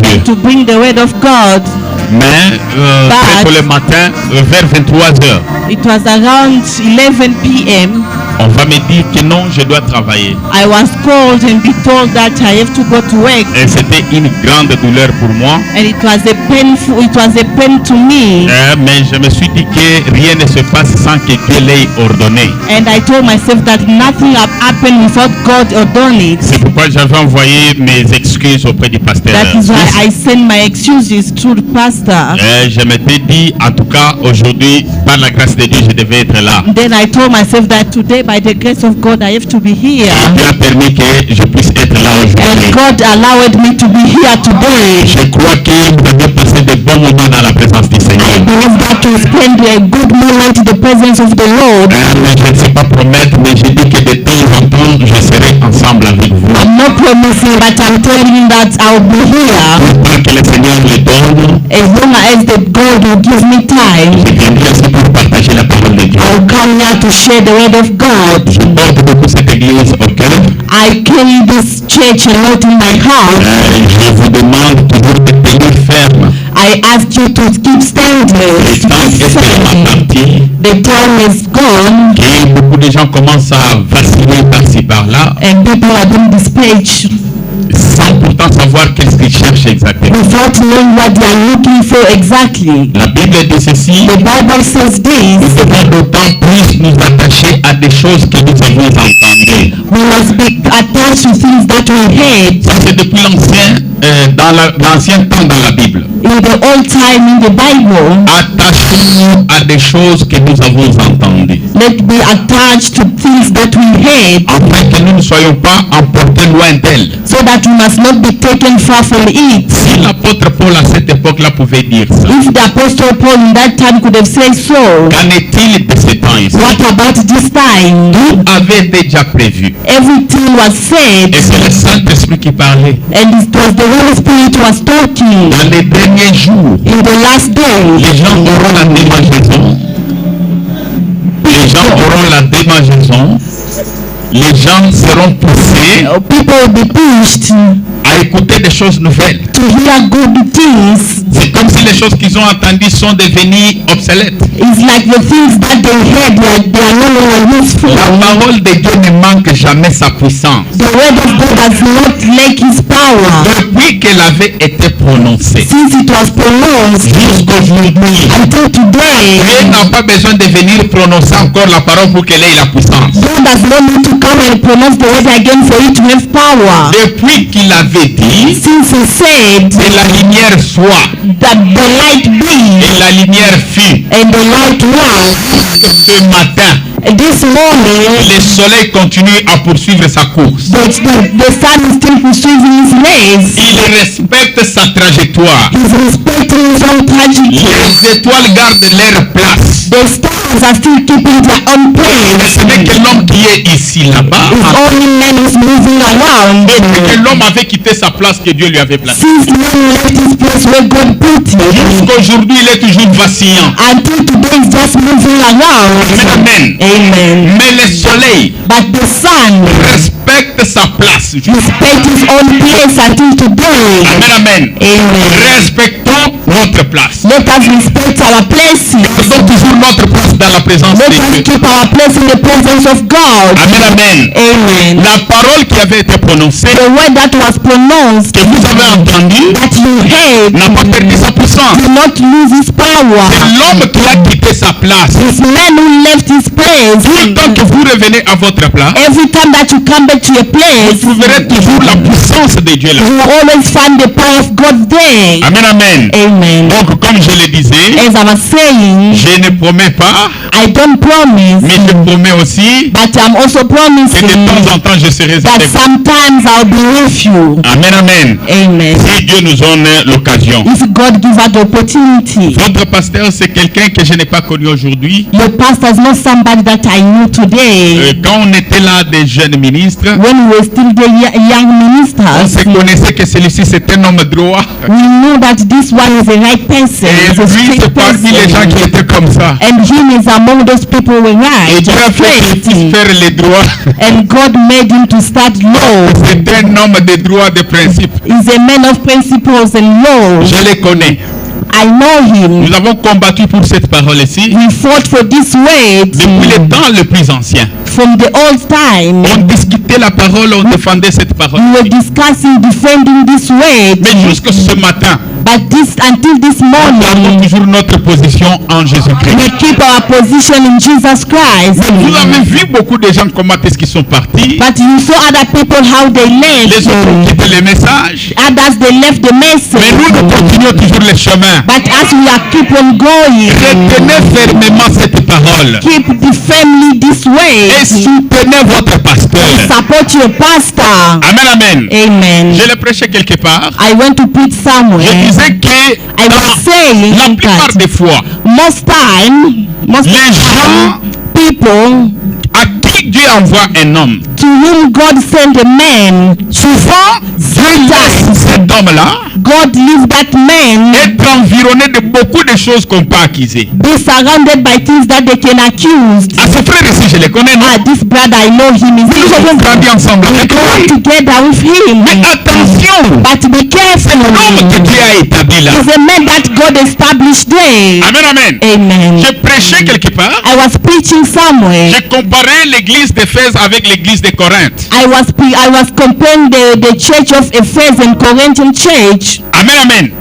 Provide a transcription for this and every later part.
Dieu. to bring the word of God. Mais très tôt le matin, vers 23h, It was around 11 p.m. on va me dire que non, je dois travailler. I was called and be told that I have to go to work, Et c'était une grande douleur pour moi. and it was a pain to me. Mais je me suis dit que rien ne se passe sans que Dieu l'ait ordonné. And I told myself that nothing had happened without God ordaining it. C'est pourquoi j'avais envoyé mes excuses auprès du pasteur. That is why I send my excuses to the pastor. Je m'étais dit, en tout cas, aujourd'hui, par la grâce de Dieu, je devais être là. Then I told myself that today, by the grace of God, I have to be here. Dieu a permis que je puisse être là And aujourd'hui. God allowed me to be here today. Je crois que vous avez passé de bons moments dans la présence du I Seigneur. believe that you spend a good moment in the presence of the Lord. Mais je ne sais pas promettre, mais je dis que de temps en temps, je serai ensemble avec vous. I'm not promising, but I'm telling you that I'll be here Tant que le Seigneur me donne, as long as the God will give me time. je viendrai aussi pour partager la parole de Dieu. I'll come here to share the word of God. Je porte beaucoup cette église au cœur. I carry this church a lot in my heart. Je vous demande toujours de tenir ferme. I ask you to keep standing. Le temps est tellement parti The time is gone, que beaucoup de gens commencent à vaciller par-ci par-là and people are being dispatched sans pourtant savoir qu'est-ce qu'ils cherchent exactement. without knowing what they are looking for exactly. La Bible dit ceci: The Bible says nous this: devons d'autant plus nous attacher à des choses que nous avons entendues. we must be attached to things that we heard. Ça c'est depuis l'ancien temps dans la Bible. In the old time in the Bible, Attachons-nous à des choses que nous avons entendues, let's be attached to things that we heard, afin que nous ne soyons pas emportés loin d'elles. so that we must not be taken far from it. Si l'apôtre Paul à cette époque-là pouvait dire ça, If the Apostle Paul in that time could have said so, qu'en est-il de ces temps ici? what about this time? Tout avait été déjà prévu. Everything was said, Et c'est le Saint-Esprit qui parlait. and it was the Holy Spirit was talking. Dans les derniers jours, In the last day, les gens auront la démangeaison. Les gens auront la démangeaison. Les gens seront poussés people will be pushed à écouter des choses nouvelles. to hear good things. C'est comme si les choses qu'ils ont entendues sont devenues obsolètes. It's like the things that they heard, they are no longer useful. La parole de Dieu ne manque jamais sa puissance. The word of God does not lack his power. Depuis qu'elle avait été prononcée Since it was pronounced jusqu'aujourd'hui, until today, Dieu n'a pas besoin de venir prononcer encore la parole pour qu'elle ait la puissance. God does not need to come and pronounce the word again for it to have power. Depuis qu'il avait dit Since he said que la lumière soit that the light be et la lumière fut, and the light was, ce matin, this morning le soleil continue à poursuivre sa course. the sun is still pursuing his race. Il respecte sa trajectoire. He's respecting his own tragedy. Les étoiles gardent leur place. The stars are still keeping their own Et place. ce n'est que l'homme qui est ici, là-bas, It's only man who's moving around. et que l'homme avait quitté sa place que Dieu lui avait placée. Since man left his place where God put him, Jusqu'aujourd'hui, il est toujours vacillant. until today is just moving around. Amen. Amen. Mais le soleil But the sun respecte sa place. respect his own place until today. Amen, amen. Amen. Respectons notre place. Let us respect our places. Gardons toujours notre place dans la présence Let de us Dieu. keep our place in the presence of God. Amen, amen. Amen. La parole qui avait été prononcée, The word that was pronounced, que vous avez entendue, that you heard, n'a pas perdu sa puissance. do not lose his power. C'est l'homme qui a quitté sa place. This man who left his place, Tout le temps que vous revenez à votre place, every time that you come back to your vous place, trouverez toujours la puissance de Dieu là. you will always find the power of God there. Amen, amen. Amen. Donc, comme je le disais, As I was saying, je ne promets pas, I don't promise, mais je promets aussi but I'm also que de promising temps en temps, je serai that avec vous. sometimes I'll be with you. Amen, amen. Amen. Si Dieu nous donne l'occasion. If God gives us the opportunity. Votre pasteur, c'est quelqu'un que je n'ai pas connu aujourd'hui. Your pastor is not somebody that I knew today. Quand on était là des jeunes ministres, When we were still the young on ministers, se connaissait que celui-ci c'était un homme droit. we knew that this one is a right person. Et He's a lui, straight c'est parmi les gens qui person. étaient comme ça. And him is among those people who were Et right, Dieu a fait qu'il puisse straight. faire les droits. And God made him to start law. C'est un homme de droit, de principe. He's a man of principles and law. Je les connais. I know him. Nous avons combattu pour cette parole-ci We fought for this word depuis le temps le plus ancien. from the old time. On discutait la parole, on défendait cette parole. We were discussing, defending this word. Mais jusque ce matin, But until this nous avons morning, toujours notre position en Jésus-Christ. we keep our position in Jesus Christ. Vous avez vu beaucoup de gens comment est-ce qu'ils sont partis. But you saw other people how they Les autres ont left. quitté les messages. Others they left the Mais message. nous, nous continuons toujours le chemin. But as we are keep on going, Retenez fermement cette parole. keep firmly this Et way. soutenez votre pasteur. Support your pastor. Amen, amen. Amen. Je l'ai prêché quelque part. I went to preach Je somewhere. disais que I was dans saying la plupart that des fois, most les gens people à qui Dieu envoie un homme, to whom God sent a man, souvent Dieu laisse cet homme-là God leave that man être environné de beaucoup de choses qu'on peut accuser. be surrounded by things that they can accuse. À ce frère ici, je le connais, non? Ah, this brother, I know him. Nous avons grandi ensemble We avec grew up lui. together with him. Mais attention, But be careful. l'homme que Dieu a établi là. He's a man that God established there. Amen, amen. Amen. J'ai prêché quelque part. I was preaching somewhere. J'ai comparé l'église d'Éphèse avec l'église de Corinthe. I was comparing the church of Ephesus and Corinthian church. Amen, amen.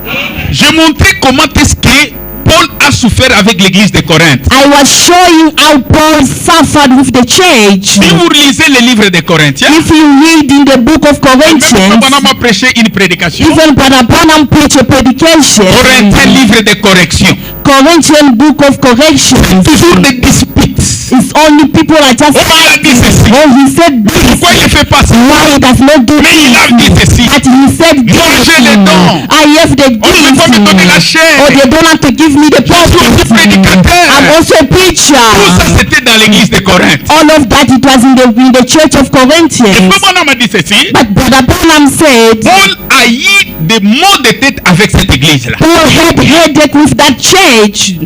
J'ai montré comment est-ce que Paul a souffert avec l'église de Corinthe. I was showing how Paul suffered with the church. Si vous lisez le livre de Corinthiens, If you read in the book of même Corinthians, Brother Branham a prêché une prédication. even Brother Branham preached a predication. Corinthiens, livre de correction. Corinthian book of correction. Toujours des disputes. It's only people are just Oh, il a dit ceci. Oh, he said this. Pourquoi il ne fait pas ça? Why he does not do Mais il a dit this? ceci. But he said this. Mangez les dons. I have the On ne veut pas me donner la gifts. chair. Oh, they don't have to give me the Je suis aussi profit. prédicateur. I'm also a Tout preacher. ça, c'était dans l'église de Corinthe. All of that, it was in the church of Et Corinthians. Branham a dit ceci. But Brother Branham said, Paul a eu des maux de tête avec cette église-là. Paul had headache with that church.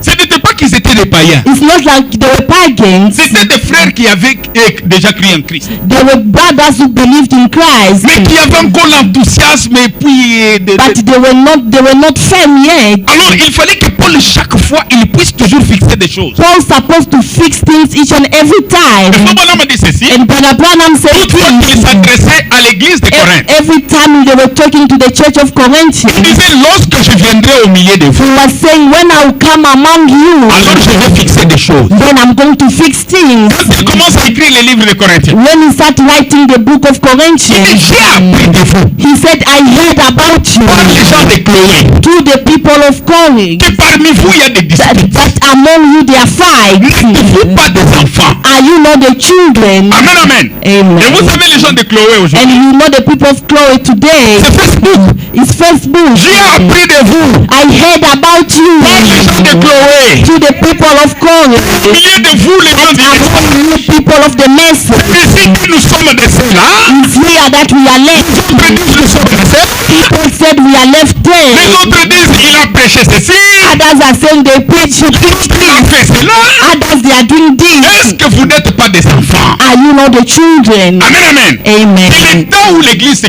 Ce n'était pas qu'ils étaient des païens. It's not like they were pagans. C'était des frères qui avaient déjà cru en Christ. They were brothers who believed in Christ. Mais qui avaient encore l'enthousiasme et puis... But they were not firm yet. Alors, il fallait que Paul, chaque fois, il puisse toujours fixer des choses. Paul's supposed to fix things each and every Et time. Branham a dit ceci. And Brother Branham said Toutefois qu'il this. s'adressait à l'église de Corinthe. Every time they were talking to the church of Il Corinthians, disait, lorsque je viendrai au milieu de vous, he was saying, when I will come among you, alors je vais fixer des choses. then I'm going to fix things. Quand il commence à écrire les livres de Corinthiens, When he started writing the book of il dit, Corinthians, j'ai appris de vous, he said, I heard about par les you gens de Chloé, to the people of Corinth, que parmi vous, il y a des disputes. that among you there are fights. N'êtes-vous pas des enfants? Are you not the children? Amen, amen. Et vous Amen. savez les gens de Chloé And aujourd'hui, you know the people of Chloe today. c'est Facebook. It's Facebook. J'ai appris de vous, I heard about par les gens de you Chloé. to the people of Au Corinth. milieu de vous, les gens du message. Among you people of the message. Ici que nous sommes de ceux-là, It's here that we are left. d'autres disent nous sommes de ceux. People said we are left Les there. autres disent il a prêché ceci, Others are saying they preach il a fait cela. Others they are doing Est-ce this. que vous n'êtes pas des enfants? Are you not the children? Amen, amen. C'est le Amen. temps où l'église se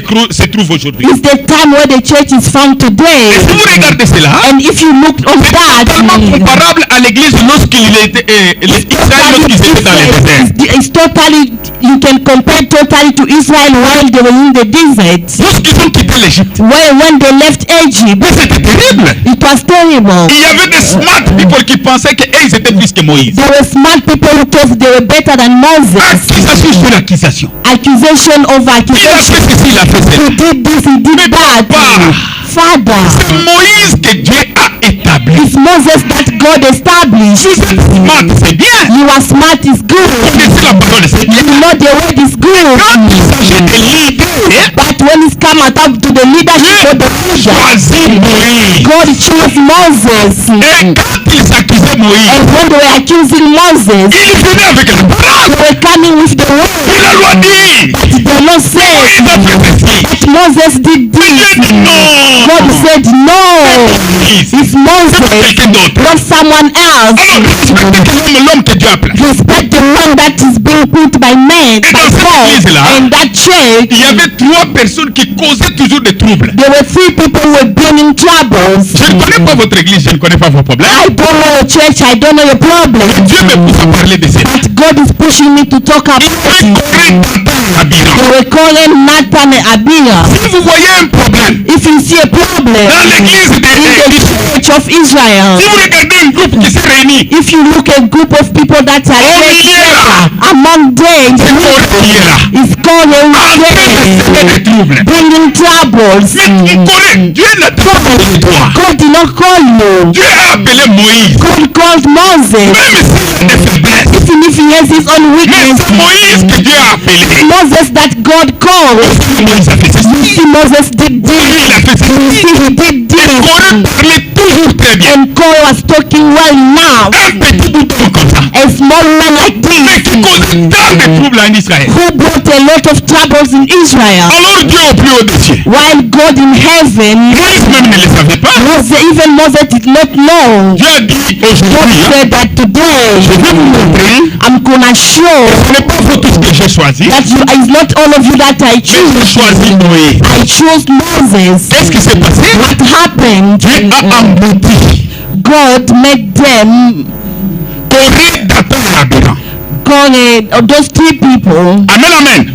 trouve aujourd'hui. It's the time where the church is found Et today. si vous regardez cela, And if you look on c'est totalement that, comparable à l'église lorsqu'il était, Israël lorsqu'ils étaient dans le désert. it's totally, you can compare totally to Israel while they were in the desert. Lorsqu'ils ont quitté l'Égypte, When they left Egypt, mais c'était terrible. it was terrible. Il y avait des smart people qui pensaient qu'ils étaient plus que Moïse. There were smart people who thought they were better than Moses. Accusation sur accusation. Accusation over Il a accusation. fait ceci, il a fait cela. He did this, he did that. papa. Father, C'est Moïse que Dieu a établi. it's Moses that God established. Vous êtes smart, c'est bien. You are smart is good. Laissez la parole, c'est bien. You know the word is Quand il good. s'agit de leader, But when it's come out to the leadership of the choisi Moïse. God chose Moses. Et quand ils accusaient Moïse, And when they were accusing Moses, il venait avec la parole. they were coming with the word. Et la loi dit, The Lord said il a fait ceci. that Moses did Dieu this. dit non. God said no. Moïse, It's Moses, quelqu'un d'autre. not someone else. Alors, respectez l'homme que Dieu a placé. Respect the one that is being put by men, by dans cette God. église-là, And that church, Il y avait 3 personnes qui causaient toujours des troubles. there were 3 people who were being in troubles. Je ne connais pas votre église, je ne connais pas vos problèmes. I don't know your church, I don't know your problem. Dieu me pousse à parler de cela. But God is pushing me to talk about Il it. Abiram. They were calling Nathan and Abiram. Si vous voyez un problème If you see a problem dans l'église in the de church of Israel, si vous regardez un groupe qui se réunit, if you look at a group of people that are milieu among them, c'est pour qui est là. it's called a En train de semer des troubles. bringing troubles. Mais il connaît, Dieu n'a pas appelé toi. God did not call you. Dieu a appelé Moïse. God called Moses. Même s'il a des faiblesses. Even if he has his own Mais weakness, c'est Moïse que Dieu a appelé. Moses that God called. Moïse a fait You ceci. see, Moses did Il this. a fait You ceci. see, he did Corée this. parlait toujours très bien. And Cole was talking well now. Un petit bouton comme ça. A small man like Mais qui this cause tant de troubles en Israël. who brought a lot of troubles in Israel. Alors Dieu au plus haut des cieux. While God in heaven, Moïse même ne le savait pas. even Moses did not know. Dieu a dit God aujourd'hui, hein, said that je today, vais vous montrer, I'm gonna show ce n'est pas vous tous que j'ai choisi, that you, it's not all of you that I mais choose. j'ai choisi Moïse. I chose Moses. Qu'est-ce qui s'est passé? What happened? Dieu a embouti God made them Corée, Dathan et Abiram. call those 3 people, Amen, amen.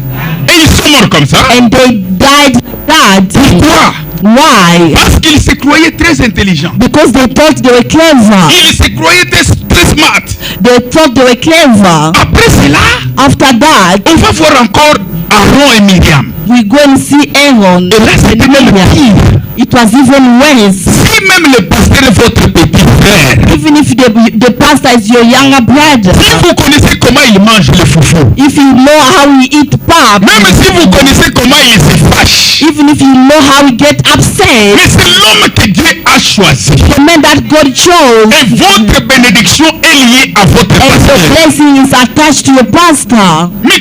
Et ils sont morts comme ça. and they died like that. Pourquoi? Why? Parce qu'ils se croyaient très intelligents. Because they thought they were clever. Ils se croyaient très smart. They thought they were clever. Après cela, After that, on va voir encore Aaron et Myriam. we go and see Aaron. Et là, c'était même Miriam. pire. It was even worse. Si même le pasteur est votre petit frère, Even if the pastor is your younger brother, si vous connaissez comment il mange le foufou, if you know how he eat pap, même si vous connaissez comment il se fâche, even if you know how he get upset, mais c'est l'homme que Dieu a choisi. the man that God chose, Et votre bénédiction est liée à votre and the pasteur. blessing is attached to your pastor. Mais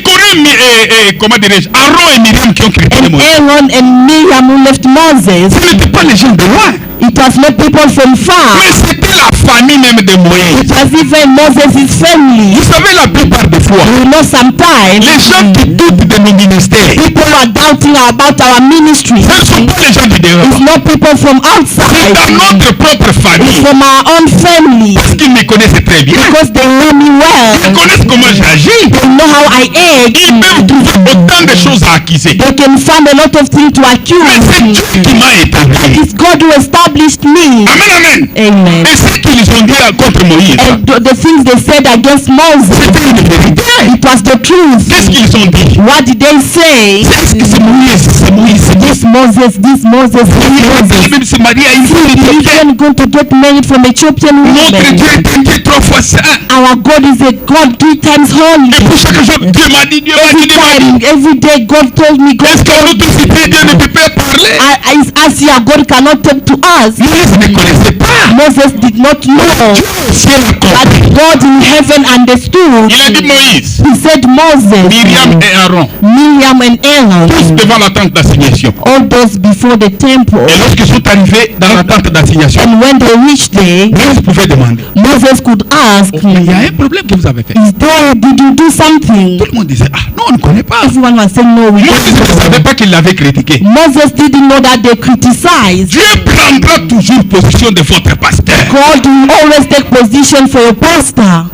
comment dirais-je, Aaron et Myriam qui ont critiqué And Moïse, Aaron and Miriam who left Moses, ce n'étaient pas les gens de loin, it was not people from far. mais c'était la famille même de Moïse. It was even Moses' family. Vous savez, la plupart des fois, You know, sometimes les gens qui doutent de nos ministères, people are doubting about our ministry. ce ne sont pas les gens du dehors. It's not people from C'est outside. dans notre propre It's famille. from our own family. Parce qu'ils me connaissent très bien. Because they know me Ils well. connaissent comment j'agis. They know how I act. Ils peuvent trouver autant de choses à accuser. They can find a lot of things to Mais accuse c'est me. Dieu qui m'a établi. It's God who established me. Amen, amen. Amen. Et ce qu'ils ont dit contre Moïse, And the things they said against Moses, c'était une vérité. it was the truth. Qu'est-ce qu'ils ont dit? What did they say? C'est Moïse, c'est Moïse, c'est Moïse. This Moses, this Moses, this Moses. Même se marier à une fille He éthiopienne. even going to get married from Ethiopian Notre woman. Dieu est un Dieu 3 fois saint. Our God is a God 3 times holy. Et pour chaque jour, Dieu m'a dit, Dieu m'a dit, Every Dieu m'a dit. time, every day, God told me, God Est-ce qu'à told notre cité, Dieu ne peut pas parler? Is as here, God cannot talk to us. Moïse ne connaissait pas. Moses did not know, Dieu au ciel a compris. but God in heaven understood. Il a dit Moïse, He said Moses, Myriam et Aaron, Miriam and Aaron, tous devant la tente d'assignation. all those before the temple. Et lorsqu'ils sont arrivés dans la tente d'assignation, And when they reached there, Moïse pouvait demander, Moses could ask, il y a un problème que vous avez fait. is there, did you do something? Tout le monde disait, ah non, on ne connaît pas. Everyone was saying, no, we Moïse don't ne know. savait pas qu'il l'avait critiqué. Moses didn't know that they criticized. Dieu prendra toujours position de votre pasteur. God will always take position for your pastor.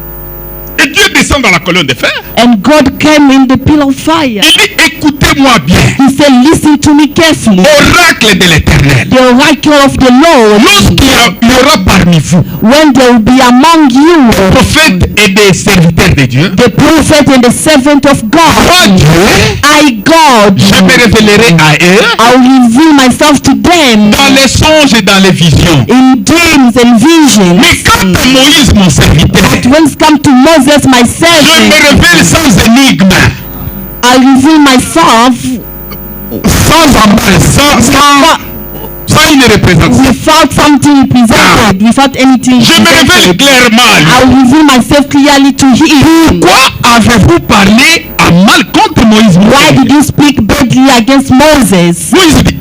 Et Dieu descend dans la colonne de fer. And God came in the pillar of fire. Il dit, écoutez-moi bien. He said, listen to me carefully. Oracle de l'Éternel. The oracle of the Lord, Lorsqu'il y aura parmi vous when there will be among you prophètes et des serviteurs de Dieu, the prophet and the servant of moi God, Dieu, I, God, je me révélerai à eux I will reveal myself to them dans les songes et dans les visions. in dreams and visions. Mais quant à Moïse, mon serviteur, When it comes to Moses, my je me servant, révèle sans énigme, I reveal myself sans une ne représente ça. without something presented, without anything Je me révèle presented. clairement. I will reveal myself clearly to him. Pourquoi avez-vous parlé à mal contre Moïse? Why did you speak badly against Moses? Moïse dit,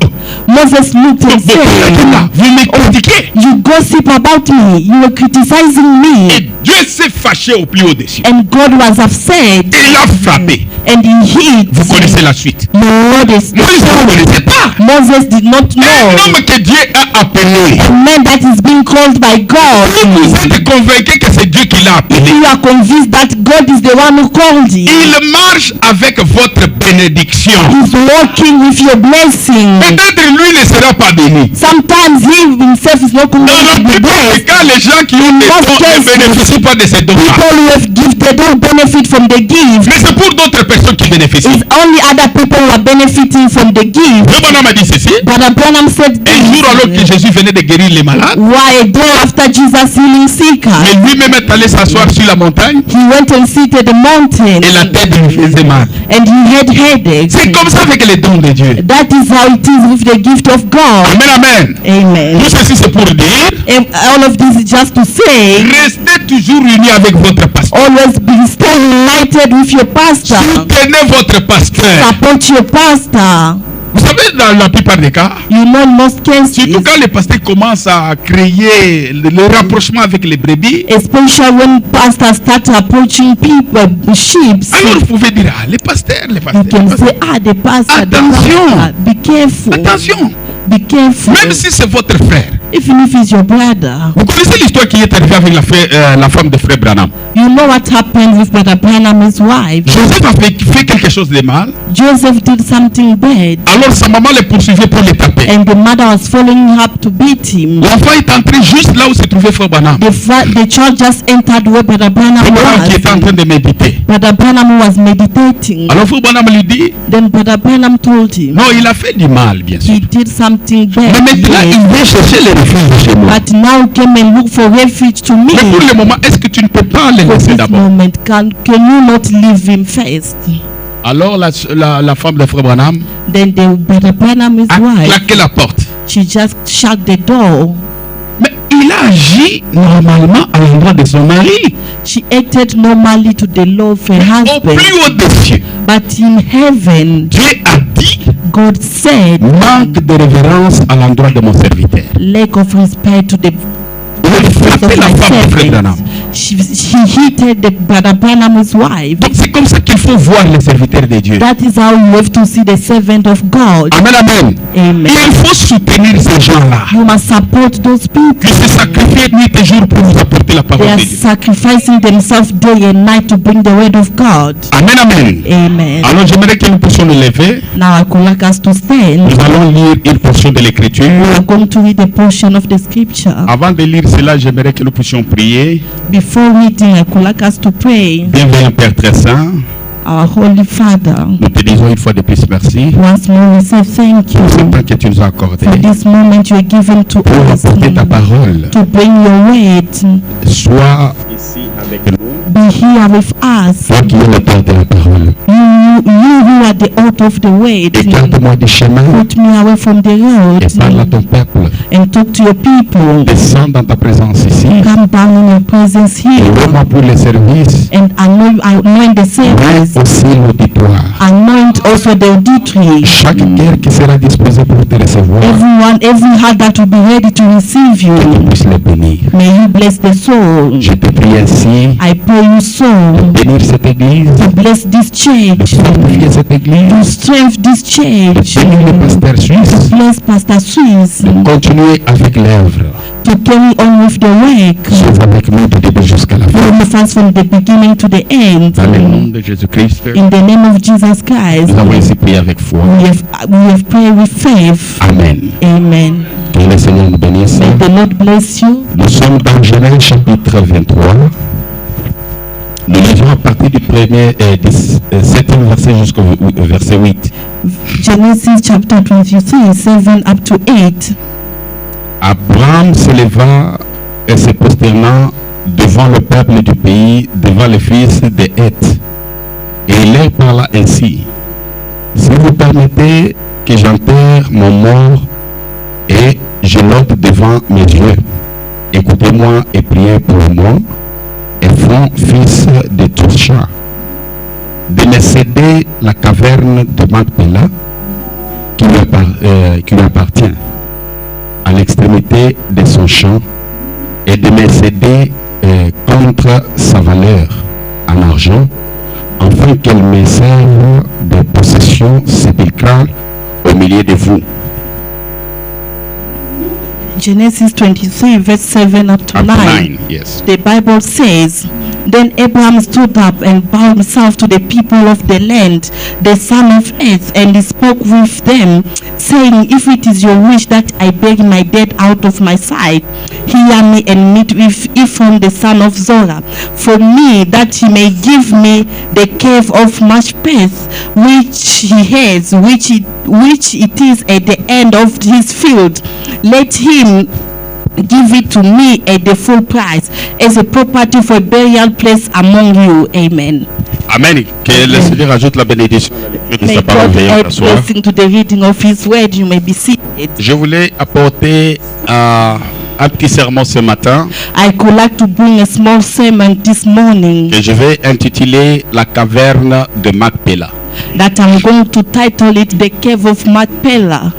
Moses looked and said, vous me critiquez. you gossip about me, you were criticizing me. Et Dieu s'est fâché au plus haut des cieux. And God was upset, Et il a frappé. and he hit. Vous connaissez la suite. Mooses. Moïse ne connaissait pas. Moses did not Un know. homme que Dieu a appelé. A man that is being called by Si God. vous êtes convaincu que c'est Dieu qui l'a If appelé, you are convinced that God is the one who called you, il marche avec votre bénédiction. he's walking with your blessing. Peut-être lui ne sera pas béni. Sometimes he himself is not going Dans to la be plupart des blessed. cas, les gens qui ont des dons ne bénéficient pas de ces dons-là. People who have gift, they don't benefit from the gift. Mais c'est pour d'autres personnes qui bénéficient. It's only other people who are benefiting from the gift. Le bonhomme a dit ceci. But Abraham said Un jour alors que this. Jésus venait de guérir les malades, Why a day after Jesus healing seekers, mais lui-même est allé s'asseoir sur la montagne he went and seated the mountain et la tête lui faisait mal. and he had headaches. C'est comme ça avec les dons de Dieu. That is how it is with the gift of God. Amen, amen. Amen. Tout ceci c'est pour dire, And all of this is just to say, restez toujours unis avec votre pasteur. always be stay united with your pastor. Soutenez votre pasteur. Support your pastor. Vous savez, dans la plupart des cas, You know, in most cases, surtout quand les pasteurs commencent à créer le rapprochement avec les brebis, especially when pastors start approaching people, sheep, alors vous pouvez dire, ah, les pasteurs, les you pasteurs. can les say, pasteurs. the pastor, the Attention. pastor. Be careful. Attention, Be careful. même si c'est votre frère. Even if it's your brother. Vous connaissez l'histoire qui est arrivée avec la femme de frère Branham. You know what happened with Brother Branham, his wife. Joseph a fait quelque chose de mal. Joseph did something bad, Alors sa maman le poursuivait pour le taper. and the mother was following him up to beat him. L'enfant est entré juste là où se trouvait frère Branham. The child just entered where Brother Branham Frère Branham qui était en was. train de méditer. Brother Branham was meditating. Alors frère Branham lui dit, Then Brother Branham told him non, il a fait du mal, bien sûr. he did something Mais bad. maintenant, Yes. il vient chercher le refuge chez moi. But now came and look for refuge to me. Mais pour le moment, est-ce que tu ne peux pas le For laisser this d'abord? moment, can you not leave him first? Alors la femme de frère Branham Then the Brother Branham, his a wife, claqué la porte. she just shut the door. Mais il a agi normalement à l'endroit de son mari. She acted normally to the law of her Au husband. plus haut des cieux, But in heaven, Dieu a dit, God said, manque de révérence à l'endroit de mon serviteur. lack of respect to the Il a frappé la femme de frère Branham. She hated the Brother Branham, his wife. Donc c'est comme ça qu'il faut voir les serviteurs de Dieu. That is how you have to see the servant of God. Amen, amen. Amen. Il faut soutenir ces gens-là. You must support those people. Qui se sacrifient nuit et jour pour vous apporter la They parole are de Dieu. sacrificing themselves day and night to bring the word of God. Amen, amen. Amen. Alors j'aimerais que nous puissions nous lever. Now I would like us to stand. Nous allons lire une portion de l'écriture. We are going to read a portion of the scripture. Avant de lire cela, j'aimerais que nous puissions prier. Before reading, I would like us to pray. Bienvenue Père très saint. Our Holy Father, Nous te disons une fois de plus merci once more we say thank pour ce you temps que tu nous as accordé for this moment you are given to pour us apporter ta parole. to bring your word. Sois ici avec nous. Be here with us. Toi qui es l'auteur de la parole. You who are the author of the word. Écarte-moi du chemin Put me away from the road et parle à ton peuple. and talk to your people. Descends dans ta présence ici. Come down in your presence Et here vraiment pour les services. and anoint the service. Mais aussi l'auditoire. Anoint also the auditory. Chaque cœur qui sera disposé pour te recevoir, Every heart that will be ready to receive que tu you. puisses les bénir. May you bless the soul. Je te prie ainsi I pray you so bénir cette église, to bless this de church, fortifier cette église, to strengthen this church, de bénir le pasteur suisse, bless Pastor Swiss, de continuer avec l'œuvre. to carry on with the work. Sois avec nous du début jusqu'à la Be fin. with us from the beginning to the end. Dans le nom de Jésus-Christ, In the name of Jesus Christ, nous avons ainsi prié avec foi. we have prayed with faith. Amen. Amen. Que le Seigneur nous bénisse. May the Lord bless you. Nous sommes dans Genèse chapitre 23. Nous lisons à partir du premier 7e verset jusqu'au verset 8. Genesis chapter 23, 7 up to 8. Abraham se leva et se prosterna devant le peuple du pays, devant les fils des Heth. Et il leur parla ainsi: si vous permettez que j'enterre mon mort, et je l'ordre devant mes yeux. Écoutez-moi et priez pour moi, Ephron, fils de Tosha, de me céder la caverne de Macpéla qui lui appartient à l'extrémité de son champ et de me céder contre sa valeur en argent, afin qu'elle me serve de possession sépulcrale au milieu de vous. Genesis 23 verse 7 up to 9. Yes. The Bible says, Then Abraham stood up and bowed himself to the people of the land, the son of Heth, and he spoke with them, saying, If it is your wish that I bury my dead out of my sight, hear me and meet with Ephron the son of Zorah, for me, that he may give me the cave of Machpeth, which he has, which it is at the end of his field. Let him give it to me at the full price as a property for a burial place among you. Amen. Amen. Que le Seigneur ajoute la bénédiction à la lecture de May sa parole. God Veuillez add t'asseoir. blessing to the reading of His word. You may be seated. Je voulais apporter un petit sermon ce matin I could like to bring a small sermon this morning que je vais intituler La caverne de Macpéla. that I'm going to title it The Cave of Macpéla.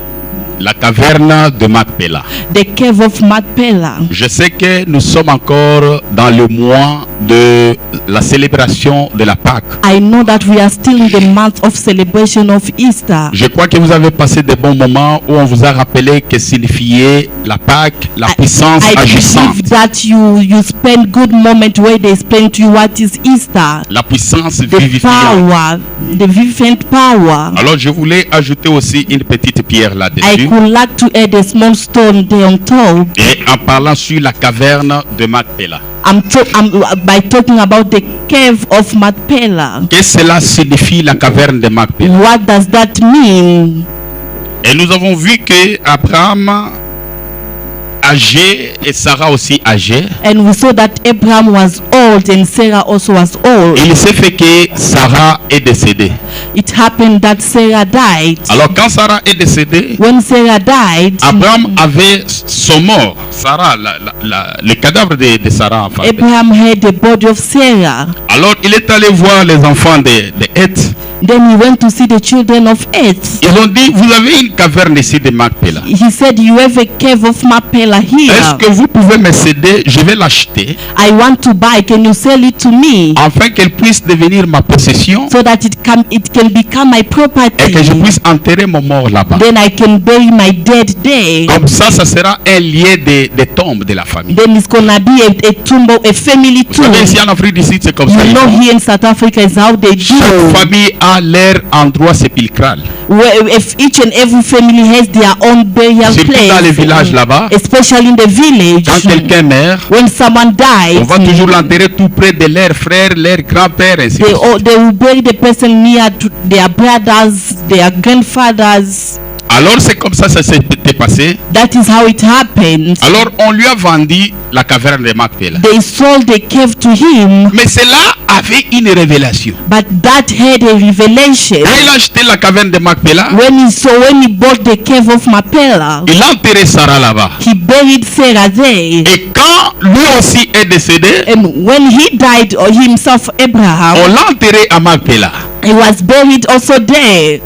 La caverne de Macpéla. The Cave of Macpéla. Je sais que nous sommes encore dans le mois de la célébration de la Pâque. I know that we are still in the month of celebration of Easter. Je crois que vous avez passé de bons moments où on vous a rappelé que signifiait la Pâque, la puissance I agissante, believe that you spend good moment where they explain to you what is Easter, la puissance the vivifiante. power, the vivifiant power. Alors je voulais ajouter aussi une petite pierre I là-dessus. could like to add a small stone there on top. Et en parlant sur la caverne de Macpéla. By talking about the cave of Macpéla. Qu'est-ce que cela signifie la caverne de Macpéla? What does that mean? Et nous avons vu que Abraham âgé et Sarah aussi âgée. And we saw that Abraham was old and Sarah also was old. Il s'est fait que Sarah est décédée. It happened that Sarah died. Alors quand Sarah est décédée, When Sarah died, Abraham avait son mort, Sarah, le cadavre de Sarah en fait. Abraham had the body of Sarah. Alors il est allé voir les enfants de Heth. Then he went to see the children of Heth. Ils ont dit, vous avez une caverne ici de Macpéla. He said, You have a cave of Macpéla Est-ce here. que vous pouvez me céder? Je vais l'acheter I want to buy. Can you sell it to me afin qu'elle puisse devenir ma possession so that it can become my et property? que je puisse enterrer mon mort là-bas. Then I can bury my dead there. Comme ça sera un lien de tombe de la famille. Then it's gonna be a tomb, a family Vous savez, tomb. ici en Afrique du Sud, c'est comme ça. You know, here in South Africa is how they Chaque do. famille a leur endroit sépulcral. Where if each and every family has their own burial Surtout dans les villages place, là-bas, especially in the village. quand quelqu'un meurt, When someone on va dies, toujours l'enterrer tout près de leurs frères, leurs grands-pères, ainsi de they, suite. they will bury the person near to their brothers, their grandfathers. Alors c'est comme ça s'est passé. That is how it happened. Alors on lui a vendu la caverne de Macpéla. They sold the cave to him, Mais cela avait une révélation. but that had a revelation. Quand il a acheté la caverne de Macpéla, When he bought the cave of Macpéla, il a enterré Sarah là-bas. he buried Sarah there. Et quand lui aussi est décédé, And when he died, himself, Abraham, on l'a enterré à Macpéla. he was buried also there.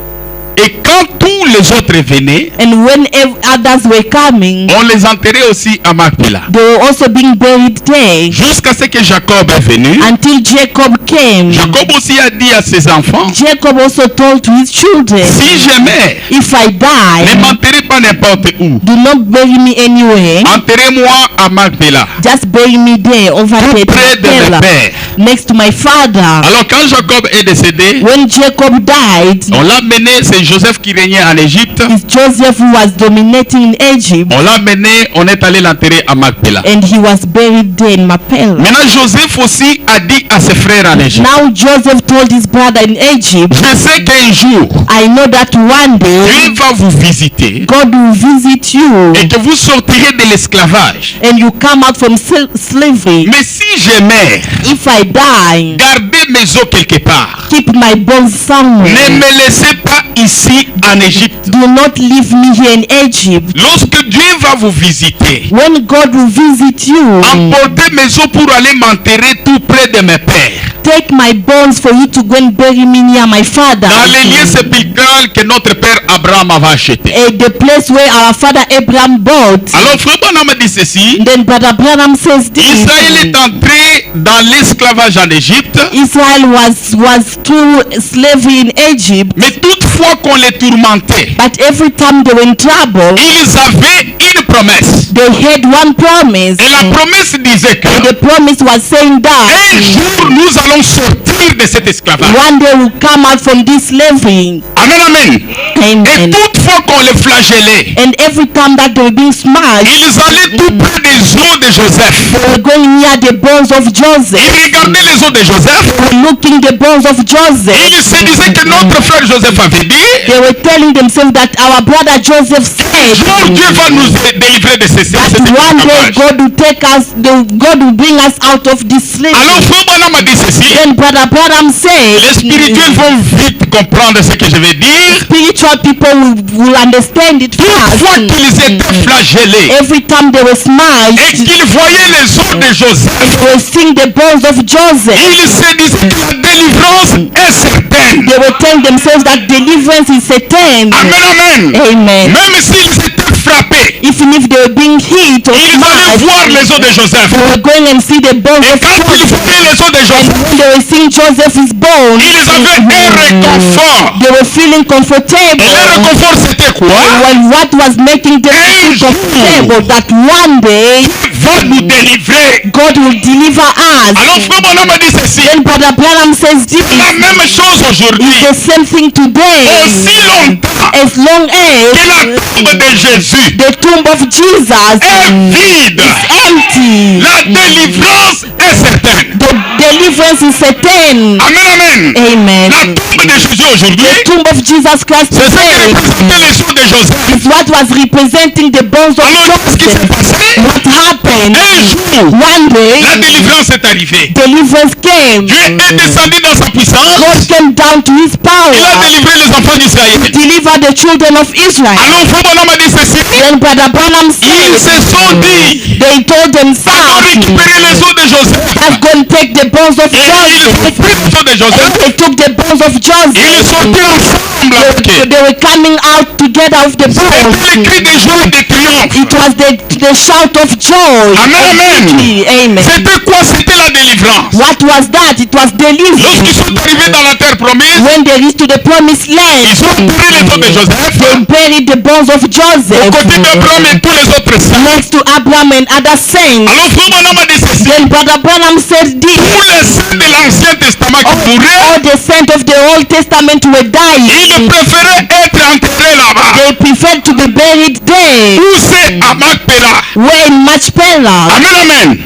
Et quand tous les autres venaient, And when others were coming, on les enterrait aussi à Macpéla. they were also being buried there. Jusqu'à ce que Jacob est venu. Until Jacob came. Jacob aussi a dit à ses enfants, Jacob also told to his children, si je meurs, if I ne die, m'enterrez pas n'importe où. do not bury me anywhere. Enterrez-moi à Macpéla, Just bury me there over tout there, près de mes pères. next to my father. Alors quand Jacob est décédé, When Jacob died, on l'a mené, c'est Joseph qui régnait en Égypte. it's Joseph who was dominating in Egypt, On l'a mené, on est allé l'enterrer à Macpéla. and he was buried there in Macpéla. Maintenant Joseph aussi a dit à ses frères en Égypte, Now Joseph told his brother in Egypt, je sais qu'un jour, I know that one day Dieu va vous visiter God will visit you et que vous sortirez de l'esclavage. and you come out from slavery. Mais si je meurs, If I die, gardez mes os quelque part. keep my bones Ne somewhere. me laissez pas ici en Égypte. Do not leave me here in Egypt. Lorsque Dieu va vous visiter, When God will visit you, emportez mes os pour aller m'enterrer tout près de mes pères. take my bones for you to go and bury me near my father. Dans les lieux sépulcrales que notre père Abraham avait acheté. At the place where our father Abraham bought. Alors frère Branham dit ceci. Then Brother Branham says this. Israël est entré dans l'esclavage en Égypte. Israel was through slavery in Egypt. Mais toutefois qu'on les tourmentait, But every time they were in trouble, ils avaient une promesse. they had one promise. Et la promesse disait que The promise was saying un that jour nous allons sortir de cet esclavage. one day we'll come out from this slavery. Amen, amen. Et Amen. toutefois qu'on les flagellait, And every time that they were being smashed, ils allaient tout près des os de Joseph. they were going near the bones of Joseph. Ils regardaient les os de Joseph. They were looking the bones of Joseph. Ils se disaient que notre frère Joseph avait dit, They were telling themselves that our brother Joseph said jour Dieu va nous délivrer de cet that one day esclavage. God will take us, God will bring us out of this slavery. Alors frère Branham a dit ceci. Then Brother Branham Les said, spirituels vont vite comprendre ce que je vais dire. spiritual people will understand it Une fois fast. qu'ils étaient flagellés Every time they were et smashed, qu'ils voyaient les os de Joseph, they were seeing the bones of Joseph. ils se disaient que la délivrance est certaine. They were telling themselves that deliverance is certain. Amen, amen. Amen. Même s'ils étaient frappés, Even if they were being hit or ils allaient voir smashed, les os de Joseph. they were going and see the bones Et of quand ils Joseph. voyaient les os de And Joseph, when they were seeing Joseph's bones, ils avaient un réconfort. they were feeling Et comfortable. le réconfort c'était quoi? Well, what was making them feel comfortable? That one day Va nous délivrer. God will deliver us. Alors frère Branham a dit ceci. Then Brother Branham says this. La même chose aujourd'hui. The same thing today. Aussi longtemps As long que as la tombe de Jésus the tomb of Jesus est vide, is empty, la délivrance est certaine. the deliverance is certain. Amen, amen. Amen. La tombe de Jésus aujourd'hui, The tomb of Jesus Christ c'est ce qui today représentait les os de Joseph. is what was representing the bones of Alors, qu'est-ce qui s'est Joseph. passé? What happened? Un jour, One day, la délivrance est arrivée. deliverance came. Dieu est descendu dans sa puissance. God came down to his Il a power, délivré les enfants d'Israël. deliver the children of Israel. Alors, frère Branham a dit ceci. Then Brother Branham Ils said, se sont dit, they told allons themselves, récupérer les os de Joseph. let's go and take the bones of Et ils ont Joseph. pris les os de Joseph. They took the bones of Ils Joseph. sortaient ensemble avec eux. They were coming out together of the C'était le bones. cri de joie et de triomphe. It was the shout of joy. Amen, amen. Amen. C'était quoi? C'était la délivrance. What was that? It was deliverance. Lorsqu'ils sont arrivés dans la terre promise, When they reached to the promised ils land, ont pris les os de Joseph. they buried the bones of Aux Joseph côtés d'Abraham et tous les autres saints. next to Abraham and other saints. Alors frère Branham a dit ceci. Then Brother Branham said Tous this. les saints de l'Ancien Testament qui mouraient, All the saints of the Old Testament were dying. ils préféraient être enterrés là-bas. They preferred to be buried there. Où c'est à Macpéla? Where in Machpelah? Amen, amen.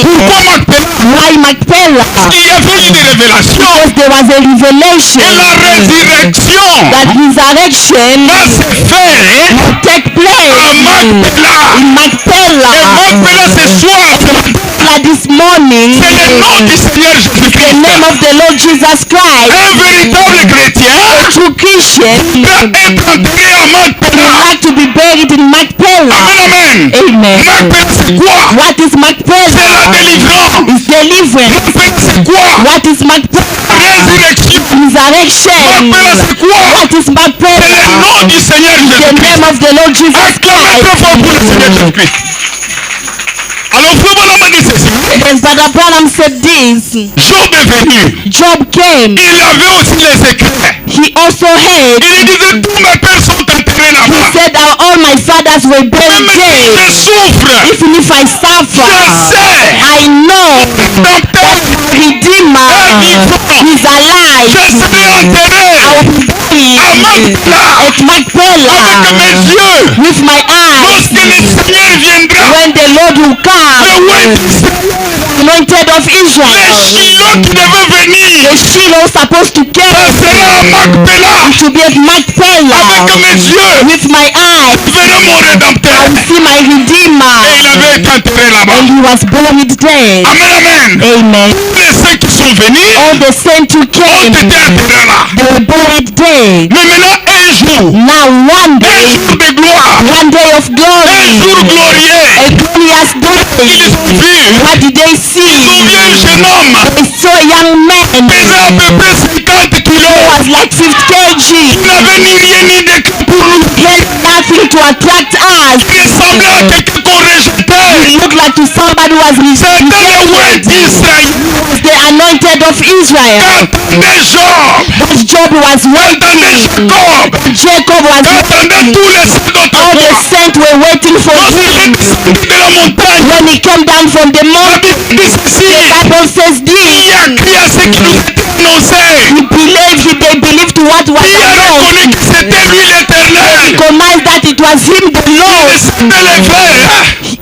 Pourquoi Macpéla? Why Machpelah? Il y avait une révélation. Because there was a Et revelation la résurrection that resurrection va se faire will take à place Macpéla. in Et Machpelah. Macpéla ce soir, Machpelah this morning, c'est le nom du Seigneur the Jésus-Christ. name of the Lord Jesus Christ. Un véritable chrétien A true Christian doit être enterré à would Macpéla. like to be buried in Machpelah. Amen, amen. Amen. Macpéla c'est quoi? What is C'est la Machpelah? délivrance. It's deliverance. Macpéla c'est quoi? What is Machpelah? Résurrection. Resurrection. Macpéla c'est quoi? What is C'est le Machpelah? nom du Seigneur The Jésus-Christ. name of the Lord Jesus Acclamez très fort pour le Seigneur Christ. Jésus-Christ. Alors frère Branham a dit ceci. Then Brother Branham said this. Job est venu. Job came. Il avait aussi les secrets. He also heard. Il disait tous mes pères sont enterrés He là-bas. said that all my fathers were buried Même si there. je souffre, Even if I suffer, je sais. I know Ton père Redeemer is alive. je serai enterré I will be à Macpéla at Machpelah avec mes yeux. with my Lorsque le eyes. Seigneur viendra, When the Lord will le come, roi anointed of les Israel, Shiloh qui devaient venir, the Shiloh supposed to ça come sera à Macpéla to be at avec Machpelah mes yeux. with my eyes. Je verrai mon rédempteur. I will see my Et il Redeemer. avait été enterré là-bas. And he was buried there. Amen, amen. Amen. Tous les saints qui sont venus All the saints who ont came, été enterrés là. they were buried there. Mais maintenant, un un jour, Now one un day, jour de gloire, one day of un glory, jour glorieux, a glorious day. ils ont vu, What did they ils ont see? vu un jeune homme They saw a young man pesant à peu près 50 who kilos. was like 50 kg. Il n'avait ni rien ni de que pour nous. He had nothing to attract us. Il ressemblait à quelqu'un qu'on rejetait. He looked like to somebody who was C'était le roi rejected. d'Israël. Was the anointed of Israel. Qu'attendait Job, But Job was qu'attendait waiting. Jacob, Jacob was qu'attendaient waiting. tous les saints All the d'autrefois. saints were waiting for Lorsqu'il est him. descendu de la montagne, When he came down from the la mountain, Bible dit ceci, the Bible says qui this. a crié à ce qui nous était annoncé, They believed to what was qui a reconnu announced. que c'était lui l'éternel. Recognized that it was him, the Il Lord. s'est élevé,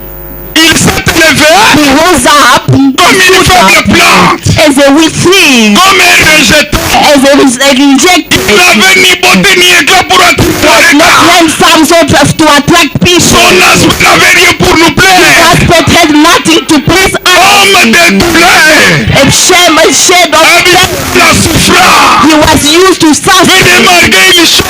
il s'est élevé He rose up comme une faible plante, as a weak tree, comme un rejeton. as a rejected. Il n'avait ni beauté ni éclat pour attirer les Not gars. handsome so to attract people. Son aspect n'avait rien pour nous plaire. Aspect had nothing to please us. Homme de douleur, A shame, a shade of habitué death. à la souffrance. He was used to Et suffering. malgré une chose,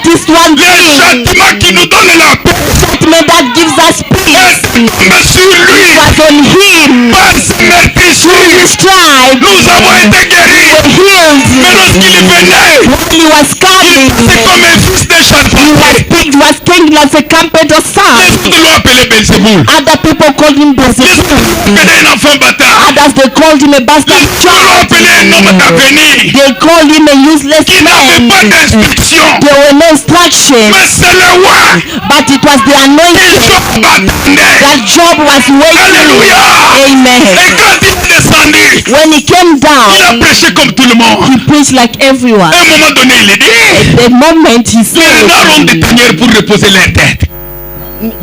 This one le thing, châtiment qui nous donne la paix judgment that gives us peace, est tombé sur lui. was on him. Par ses meurtrissures, His stripes nous avons été guéris. were healed. Mais lorsqu'il venait, When he was coming, c'est comme un fils de he was charpentier. picked, was taken as a carpenter's Les son. autres l'ont appelé Belzéboul. Other people called him Les Beelzebub. autres l'ont appelé un enfant bâtard. Others they called him a bastard Les autres l'ont child. appelé un homme d'avenir They called him a useless qui n'avait man. pas d'instruction. There were no instructions, Mais c'est le roi but it was the que anointing Job attendait. that Job was waiting. Alléluia. Amen. Et quand il est descendu, When he came il a down, prêché comme tout le monde. he preached like everyone. À un moment donné, il est dit, The moment he les renards ont des said, tanières pour reposer leur tête.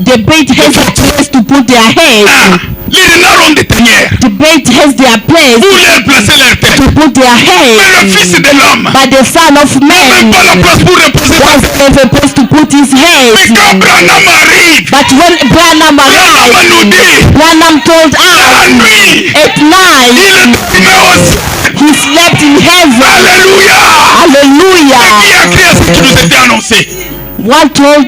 the bait has a place to put their Ah, head. les renards ont des tanières The bait has their place pour leur placer leur tête. to put their Mais le head. fils de l'homme But the son of n'a même man pas la place pour reposer sa doesn't tête. have a place to put his Mais head. quand Branham arrive, But when Branham Branham arrived, nous dit, Branham told la us nuit, at il night est dormi aussi. he slept in heaven. Alléluia. Hallelujah. Qui a crié à ce qui nous était annoncé? One told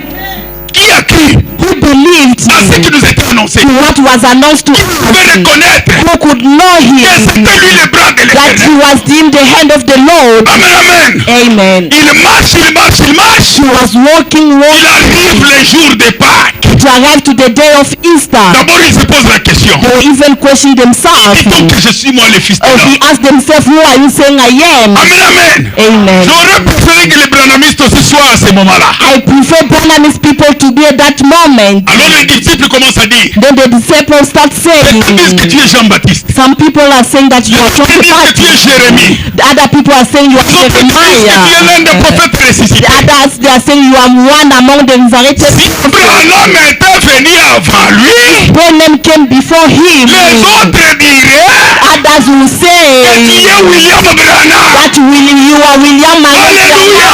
Qui a crié who believed à ce qui nous était annoncé? to what was announced to Qui pouvait us, reconnaître who could know que him, c'était lui le bras de that he l'éternel? was in the hand of the Lord. Amen, amen. Amen. Il marche, il marche, il marche. He was walking, Il walking arrive le jour de Pâques. to arrive to the day of Easter. D'abord, il se pose la question. They even questioned themselves. Dit-on que je suis moi le fils de He l'homme? asked themselves, who are you saying I am? Amen, amen. Amen. J'aurais préféré que les branhamistes aussi soient à ce moment-là. I prefer Branham's people to be at that moment. Alors les disciples commencent à dire, Then the disciples start saying, ils disent que tu es Jean-Baptiste. some people are saying that you are John Ils the disent que tu es Baptist. Jérémie. The other people are saying you are Ils disent que tu es l'un des Jeremiah. prophètes ressuscités. The others they are saying you are one among the resurrected. Si Branham était venu avant lui, Branham came before him. les autres diraient Others will que tu say es William Branham. that you are William Alléluia.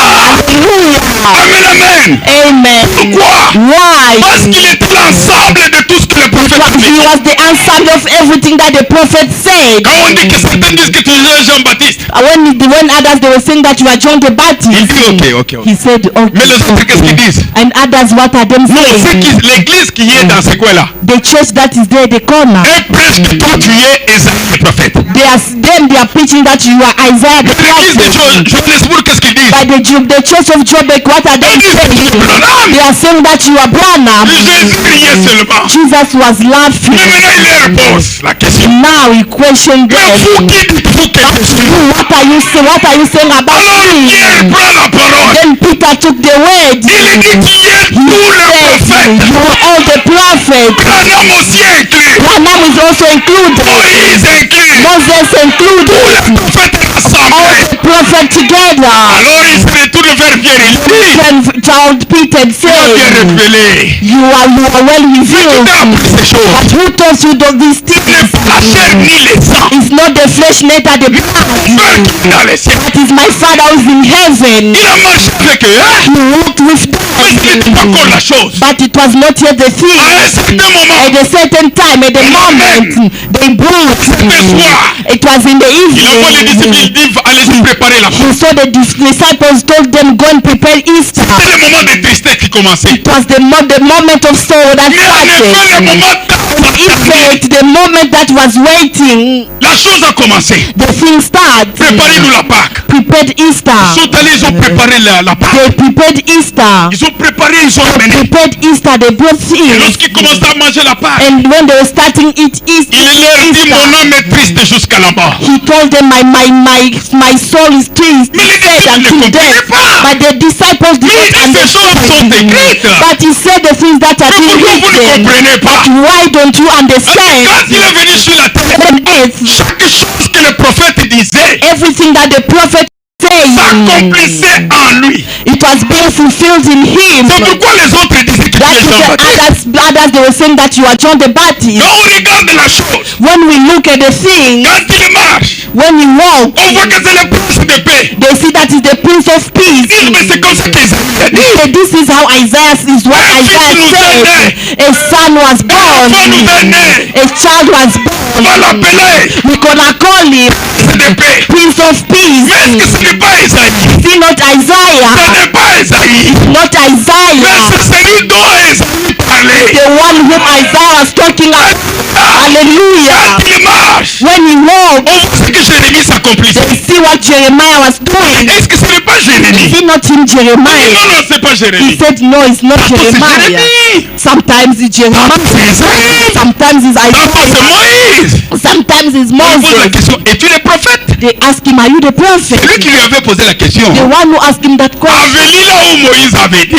Hallelujah. Amen, amen. Amen. Pourquoi? Why? Parce qu'il était l'ensemble de tout ce que le prophète a He dit. was the ensemble of everything that the prophet said. Quand on dit que certains disent que tu es Jean-Baptiste, When others they were saying that you are John the il Baptist, dit ok. he said, Mais les autres, qu'est-ce qu'ils okay. disent? And others, what are them Non, saying? l'église qui est dans ce coin-là. The church that is there, the corner. Et presque tout tu es Esaïe le prophète. They are preaching that you are Isaiah the L'église de prophet. Johannesburg, qu'est-ce qu'ils disent? By the church of Joburg, what are they Ils disent que tu es saying? Branham. They are saying that you are Branham. Jésus riait seulement. Jesus was Mais laughing. maintenant il leur pose la question. Now he questioned Mais vous them. qui dites-vous que je suis? What are you saying about Alors Pierre me? prend la parole. Then Peter took the word. Il dit qui est tous les Said, prophètes. you are all the prophets. Branham aussi inclus. Branham is also included. Moïse inclus. Moses included. Tous les prophètes All rassemblés. the prophets together. Alors il se retourne vers Pierre. Il dit, Then child Peter tu as bien said, révélé. you are well Qui revealed. t'a appris ces choses? But who told you of these Ce n'est things? pas la chair ni le sang. It's not the flesh, neither the blood. Père qui est dans les cieux. It is my Father who is in heaven. Il a marché avec eux. Hein? He walked with Mais ce n'était pas encore la them. chose. But it was not yet the À thing. un certain moment, At a certain time, at the moment, they brought. It was in the il envoie les disciples, evening. il dit, allez-y préparer la chose. So the disciples told them them go and prepare Easter. C'était le moment de tristesse qui commençait. It was the moment of sorrow that Mais en effet, le started. moment In fact, the moment that was waiting, la chose a commencé. the thing started. Préparez-nous la Pâque. Prepared Easter. Ils sont allés, ils ont préparé la Pâque. They prepared Easter. Ils ont préparé, ils ont amené. Prepared Easter. They brought Et things. lorsqu'ils commençaient à manger la Pâque, And when they were starting eat il leur dit, mon Easter, âme est triste jusqu'à la mort. he told them, my soul is triste, Mais les said disciples ne until comprenaient death. pas. But the disciples did Mais not ces choses sont understand. écrites. But he said the things that are Mais being pourquoi vous ne written. comprenez pas? Why don't you Quand understand? il est venu sur la terre, On earth, chaque chose que le prophète disait everything that the prophet said, s'accomplissait en lui. it was being fulfilled in him. C'est pourquoi les autres disaient que tu That es is Jean the Baptiste. others they were saying that you are John the Baptist. Quand on regarde la chose, When we look at the thing, quand il marche, when he walks, on voit que c'est le prince de paix. they see that is the Prince of Peace. Ils disent, mais c'est comme ça qu'Isaïe a dit. So this is how Isaiah is what Isaiah said. A son was born. Enfant nous est né. A child was On va born. l'appeler We're gonna call him prince de paix. Prince of Mais est-ce que Peace. ce n'est pas Isaïe? See, not Ce Isaiah, n'est pas Isaïe. not Mais Isaiah, c'est celui dont Isaïe parlait. the one whom Isaiah was talking about. Hallelujah. Quand il marche, When he walked, on voit ce que Jérémie s'accomplissait. they see what Jeremiah was doing. Est-ce que ce n'est pas Jérémie? See, not him, Non, Jeremiah. non, c'est pas He Jérémie. said, no, it's not C'est Jeremiah. Jérémie. Sometimes it's Jeremiah. C'est Isaïe. Sometimes it's Tantôt c'est Isaiah. Moïse. Sometimes it's On pose la Moses. question, es-tu le prophète? They ask him, are you the prophet? Celui qui lui avait posé la question The one who asked him that question. avait lu là où Moïse avait dit,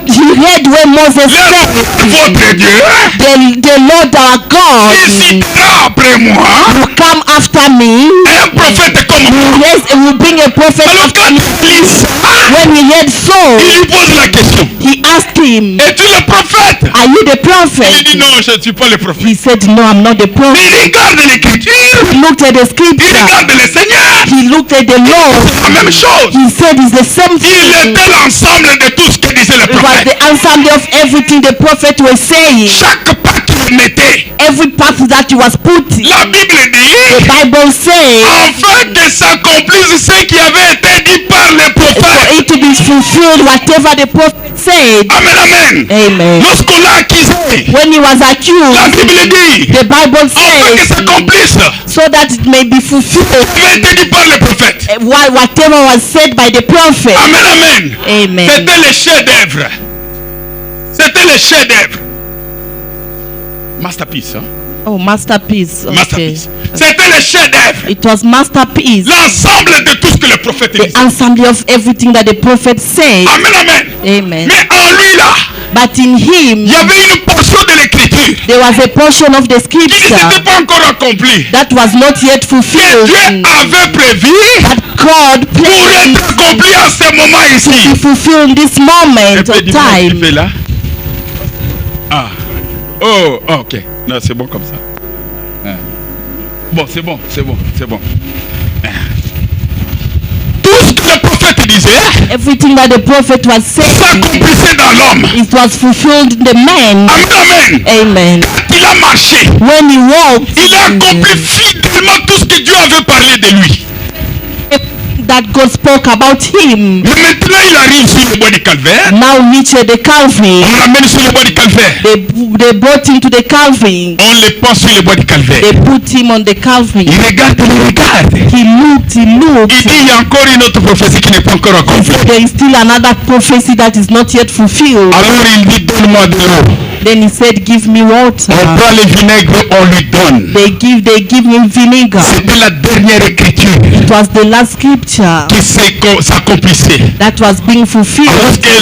He read where Moses said, votre Dieu, the Lord our il God citera après moi will come after me. un prophète comme moi. Yes, it will bring a prophet Alors after quand me. il lit ça, When he heard so, il lui pose la question, he asked him, es-tu le prophète? are you the Il prophet? dit non, je ne suis pas le prophète. He said, no, I'm not the Il prophet. regarde l'écriture, He looked at the il scripture. regarde le Seigneur, He looked at the Lord. la même chose. He said it's the same Il thing. était l'ensemble de tout ce que disait le It was prophète. the ensemble of everything the prophet was saying. Chaque pas qu'il mettait, Every path that he was putting. la Bible The dit, Bible says, afin que s'accomplisse ce qui avait été dit par les for prophètes. it to be fulfilled, whatever the prophet said. Amen, amen. Amen. Lorsqu'on l'a accusé, When he was la accused, Bible dit, the Bible afin que says, s'accomplisse so that it may be fulfilled, ce qui avait été dit par les prophètes. whatever was said by the prophet. Amen, amen. Amen. C'était le chef-d'œuvre. C'était le chef-d'œuvre. Masterpiece, hein? Oh, masterpiece. Okay. Masterpiece. C'était le chef-d'œuvre. It was masterpiece. L'ensemble de tout ce que le prophète The disait. ensemble of everything that the prophet said. Amen, amen. Amen. Mais en lui là, But in him, il y avait une portion de l'écriture there was a portion of the qui ne s'était scripture pas encore accomplie. that was not yet Que fulfilled. Dieu avait prévu That God pour planned être accompli à ce moment to ici. be fulfilled in this moment of time. fait là. Ah. Oh, ok. Non, c'est bon comme ça. Ah. Bon, c'est bon, c'est bon, c'est bon. Ah. Tout ce que le prophète disait Everything that the prophet was saying, s'accomplissait dans l'homme. it was fulfilled in the man. Amen, amen. Amen. Il a marché. When he walked, Il a accompli fidèlement tout ce que Dieu avait parlé de lui. that God spoke about him. Mais maintenant, il arrive sur le bois du calvaire. Now reached the Calvary. On l'amène sur le bois du calvaire. They brought him to the Calvary. On le pose sur le bois du calvaire. They put him on the Calvary. Il regarde, il regarde. He looked. Il dit, il y a encore une autre prophétie qui n'est pas encore accomplie. There is still another prophecy that is not yet fulfilled. Alors il dit, donne-moi de l'eau. Then he said, give me water. On prend le vinaigre, on lui donne. They give him vinegar. C'était la dernière écriture It was the last scripture qui s'accomplissait. that was being fulfilled.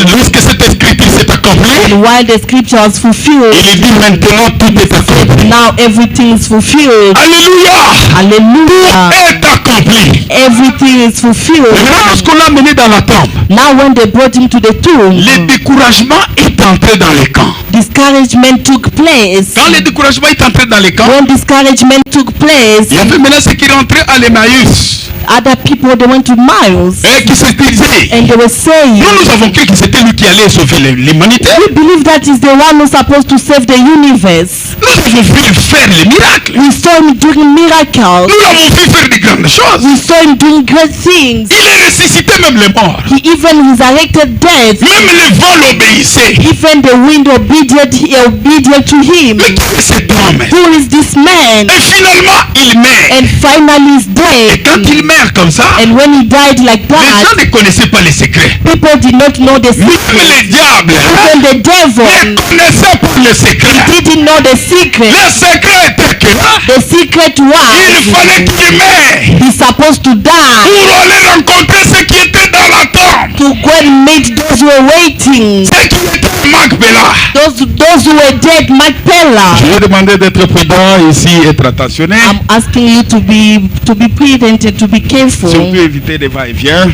Lorsque cette écriture s'est accomplie, And while the scripture was fulfilled, il dit maintenant tout est accompli. now everything is fulfilled. Alléluia! Hallelujah. Est accompli. Everything is fulfilled. Maintenant, lorsqu'on l'a mené dans la tombe, Now when they brought him to the tomb, le découragement est entré dans les camps. discouragement took place. Quand le découragement est entré dans les camps, When discouragement took place, il y avait maintenant ceux qui rentraient à l'Emmaüs. Other people, they went to miles. Et qui se disaient, And they were saying, nous avons cru que c'était lui qui allait sauver l'humanité. we believe that is the one who's supposed to save the universe. Nous avons vu faire les miracles. We saw him doing miracles. Nous l'avons vu faire de grandes choses. We saw him doing great things. Il a ressuscité même les morts. He even resurrected death. Même les vents l'obéissaient. Even the wind obedient to him. Mais qui est cet homme? Who is this man? Et finalement, il meurt. And finally he's Et quand dead. il meurt comme ça, And when he died like les gens that, ne connaissaient pas les secrets. people did not know the Même secret. les diables Even the ne devil connaissaient pas les secrets. didn't know the secret. Le secret était que The secret il was fallait qu'il meure he's supposed to die pour aller rencontrer ceux qui étaient dans la tombe. to go and meet those who were waiting. Ceux qui étaient à Macpéla. Those who were dead, Macpella. Je vais demander d'être prudent ici, être attentionné. I'm asking you to be prudent and to be Si on careful, peut éviter des va-et-vient.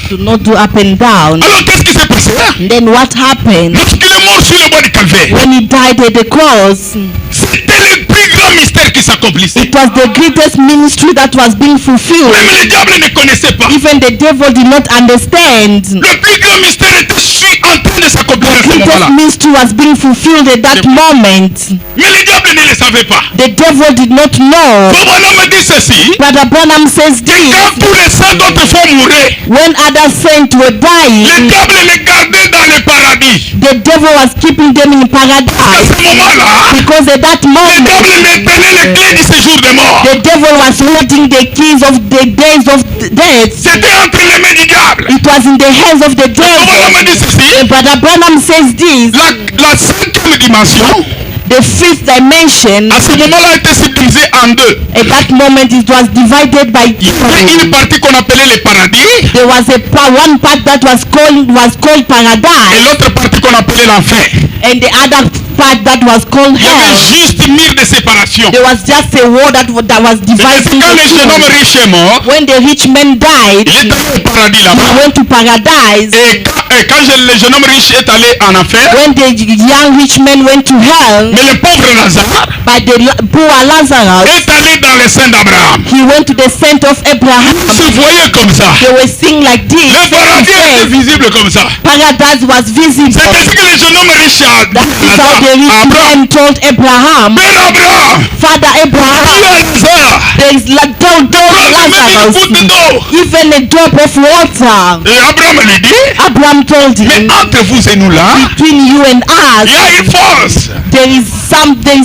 to not do up and down. Alors qu'est-ce qui s'est passé? And then what happened Lorsqu'il est mort sur le bois du calvaire, when he died at the cross? c'était le plus grand mystère qui s'accomplissait. It was the greatest ministry that was being fulfilled. Même les diables ne connaissaient pas. Even the devil did not understand. Le plus grand mystère était en train de s'accomplir à ce Greatest moment-là. mystery was being fulfilled at that moment. Mais les diables ne le savaient pas. The devil did not know. Bon, voilà, me dit ceci. Brother Branham says Quand this. tous les saints d'autrefois mouraient, When other saints were les dying, diables les gardaient dans le paradis. the devil was keeping them in À paradise. ce moment-là, Because at that les moment, diables les tenaient les clés du séjour des morts. the devil was holding the keys of the days of death. C'était entre les mains du diable. It was in the hands of the Bon, voilà, me devil. dit ceci. And Brother Branham says this. La cinquième dimension, The fifth dimension, à ce moment-là, était subdivisée en deux. at that moment, it was divided by Il y avait two. une partie qu'on appelait le paradis There was one part that was called et paradise, l'autre partie qu'on appelait l'enfer. and the other part that was called Il y avait hell. juste une mur de séparation. There was just a wall that was Et dividing quand le jeune homme the two. riche est mort, When the rich man died, il est allé au paradis he là-bas. went to paradise. Et quand le jeune homme riche est allé en enfer, When the young rich man went to hell, mais le pauvre Lazare but the poor Lazarus, est allé dans le sein d'Abraham. he went to the saint of Abraham. Se voyait comme ça. They were singing like this. Le paradis était visible comme ça. Paradise was visible. C'est ainsi que le jeune homme riche a dit That is how the à rich Abraham, man told Abraham, Père Abraham, Father tu Abraham, as Lazare, there is told prends même une Lazarus, goutte d'eau. even a drop of water. Et Abraham lui dit, Abraham told mais him, entre vous et nous là, between you and il y us, a une force. there is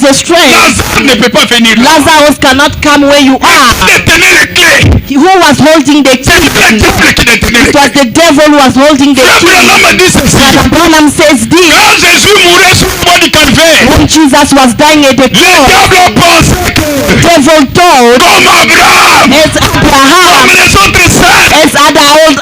a strength. Lazare ne peut pas venir là. Lazarus cannot come where you are. Détenez les clés. Who was holding the C'est le key? diable qui détenait les It was clés. the devil who was holding the Frère Branham key. dit ceci. Brother Branham says this. Quand Jésus mourait sur le bois du calvaire, When Jesus was dying at the le cross, diable a pensé que, the devil told comme Abraham, as comme Abraham, les autres saints, as other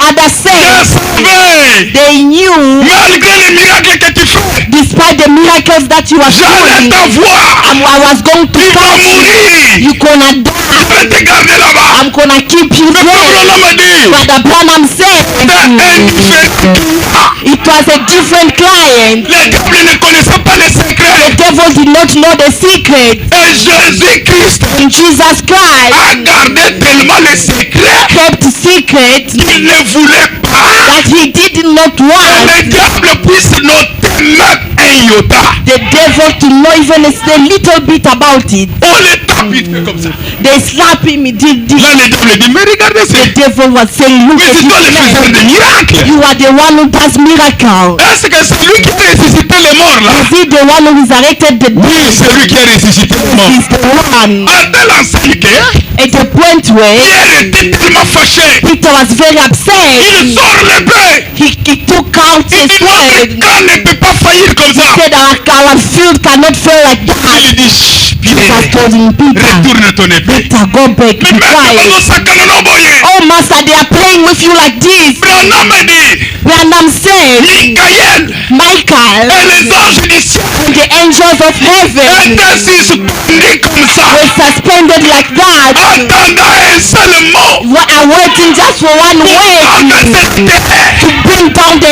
je saints, savais, they knew, malgré les miracles que tu fais, despite the miracles that you were j'allais doing, t'avoir. I was going to Tu vas touch you. mourir. You're gonna die. Je vais te garder là-bas. I'm gonna keep you Mais there. Branham a dit, Brother Branham said c'est un différent. it was a different client. Les diables ne connaissaient pas les The secrets. devil did not know the secret. Et Jésus-Christ And Jesus Christ a gardé tellement les secrets kept secret qu'il ne voulait pas that he did not que want les diables puissent noter même un iota. the devil to know even a little bit about it. On les tape vite fait comme ça. They slap him. He did. Là, le diable dit, mais regardez ça. The devil was saying, look Mais at c'est toi le this faiseur man. de miracles. You are the one who does miracle. Est-ce que c'est lui qui a ressuscité les morts là? Is he the one who resurrected the Oui, dead? c'est lui qui a ressuscité les morts. He's the one. À tel enseigne que At the point where Pierre était tellement fâché. Peter was very upset. Il sort l'épée. He took out Il his dit, notre sword. camp ne peut pas faillir comme ça. Said our field cannot fail like that. Il dit, chut, Jesus Pierre, told him, Peter, retourne ton épée. Peter, go back, Mais be maintenant, quiet. nous sakana no boye. Oh, master, they are playing with you like this. Branham dit, Branham said, Michael Michael et les anges du ciel and the angels of heaven étaient suspendus comme ça, were suspended like that, attendant un seul mot are waiting just for one pour word cette terre. to bring down the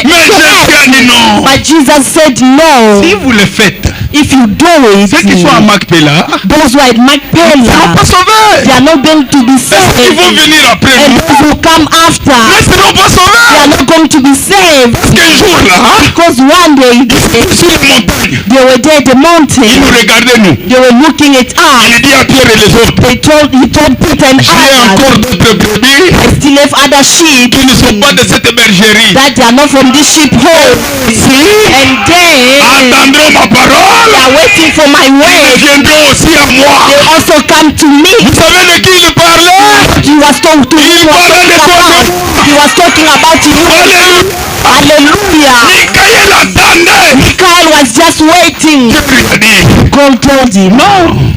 Mais Jésus a dit non. But Jesus said no. Si vous le faites, If you do it, ceux qui sont à Macpéla those who are at ne seront Macpéla, pas sauvés. they are not going to be Ceux qui vont saved. venir après And nous those who come after, ne seront pas they sauvés. are not going to be saved. Parce qu'un jour là, Because one day sur la montagne, they were there at the ils mountain, nous regardaient nous. they were looking at Il us. dit à Pierre et les autres, He told Peter and j'ai encore others, d'autres brebis I still have other sheep qui ne sont pas de cette bergerie. that they are not from this sheepfold. Si And they attendront ma parole, are waiting for my ils word. viendront aussi à moi. They also come to me. Vous savez de qui il parlait? He was talking to Il parlait de toi. He was talking about you. Alléluia. Hallelujah. Michael attendait. Michael was just waiting. Dieu lui a dit, God told him,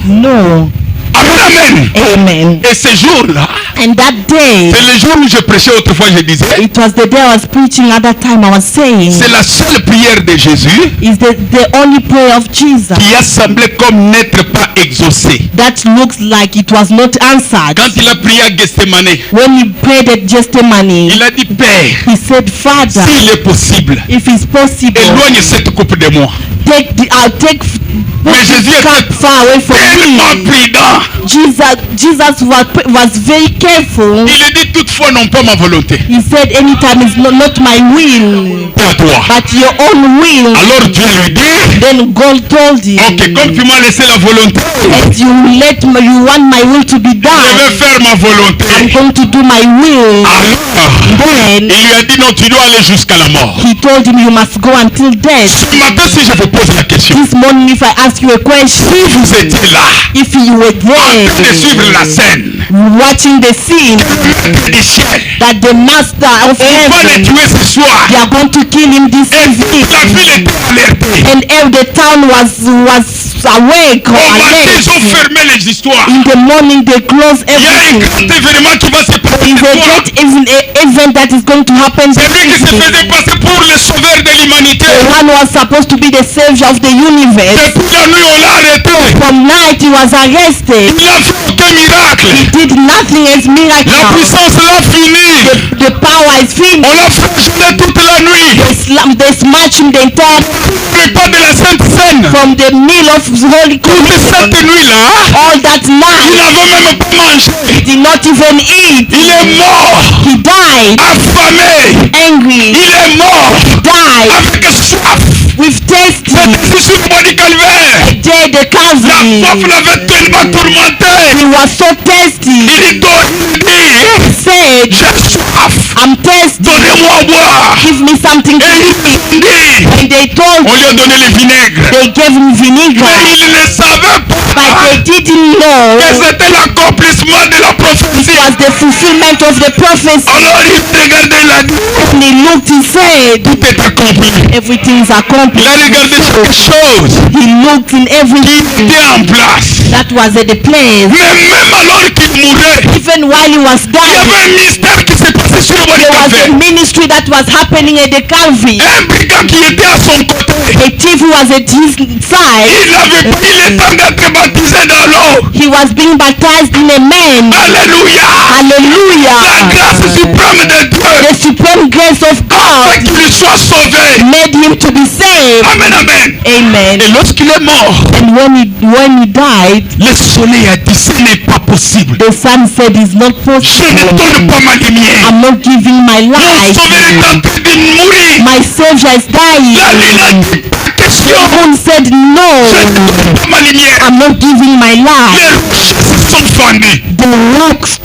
no. amen, amen. Amen. Et ce jour-là, And that day, c'est le jour où je prêchais autrefois, je disais, it was the day I was preaching. At that time I was saying, c'est la seule prière de Jésus is the only prayer of Jesus qui a semblé comme n'être pas exaucée. that looks like it was not answered. Quand il a prié à Gethsemane, When he prayed at Gethsemane, il a dit, Père, he said, Father, s'il est possible, if it's possible, éloigne cette coupe de moi. I'll take Mais Jésus cup était far away from tellement me. prudent. Jesus was very careful. Il a dit, toutefois, non pas ma volonté, He said, anytime it's not my will, pas toi. but your own will. Alors Dieu lui dit, Then God told him, ok, comme tu m'as laissé la volonté, as you want my will to be je vais done, faire ma I'm volonté. going to do my will. Alors, Then il lui a dit, non, tu dois aller jusqu'à la mort. he told him, you must go until death. Ce matin, si je vous pose la question, This morning, if I ask you a question, si vous étiez là, if you were en train de suivre there, la scène watching the scene du ciel, that the master of on va le heaven, tuer ce soir. they are going to kill him this Et la ville evening, était alertée. and if the town was awake or Au matin, ils ont alert, fermé les histoires. in the morning they close Il y a un everything. grand événement qui va se passer. Is a ce soir. great event that is going to happen this Celui qui se faisait evening. passer pour le sauveur de l'humanité. The one was supposed to be the savior of the universe. Depuis la nuit, on l'a arrêté. From night he was arrested. Il n'a fait aucun miracle. He did nothing as La miracle. puissance l'a fini. The power is On finished. l'a flagellé toute la nuit. They smashed him the entire Mais pas de la Sainte Seine. from the meal of Holy Toute cette Communion. nuit-là, All that il night n'avait même pas mangé. he did not even eat. Il est mort, He died affamé. angry. Il est mort Died avec soif. with thirsty. C'est sur le bois du calvaire. Dead the La Calvary. soif l'avait tellement tourmenté. He was so thirsty. Il dit, He said, j'ai soif. I'm thirsty. Donnez-moi à boire. Give me something to Et eat. il dit, And they told on lui a donné le vinaigre. they gave him vinegar. Mais il ne savait But pas they didn't know que c'était l'accomplissement de la it prophétie. was the fulfillment of the prophecy. Alors il regardait, il a dit, And he looked, he said, tout est accompli. everything is Il a accomplished. regardé chaque chose He looked in qui everything était en place. that was at the place. Mais même alors qu'il mourait, Even while he was il y dying, avait un mystère qui s'est passé sur le bois du there was a calvaire. ministry that was happening at the Calvary. Un brigand qui était à son côté. A thief who was at his side, Il avait pris le temps d'être baptisé dans l'eau. he was being baptized in a man. Alléluia. La Hallelujah. grâce suprême de Dieu The supreme grace of fait God qu'il soit sauvé. made him to be saved. Amen, amen. Amen. Et lorsqu'il est mort, And when he died, le soleil a dit, ce n'est pas possible. the son said, it's not Je ne possible. donne pas ma lumière. I'm not giving my Mon life. sauveur est en train de mourir. My savior is La dying. lune a dit, pas question. Moon said, Je ne no, donne pas ma lumière. I'm not giving my Les life. rochers se sont fendus. The rocks,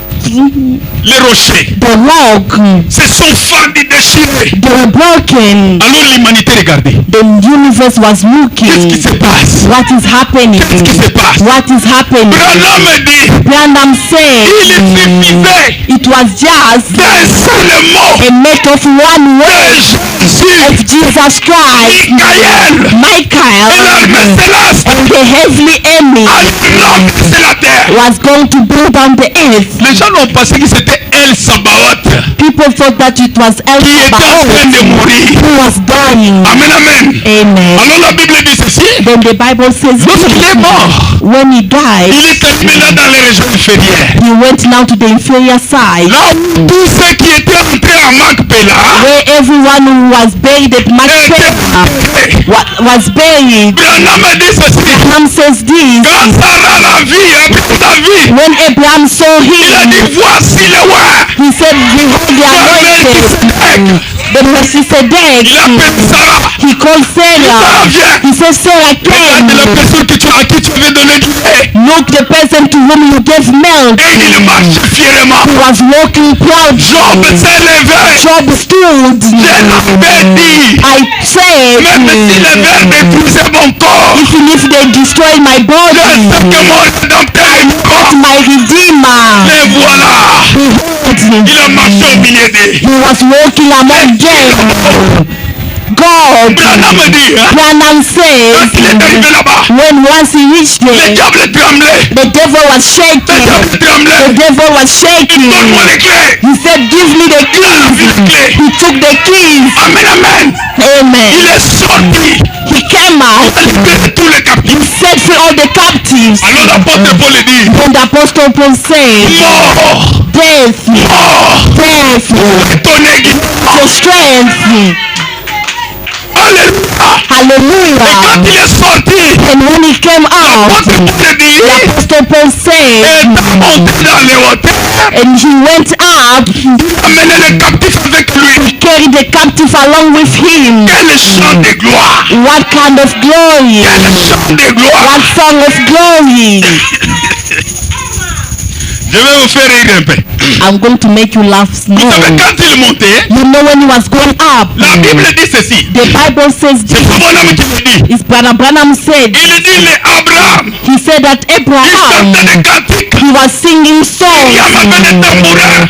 Les rochers the rock, se sont fendus, déchirés. they were broken. Alors l'humanité regardait. The universe was Qu'est-ce qui looking. se passe? What is happening? Qu'est-ce qui se passe? What is happening? Branham dit, Branham said il suffisait it was just d'un seul mot a matter of one de word Jésus, of Jesus Christ. Michael, et Michael l'armée céleste, and the heavenly army l'homme de la terre. was going to blow down the earth. Les gens ont pensé que c'était El Sabaoth People thought that it was El qui était en train de Sabaoth mourir. who was dying. Amen, amen. Amen. Alors la Bible dit ceci, Then the Bible says lorsqu'il est mort, When he died, il est terminé là dans les régions inférieures. he went now to the inferior side, Là où tous ceux qui étaient entrés à Macpéla where everyone who was buried at Macpela was buried. Branham a dit ceci. Abraham says this. Quand Sarah la vit, après la vie, When Abraham saw il a him, dit voici le roi. he said, behold the anointed. But Melchizedek, Il appelle Sarah. he called Sarah. Sarah vient. He said, Sarah Regarde la came. personne à qui tu avais donné du lait. Look, the person to whom you gave milk. Et il marche fièrement. He was walking proudly. Job s'est levé. Job stood. Je l'avais dit. I said, Même si les vers détruisaient mon corps, even if they destroy my je body, sais que mon rédempteur est mort. my Redeemer, Et voilà. Il a marché au milieu d'eux. he was walking among them. God, Branham me dit, hein, Branham quand says, il est arrivé là-bas, when once he reached le there, diable tremblait. the devil was Le shaking. diable The tremblait. devil was shaking. Donne-moi les clés. He said, give me the Il a vu keys. les clés. He took the keys. Amen, amen. Il Amen. est sorti. He came out. Il a libéré tous les captifs. Set free all the captives. Alors l'apôtre Paul dit, And the apostle Paul said, mort, death, mort, death, ton aiguille. your strength. Alléluia. Et Hallelujah. quand il est sorti, And when he came out, l'apôtre Paul dit, the apostle Paul said, et monté dans les hauteurs, and he went up, amené les captifs avec lui. he carried the captive along with him. Quel chant de gloire. What kind of glory? Quel chant de gloire. What song of glory? Je vais vous faire rire un peu. I'm going to make you laugh Vous savez, more. quand il montait, You know when he was going up, la Bible dit ceci. the Bible says C'est this. pas mon homme qui le dit. His brother Branham said, Il dit les Abraham. he said that Il Abraham, chantait des cantiques. he was singing Il songs. y avait des tambourins.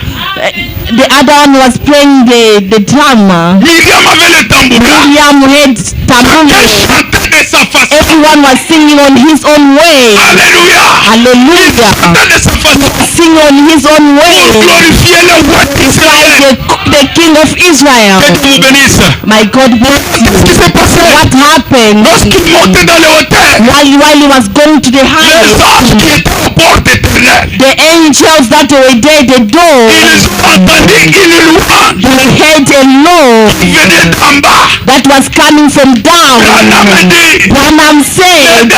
The other one was playing the drama. Myriam avait le tambourin. William had Elle tambourine. chantait de sa façon. Everyone was singing on his own way. Alléluia. Hallelujah. Chantait de sa façon. Sing on his own Pour way. glorifier le roi d'Israël. The King of Israel. Que Dieu vous bénisse. My God bless Qu'est-ce qui you. s'est passé? What happened? Lorsqu'il montait dans les hauteurs, While he was going to the les highway, anges qui étaient aux portes éternelles, the angels that were there at the door, ils ont entendu une louange they heard a law qui venait d'en bas. that was coming from down. Branham a dit, Branham said,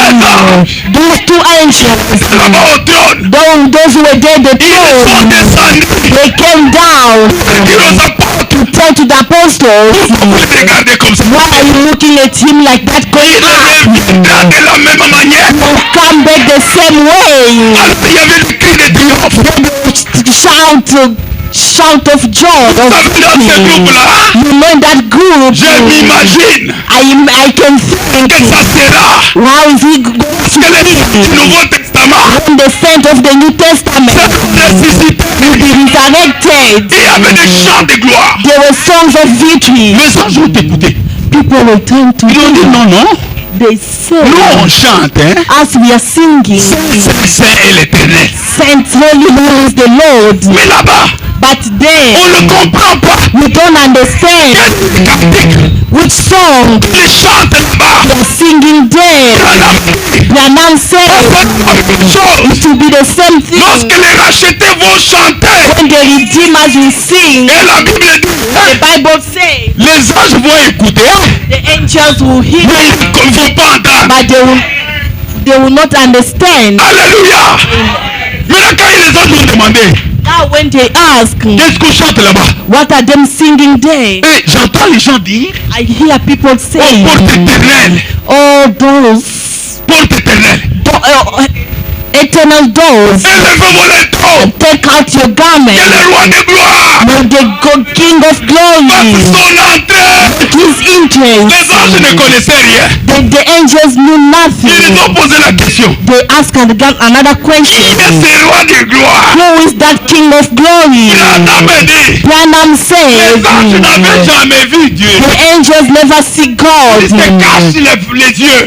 those two angels, là-bas au trône, those who were there at the ils sont throne, descendus. they came down Ils aux apôtres, to tell to the apostles, vous les regardez comme ça. why are you looking at him like that going Il up? reviendra de la même manière. Come back the same way. Alors il y avait le cri de triomphe. Shout of joy. Vous savez, dans ce groupe-là, You know in that group, je m'imagine I can think, que ça sera how is he going que les du to Nouveau Testament, when the saint of the New Testament cette ressuscité, will be resurrected? il y avait des chants de gloire. There were songs of victory. Les anges ont écouté. People will turn to Ils ont dit him. non, non. They say, Nous on chante, hein. as we are singing, Saint est l'éternel. Saint Holy Lord is the Lord. Mais là-bas, But there, on ne comprend pas. we don't understand Quel cantique. which song Ils chantent là-bas. they are singing there. Branham said Chose. it will be the same thing Lorsque les rachetés vont chanter, when the Redeemers will sing. et la Bible dit, The Bible says les anges vont écouter, the angels will hear, mais ils ne vont pas entendre. but they will not understand. Alléluia. Maintenant, quand les anges ont demandé, Now when they ask, qu'est-ce qu'on chante là-bas? what are them singing there? Et j'entends les gens dire, I hear people oh, say, porte éternelle, oh, those porte éternelle. eternal doors, Élevez vos lettres, take out your que garment. le roi de gloire May the King of fasse glory, son entrée. his Les anges ne interest. connaissaient rien. The angels knew Ils nothing. ont posé la question. They asked another Qui question. est ce roi de gloire? Who is that King of glory? Branham a dit, Branham les said, anges n'avaient jamais vu Dieu. the angels never see God. Ils se cachent les yeux.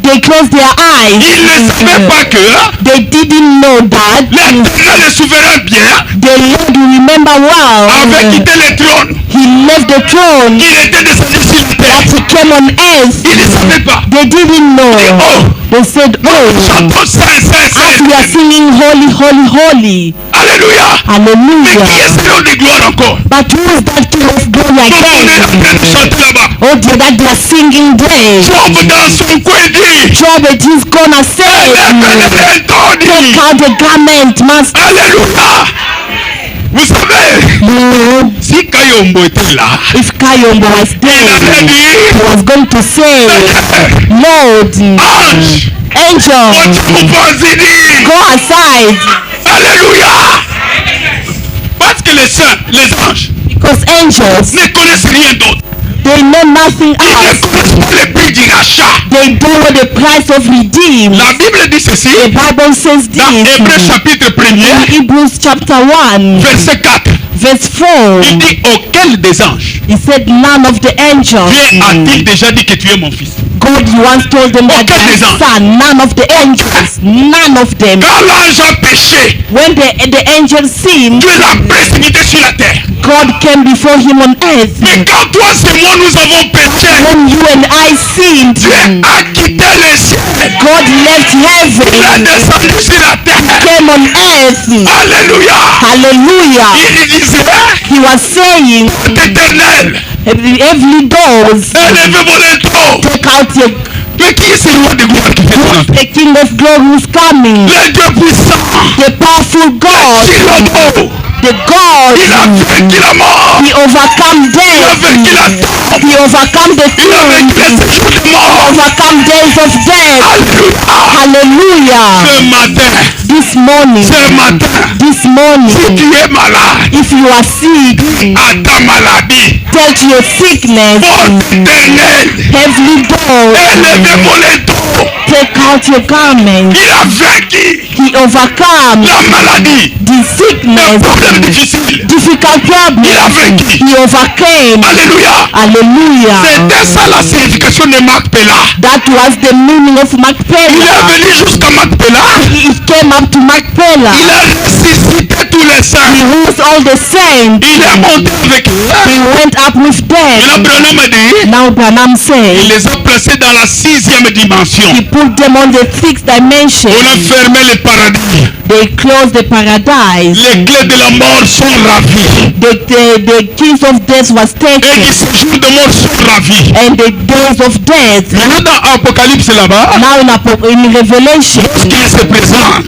They close their eyes. Ils ne savaient pas que They didn't know that l'éternel est souverain bien. the Lord will remember remember well. avait quitté le trône. He left the throne. Il était descendu sur la That terre. he came on earth. Il ne savait pas. They didn't know. Oh, They said, oh, chantons saint, saint, as we are saint. singing holy, holy, holy. Alléluia. Mais Hallelujah. qui est ce nom de gloire encore? But who is that King of glory Donc on est en again? train de chanter là-bas. Oh dear, that they are singing there. Job dans son coin dit. Job, it is gonna say, Take take out the garment, master. Alléluia. Vous savez, No, si Kayombo était là, if Kayombo was il there, avait dit, he was going to say, Lord, ange, angel, on peut dire, go aside. Alléluia. Parce que les saints, les anges, Because angels, ne connaissent rien d'autre. they know nothing Ils ne else. connaissent pas le prix du rachat. They don't know the price of redeem. La Bible dit ceci, The Bible says dans Hébreux this chapitre in 1er, Hebrews chapter 1, verset 4. verse 4. Il dit, auquel des anges He said, none of the angels. Dieu a-t-il déjà dit que tu es mon fils? God once told them that Aucun des their anges. son, none of the angels, none of them. Quand l'ange a péché, When the angel sinned, Dieu l'a précipité sur la terre. God came before him on earth. Mais quand toi et moi nous avons péché, When you and I sinned, Dieu a quitté le ciel. God left Il est heaven, descendu sur la terre. came on earth. Alléluia. Hallelujah. Il disait, He was saying, éternel, heavenly doors, élevez vos lettres. take out your Mais qui est ce roi de gloire qui fait son entrée? the King of glory who's coming, Le Dieu puissant, the powerful God, qui l'homme, the God. il a vaincu la mort, He overcome il a vaincu death. la tombe, He overcome the il a vaincu les tomb. séjours de mort. Overcome days of death. Alléluia. Hallelujah. Ce matin, This morning, ce matin, this si morning, tu es malade, if you are sick, à ta maladie, tell to your sickness, porte éternelle, heavenly door, élevez vos lettres. take out your garment. Il a vaincu He overcome la maladie, the le sickness, problème difficile. difficult Il a problems. vaincu. He overcame. Alléluia. Hallelujah. C'était ça la signification de Macpéla. That was the meaning of Il est Macpella. venu jusqu'à Macpéla. He came up to Macpella. Il a ressuscité tous les He saints. rose all the saints. Il est monté avec eux. He went up with Et là, them. Branham a dit, Now Branham il says, les a placés dans la 6e dimension. he put them on the sixth dimension. On a fermé le paradis. They closed the paradise. Les clés de la mort sont ravies. The keys of death was Et les taken. séjours de mort sont ravis. And the days of death. Maintenant, dans Apocalypse là-bas, Now in Revelation, lorsqu'il se présente,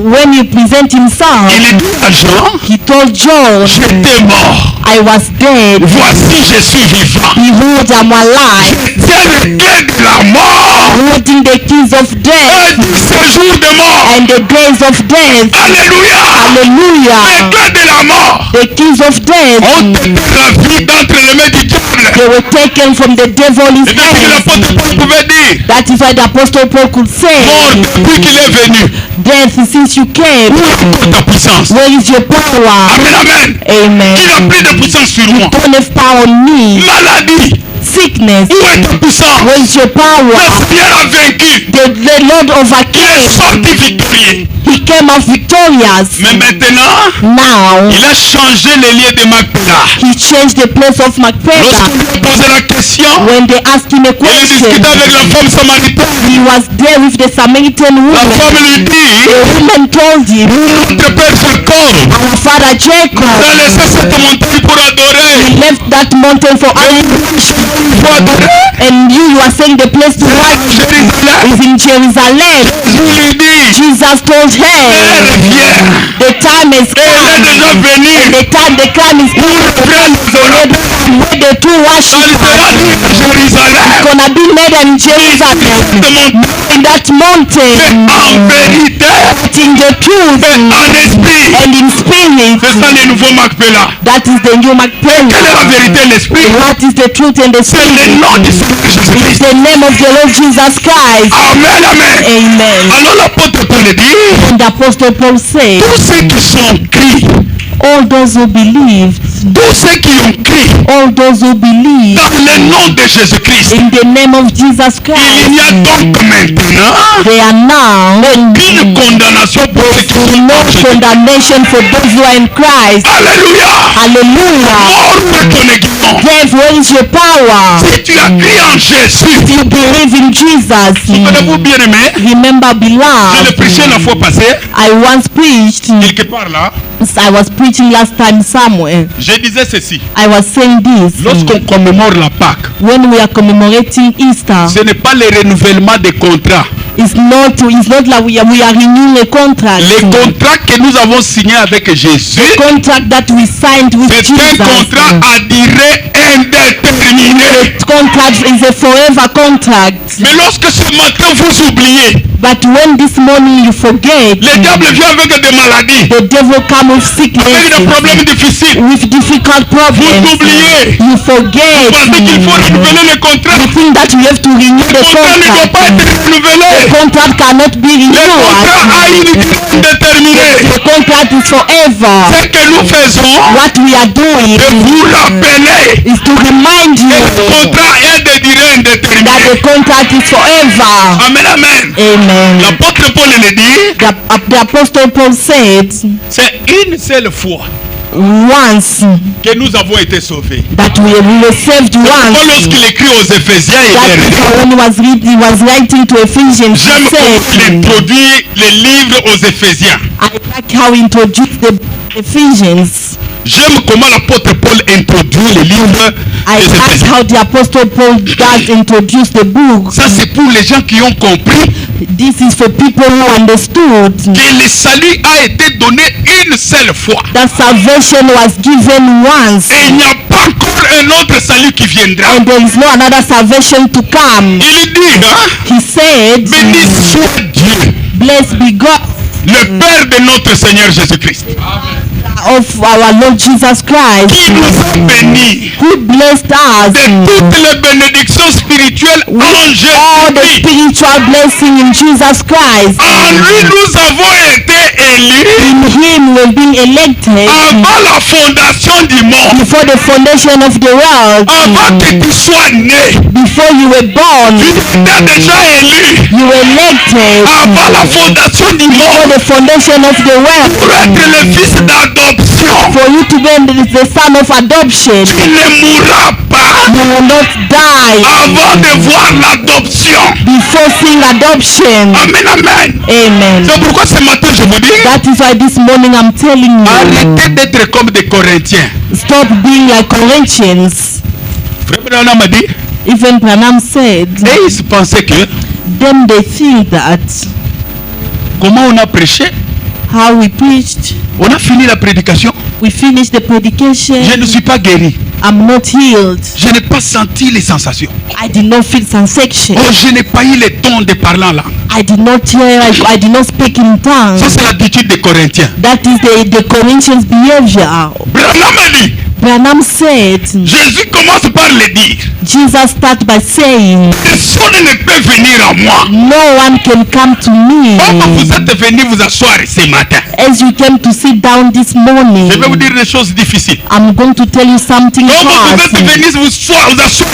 when he present himself, il dit à Jean, he told John, j'étais mort. I was dead. Voici, je suis vivant. Behold, I'm alive. C'est le clé de la mort. Holding the keys of Et death du séjour de mort. and the days of death. Alléluia. Les Hallelujah. clés de la mort The keys of ont death, été ravies d'entre les mains du diable. they were taken from the devil's Et c'est ce que l'apôtre hands. Paul pouvait dire. That is why the apostle Paul could Mort, say, depuis qu'il est venu, death, since you came, où est encore ta puissance? where is your power? Amen, amen. Amen. Qui n'a plus de puissance sur moi? Don't have power on me. Maladie, Sickness, où est ta puissance? where is your power? Le Seigneur a vaincu. The Lord Il est overcame. sorti victorieux. He came out victorious. Mais maintenant, Now, il a changé les lieux de Macpéla. he changed the place of Macpella. Lorsqu'on lui a posé la question, When they asked him a il question, discutait avec la femme samaritaine. he was there with the Samaritan La woman. femme lui dit, The woman told him, notre père Jacob our father Jacob, a laissé cette montagne pour adorer. he left that mountain for us. Pour adorer, And you are saying the place to worship Jérusalem. is in Jerusalem. Jésus lui dit, Jesus told her, viens. the time has Elle est come. déjà venue. The time is come. Where the true Elle worship sera is à Jérusalem. gonna be made in Jerusalem. De mon In that mountain, en vérité in the truth et en esprit. and in spirit. C'est ça le nouveau Macpéla. That is the new Quelle est la Macpella. vérité et l'esprit? What is the truth and the C'est le spirit? nom du Seigneur It's Jésus-Christ. the name of the Lord Jesus Christ. Amen, amen. Amen. Alors l'apôtre Paul dit, And the apostle Paul said, tous ceux qui sont pris All those who believed, tous ceux qui ont cru all those who believed dans le nom de Jésus-Christ. in the name of Jesus Il n'y a Christ, donc maintenant they are now aucune condamnation pour ceux qui sont no en Jésus. condemnation for those who are in Christ. Alléluia. Hallelujah. Mort de ton aiguillon. Death, where is your power? Si tu as cru en Jésus, If you believe in Jesus, souvenez-vous bien aimé, remember, je l'ai beloved, prêché la fois passée, I once preached, quelque part là, I was preaching last time somewhere. je disais ceci. I was saying this. Lorsqu'on commémore la Pâque, When we are commemorating Easter, ce n'est pas le renouvellement des contrats. it's not like we are renewing a contract. Les contrats que nous avons signés avec Jésus, The contract that we signed with c'est un Jesus. contrat à durée indéterminée. The contract is a forever contract. Mais lorsque ce matin vous oubliez, But when this morning you forget, le diable vient avec des maladies, the devil come with avec des sickness, problèmes difficiles. with difficult Vous problems. oubliez. You forget. Parce qu'il faut renouveler le contrat. You think that you have to renew Le the contrat ne doit pas contract. être renouvelé. The contract cannot be Le contrat a une renewed. durée indéterminée. The contract is forever. Ce que nous faisons, What we are doing de vous rappeler is to remind que le you contrat est de durée that indéterminée. the contract is forever. Amen, amen. Amen. L'apôtre Paul le dit, The Apostle Paul said, c'est une seule fois once que nous avons été sauvés. that we were saved Paul, once. lorsqu'il écrit aux Éphésiens, That il is est when he was writing to Ephesians. J'aime He comment il said, introduit les livres aux Éphésiens. I like how he introduced the Ephesians. J'aime comment l'apôtre Paul introduit les livres I des like Éphésiens. how the Apostle Paul does introduce the book. Ça, c'est pour les gens qui ont compris This is for people who understood que le salut a été donné une seule fois. that salvation was given once, Et il n'y a pas encore un autre salut qui viendra. and there is no another salvation to come. Il dit, hein, He said, béni soit Dieu, blessed be God le Père de notre Seigneur Jésus-Christ, of our Lord Jesus Christ, qui nous a bénis who blessed us de toutes les bénédictions spirituelles en all the Jésus-Christ. spiritual blessing in Jesus Christ. En lui, nous avons été élus In him we've been elected avant la fondation du monde, before the foundation of the world. avant que tu sois né. Before you were born, Tu étais déjà élu you were elected avant la fondation du before monde the foundation of the world. pour être le fils d'adoption. For you to be the son of adoption, Tu ne mourras pas you will not die avant de voir l'adoption. before seeing adoption. Amen, amen. Amen. C'est pourquoi ce matin je vous dis, That is why this morning I'm telling you, arrêtez d'être comme des Corinthiens. stop being like Corinthians. Frère Branham a dit, Even Branham said, et ils se pensaient que, then they think that comment on a prêché, how we preached, on a fini la prédication, we finished the predication, je ne suis pas guéri, I'm not healed, je n'ai pas senti les sensations, I did not feel sensation, oh je n'ai pas eu le ton de parler en langue. I did not hear, I did not speak in tongues. Ça c'est l'attitude des Corinthiens. That is the Corinthians behavior. Branham a dit, Branham said, Jésus commence par le dire, Jesus started by saying, personne ne peut venir à moi. no one can come to Comme vous me. êtes venu vous asseoir ce matin, As you came to sit down this morning, je vais vous dire des choses difficiles. I'm going to tell you something Comme vous êtes hard. venu vous asseoir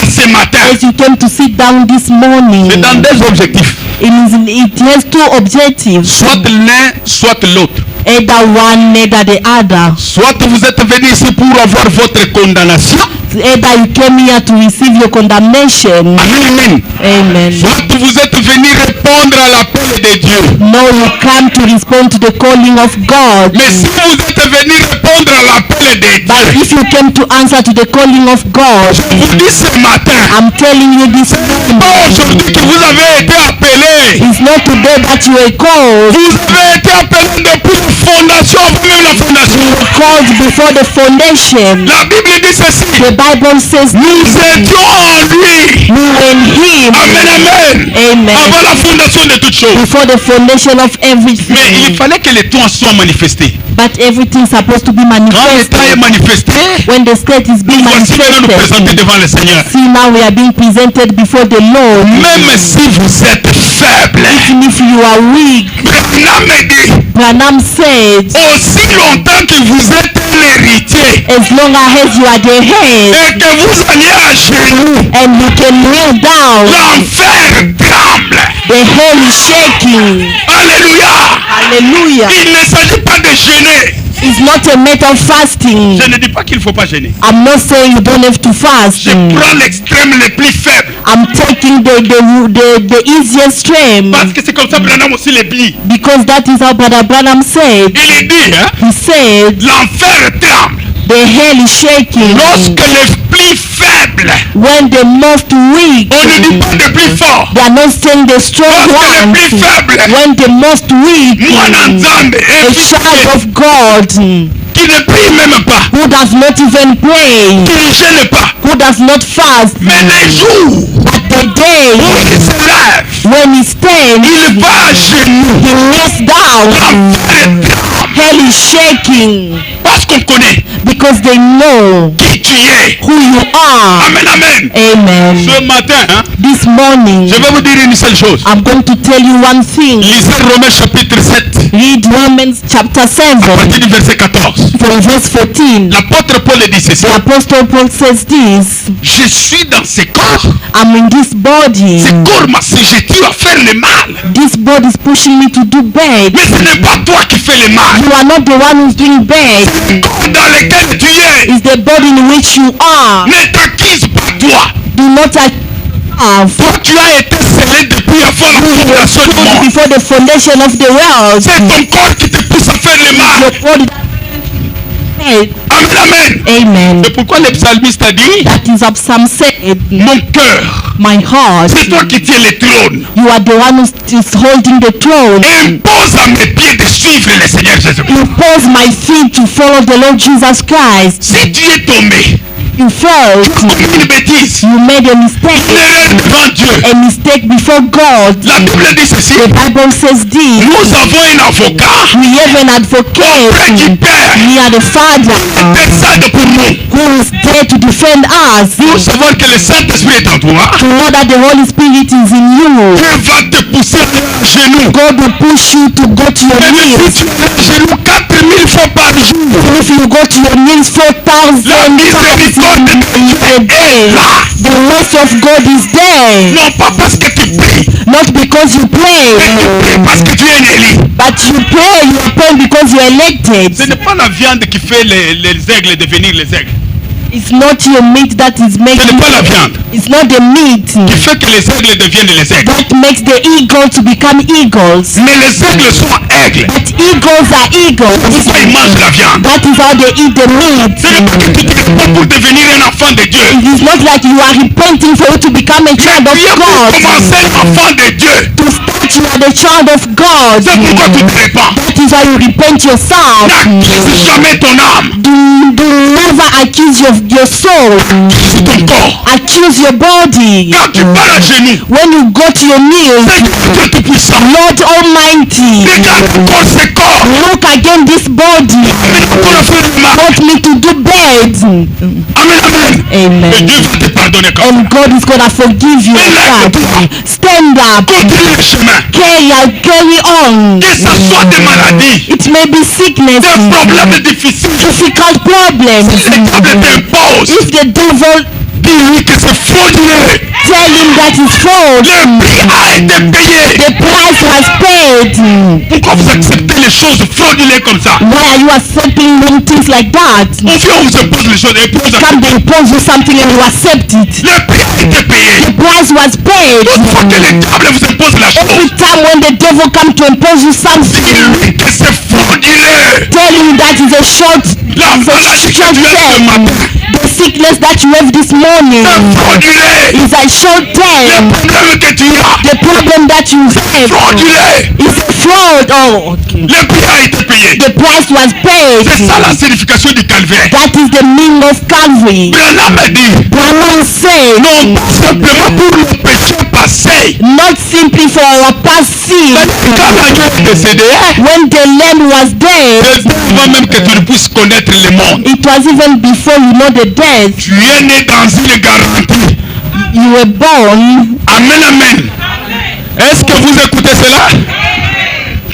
ce matin, As you came to sit down this morning, c'est dans deux objectifs. it has two objectives, Soit l'un, soit l'autre. either one, neither the other. Soit vous êtes venu ici pour avoir votre condamnation. Either you came here to receive your condemnation. Amen. Amen. Soit vous êtes venu répondre à l'appel de Dieu. No, you come to respond to the calling of God. Mais si vous êtes venu répondre à l'appel de But Dieu, if you came to answer to the calling of God, je vous dis ce matin, I'm telling you this pas morning, aujourd'hui que vous avez été appelé. it's not today that you were called. Vous avez été appelé depuis la fondation, avant même la fondation. You were called before the foundation. La Bible dit ceci. The Bible says Nous étions en lui. we were in Him. Amen, amen. Amen. Avant la fondation de toutes choses. Before the foundation of Mais il everything. fallait que les temps soient manifestés. But everything's supposed to be Quand l'état est manifested. manifesté, When the state is being voici maintenant nous présenter manifested. devant le Seigneur. See, now we are being presented before the Lord. Même si vous êtes faible, Even if you are weak, Branham me dit, Branham said, aussi longtemps que vous êtes un héritier as long as you are the head et que vous allez à genoux, and you can kneel down, l'enfer tremble. the hell is shaking. Alléluia. Hallelujah. Il ne s'agit pas de gêner. It's not a matter of fasting. Je ne dis pas qu'il ne faut pas gêner. I'm not saying you don't have to fast. Je prends l'extrême le plus faible. I'm taking the easiest stream Parce que c'est comme ça Branham aussi le dit. because that is how Brother Branham said. Il dit, hein, He said l'enfer tremble. the hell is shaking Lorsque les plus faibles, when the most weak. on ne dit pas de plus fort. They are not saying the strong Lorsque les ones. plus faibles, When the most weak, moi n'entends a child of God qui ne prie même pas, who does not even pray, qui ne gêne pas. who does not fast, Mais les jours but the day où il se lève, when he stands, il va à genoux. he kneels down. L'enfer tremble. Hell is shaking Parce qu'on connaît because they know qui tu es. who you are. Amen, amen. Amen. Ce matin, hein, This morning, je vais vous dire une seule chose. I'm going to tell you one thing. Lisez Romains chapitre 7, Read Romans chapter à 7 partir du verset 14. from verse 14. L'apôtre Paul dit ceci. The Apostle Paul says this: Je suis dans ce corps. I'm in this body. Ce corps m'a sujeté à faire le mal. This body is pushing me to do bad. Mais ce n'est pas toi qui fais le mal. You are not the one who's doing bad. Le corps dans lequel tu es It's the body in which you are. ne t'acquise pas toi. Do not have Toi, tu as été scellé depuis avant la fondation du monde. before the foundation of the world. C'est ton corps qui te pousse à faire le mal. Your body. Amen, amen. Amen. C'est pourquoi le psalmiste a dit, That is what Psalm said. mon cœur, My heart. c'est toi qui tiens le trône. You are the one who is holding the throne. Impose à mes pieds de suivre le Seigneur Jésus-Christ. You pose my feet to follow the Lord Jesus Christ. Si tu es tombé, You fell. comme une bêtise, You made a une mistake. erreur devant Dieu. A mistake before God. La Bible dit ceci, The Bible says this. nous avons un avocat We have an advocate auprès du Père, near the Father intercède pour nous. who is there to defend us. Nous savons que le Saint-Esprit est en toi. To know that the Holy Spirit is in you. Dieu va te pousser à genoux. God will push you to go to your Et knees. si tu es à genoux 4000 fois par jour, If you go to your knees 4,000 la times miséricorde de Dieu a day, est là. the mercy of God is there. Non pas parce que tu pries, Not because you mais pray, tu pries parce que tu es un élu. but you are praying because you are elected. Ce n'est pas la viande qui fait les aigles devenir les aigles. It's not your meat that is Ce n'est making. pas la viande It's not the meat qui fait que les aigles deviennent les aigles. that makes the eagle to become eagles. Mais les aigles sont aigles. But eagles are eagles. Pourquoi ils mangent la viande? That is how they eat the meat. Ce n'est pas que tu te réponds pour devenir un enfant de Dieu. It is not like you are repenting for you to become a child of Tu es pour God. commencer enfant de Dieu. To start, you are the child of God. C'est pourquoi tu te répands. That is why you repent yourself. N'accuse jamais ton âme. Do never accuse your soul. Accuse ton corps. Accuse your body. Quand tu pars à genoux, When you go to your knees, c'est Dieu Tout-Puissant. Lord Almighty, Regarde encore ce corps. look again this body. Mais pour le faire le mal. Want me to do bad. Amen, amen. Et Amen. Dieu va te pardonner comme ça. And God is gonna forgive you. God. Stand up. Continue le chemin. Carry on. Que ça soit des maladies, It may be sickness, des problèmes difficiles. difficult problems. Le diable t'impose. If the devil Dis-lui que c'est frauduleux. tell him that is fraud, Le prix a été payé. the price was paid. Pourquoi vous acceptez les choses frauduleuses comme ça? Why are you accepting wrong things like that? On vient, on vous impose les choses et puis vous Come, acceptez. they impose you something and you accept it. Le prix a été payé. The price was paid. Toute fois que le diable vous impose la Every chose, time when the devil come to impose you something, dis-lui que c'est frauduleux. tell him that is a short La maladie que tu as ce matin, The sickness that you have this morning c'est frauduleux. is a short Le term. problème que tu as, The problem that you have frauduleux. is a fraud. Oh, okay. Le prix a été payé. The price was paid. C'est ça la signification du calvaire. That is the meaning of Calvary. Branham a dit, Branham said, non pas simplement pour le péché passé. not simply for our past sin. Quand l'agneau est décédé, When the lamb was dead, c'est avant même que tu ne puisses connaître le monde. it was even before you know the death. Tu es né dans une garantie. You were born. Amen, amen. Est-ce que vous écoutez cela?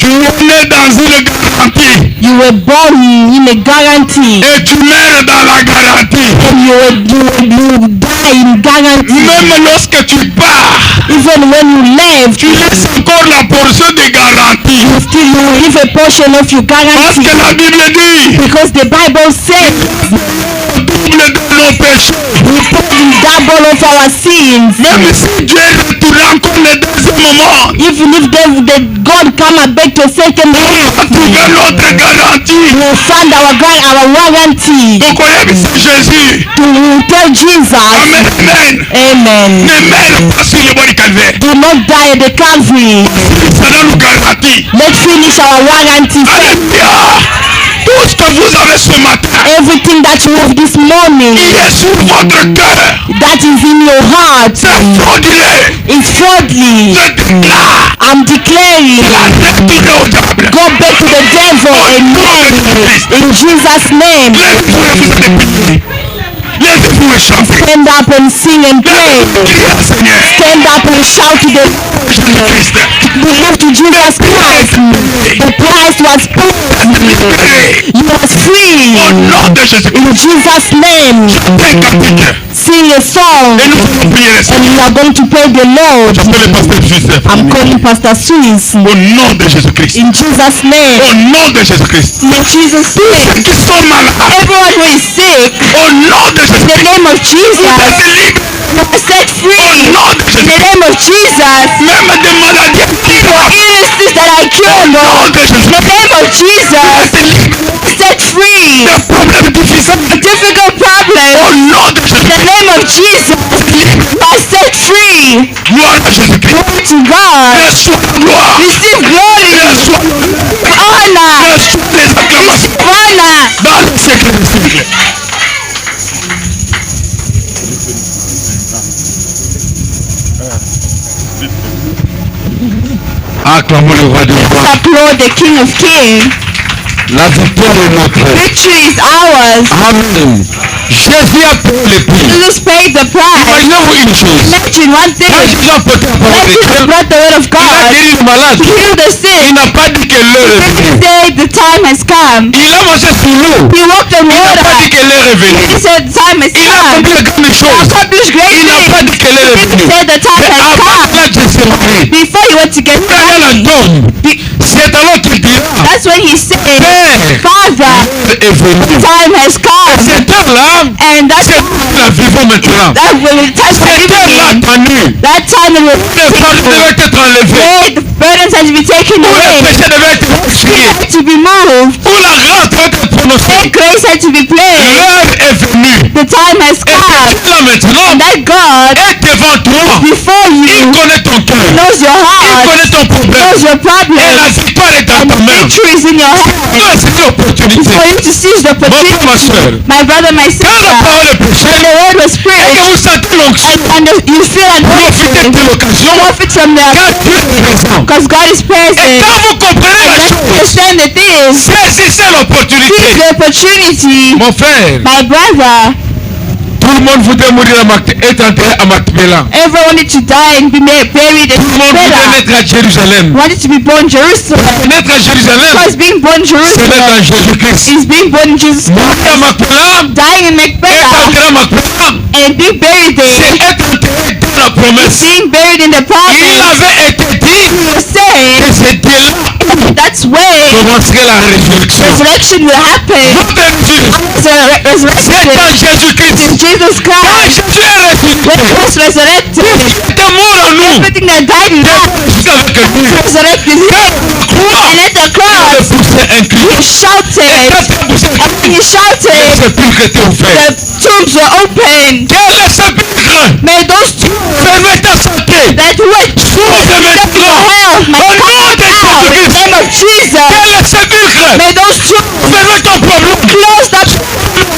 Tu es né dans une garantie. You were born in a guarantee. Et tu meurs dans la garantie. And you die in guarantee. Même lorsque tu pars, Even when you live, tu laisses encore la portion de garantie. you still leave a portion of your Parce guarantee. que la Bible dit, Because the Bible says double de nos péchés. we pay double of our sins. Même si Dieu retourne encore le deuxième moment, Even if the God come back to a second on trouver notre garantie. we find our warranty Donc on aime Jésus. to tell Jesus, Amen, amen. Amen. Ne meurs pas sur le bord du calvaire. Do not die at the Calvary. Ça donne nous garantie. Let's finish our warranty. Alléluia. Tout ce que vous avez ce matin, Everything that you have this morning, il est sur votre cœur. that is in your heart, C'est frauduleux. is fraudly. Je déclare I'm declaring, retourner au diable. go back to the devil. Amen. In Jesus' name, Lèvez-vous et vous allez prier. Lèvez-vous et chantez. stand up and sing and pray. Criez au Seigneur. Stand up and shout to the Jésus-Christ. believe to Jesus Christ. The price was paid. Libéré. You was free. Au nom de Jésus-Christ. In Jesus' name, Un cantique. sing a song. Et nous allons prier le And Seigneur. we are going to pray the Lord. J'appelle le pasteur Joseph. I'm calling Pastor Swiss. Au nom de Jésus-Christ. In Jesus' name. Au nom de Jésus-Christ. In Jesus' Ceux name. qui sont malades. Everyone who is sick, Au nom de in the Jésus-Christ. name of Jesus, Vous êtes libres. you are set Au free. nom de In the Jésus-Christ. name of Jesus, Même des maladies for incurables. illnesses that are Au curable. nom de In the Jésus-Christ. name of Jesus, Vous êtes libres. set free. Des problèmes difficiles. Difficult Au problems. nom de In the Jésus-Christ. name of Jesus, you are set free. Gloire à Jésus-Christ. Glory to God. Reçois la gloire. Receive glory, Reçois honor, les acclamations. honor. Dans le siècle des siècles. Acclamons le roi de roi. Applaud the King of Kings. La victoire est notre. Victory is ours. Amen. Jésus a payé le prix. Jesus paid the price. Imaginez-vous une chose. Imagine one thing. Quand Jésus a porté la parole de When Jesus Dieu, brought the word of il a God, guéri le malade. he healed the Il sick. n'a pas dit que l'heure est He venue. said the time has come. Il a marché sur l'eau. He walked on Il n'a pas dit water. que l'heure est venue. He said the time has Il a come. accompli de grandes He choses. accomplished great Il n'a pas things. dit que l'heure est He venue. said the time Mais has avant come. la Gethsémane, Before he went to get quand il y a la married, donne, c'est alors qu'il dira, that's when he said, Père, Father, l'heure est venue. time has come. Cette heure-là, And that's c'est nous la vivons maintenant. that will touch the Cette heure-là, living. tenue, That time it will les fardeaux devaient être enlevés. the burdens had to be taken Tous les away. péchés devaient être Sin expiés. had to be moved. Où la grâce doit être prononcée. And grace had to be played. L'heure est venue. The time has Et come. que là maintenant That God est devant toi. before Il you connaît ton cœur. knows your Il heart, connaît ton problème. knows your Et la problems, victoire est dans and ta the main. victory is in your hand. Toi, c'est une opportunité. For you to seize the Mon frère, ma opportunity. soeur, My brother, my quand la sister, parole est prêchée, when the word was et que preached, vous sentez l'onction, and you feel profitez anointed, de l'occasion. profit from the Quand Dieu est présent. because God is Et present. quand vous comprenez la And chose, understand the things. saisissez Seize l'opportunité. the opportunity. Mon frère, My brother, tout le monde voudrait mourir être enterré à Macpéla. everyone wanted to die and be buried in Tout le monde voudrait Bethlehem. naître à Jérusalem. Wanted to be born in Jerusalem. Naître à Jérusalem, Because being born in c'est naître Jerusalem à Jésus-Christ. is being born in Jesus Mourir à Christ. Macpéla, Dying in être Macbeth enterré à Macpéla, and being buried c'est there. être enterré dans la promesse. Being buried in the Il promise. avait été dit You say que c'était là that's where commencerait la résurrection. resurrection will happen. Votre résurrection, c'est Resurrection dans in Jésus-Christ. Jesus Quand Christ. Jésus est When ressuscité, he was resurrected, il était mort en nous. everything that died in us Jusqu'à avec lui. resurrected him. And at the Le cross, poussait un cri. he shouted. Quand il poussait un And cri, when he le shouted, sépulcre était ouvert. the tombs were opened. Quel est ce sépulcre? May those tombs Fermez ta santé. that were S'ouvre your maintenant. health may Au nom come de out in the Jésus-Christ. name of Jesus. Quel est ce sépulcre? May those tombs Fermez ton problème. close up.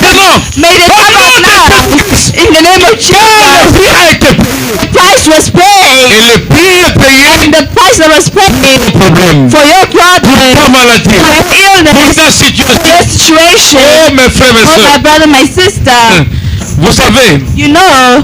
Maintenant. May they Au come nom out de now Jésus-Christ. in the name of Le Jesus. prix a été payé. The price was paid. Et le prix est payé And the price that was paid pour ton problème. for your Pour problem, ta maladie. for your Pour illness, ta for situation. your situation, Oh mes frères et for my sœurs. brother, my sister. Vous savez, You know,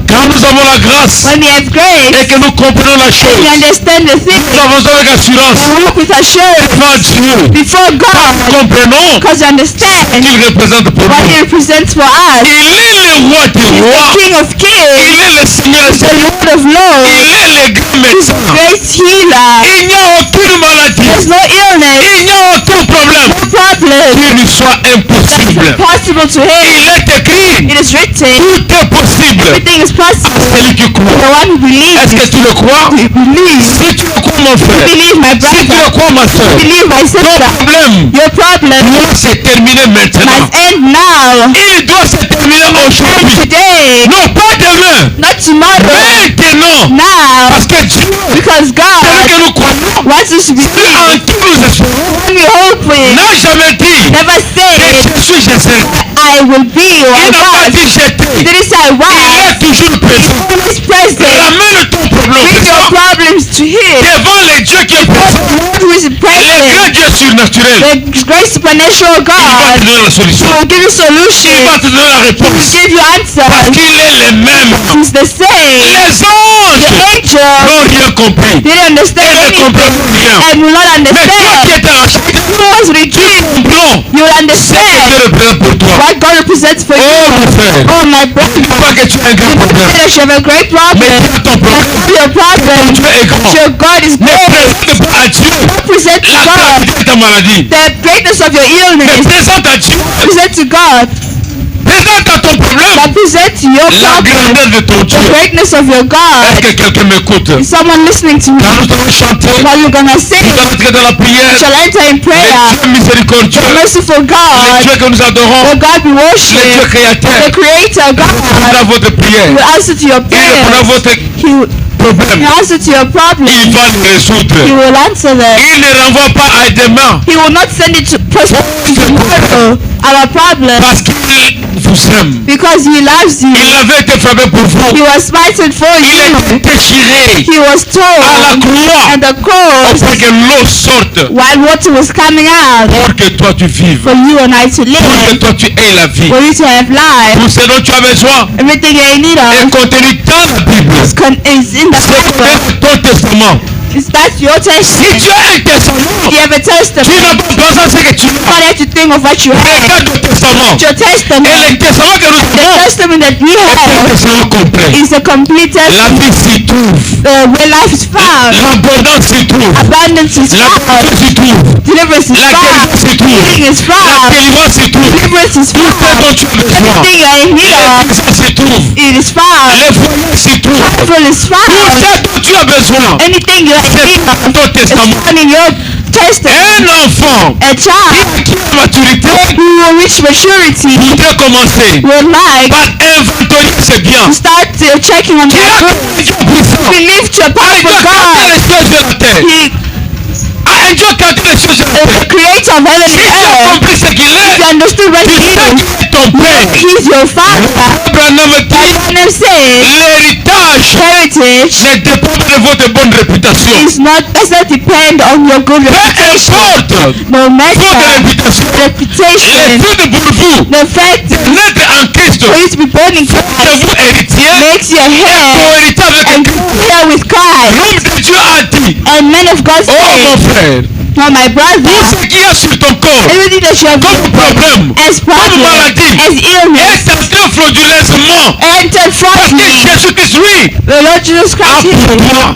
quand nous avons la grâce when we have et grace, que nous comprenons la chose, we understand the thing. nous avançons avec assurance We walk with assurance devant Dieu. before Nous God, comprenons because we understand qu'il représente pour what nous. He represents for us. Il est le roi des He's rois. the King of Il Kings, est le Seigneur. the Lord of Il Lords, est le grand médecin. great healer. Il n'y a aucune maladie. There's no illness, Il n'y a aucun problème no problem qui lui soit impossible. possible to Him. Il est écrit, It is written, tout est possible. everything is possible. Celui qui The croit. one who believes, Est-ce que tu le crois? you believe. Si tu le crois, mon frère. Believe, my Si tu brother. le crois, ma soeur. Believe, my Ton sister. problème Your problem doit se terminer maintenant. must end now. Il doit se terminer And aujourd'hui. today, Non, pas demain. not tomorrow. Maintenant. Now, Parce que Dieu, because celui God que nous croyons, wants us to celui believe. en qui nous espérons, When we hope with, n'a jamais dit never que say, je suis, je serai. I will be or I Il n'a pas was. dit j'étais. Did he say I Il was? est toujours présent. Always present. Ramène ton problème Bring your présent problems to Him. devant le Dieu qui est présent. God who is Le present. grand Dieu surnaturel. The great supernatural Il va te God donner la solution. who will give you Il va solution. te donner la He will réponse. give you Parce answers. qu'il est le même. He's the same. Les The anges angels n'ont rien compris. didn't understand Ils ne anything comprennent rien. and will not Mais toi qui understand. es arraché, Who was redeemed, comprends you will ce que understand Dieu représente pour toi. what God represents for Oh you. mon frère, Oh my brother, pas que tu as un grand problème. that you have a great Mais problem. tu as ton problème. Your problem, Dieu est grand. your God is Ne great. présente pas à Dieu Present to la God gravité de ta maladie. the greatness of your Mais illness. présente à Dieu, Present to God. présente à ton problème But present to your la problem grandeur de ton the Dieu. greatness of your Est-ce God. que quelqu'un m'écoute? Is someone listening to me? Quand nous allons chanter, While you're gonna sing, nous allons entrer dans la prière. shall enter in Le prayer. Dieu miséricordieux, The merciful le God, Dieu que nous adorons, the God we le Dieu worship, the créateur, Creator God, répondra à votre prière. will answer to your Il répondra à prayers. votre He will problème. answer to your Il problem. va le résoudre. He will answer them. Il ne renvoie pas à demain He will not send it to tomorrow. Our problem, parce qu'il vous aime. because He loves you. Il avait été frappé pour vous. He was smitten for Il a you. été déchiré He was à la torn croix and the cross pour que l'eau sorte, while water was coming out pour que toi tu vives, for you and I to pour que live, toi tu aies la vie. for you to have life. Tout ce dont tu as besoin Everything you're in need est of contenu dans la Bible. is in the C'est Bible. ton testament. Is that your Si testament? tu as un testament, You have a tu n'as testament. pas besoin de ce que tu You as. don't have to think of what you have. Regarde ton testament. Your Et testament, le testament que nous the avons testament that we est un have, testament complet. is a complete La testament vie s'y trouve. where life is found, L'abondance s'y trouve. abundance is La found, paix s'y trouve. deliverance is La found, guérison s'y trouve. healing is La found, délivrance s'y trouve. deliverance is Tout ce found, dont tu as besoin. everything you're in need of, Ça s'y trouve. it is found, Les foyers s'y trouvent. full is Tout found, ce dont tu as besoin. anything you're in need of, C'est ton is testament. found in your testament. Un enfant A child qui a maturité who will reach maturity voudrait commencer would like par inventorier ses biens. to start checking on Qui a their un Dieu puissant. believe to a Un powerful Dieu qui a God. les cieux et la terre. He Un Dieu qui a les cieux et la is terre. the creator of heaven Si tu and as earth. compris ce qu'il If you est, understood what tu he sais is, qu'il est ton père. he's your father. Abraham dit, Abraham says l'héritage heritage ne dépend pas de votre bonne réputation. does not depend on your good Peu reputation. importe No votre matter réputation, les reputation, fruits pour vous the fact d'être en Christ, for you to be born in de Christ vous héritier, makes your hair co-héritier avec and Christ. hair with Christ. L'homme de Dieu a dit, And men of God oh say, mon frère, oh my tout brother, ce qu'il y a sur ton corps, everything that you have comme problème, as problem, maladie, as illness, est entré frauduleusement. entered Parce que fraudulently, Jésus-Christ, lui, the Lord Jesus a Christ pour moi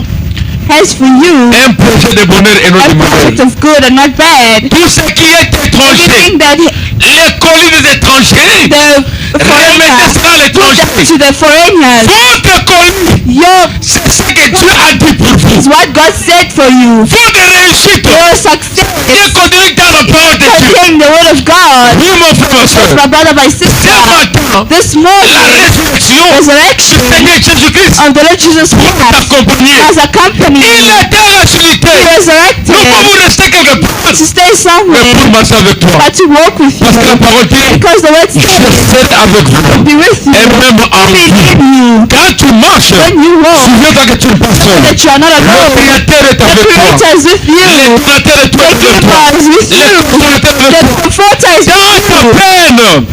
has for you un projet de bonheur et non a de project malheur. of good and not bad. Tout ce qui est étranger, Everything that les colis des étrangers, the remettez foreigners ça à l'étranger. to the foreigners, Votre colis, your c'est ce que Dieu a dit pour vous. is what God said for you. Votre réussite, Your success est contenu dans la parole de Dieu. contain the word of God. Oui, mon frère, ma soeur. My brother, my Ce sister, matin, this la morning, résurrection du resurrection Seigneur Jésus-Christ of the Lord Jesus vous Christ accompagner. has accompanied Il you. était ressuscité. He Non resurrected pas vous rester quelque part, to stay mais somewhere, pour marcher avec toi. but to walk with Parce que la you. parole dit, Because the word je says, serai avec vous. be with you, Et même en be vie. in you. Quand tu marches, When you walk, souviens-toi que tu ne passes seul. that you are not Le alone. Créateur est The avec toi. Creator is with you. Le Créateur est The avec Keeper toi. is with Le you. Consolateur est The avec toi. Comforter is Dans with ta you. peine,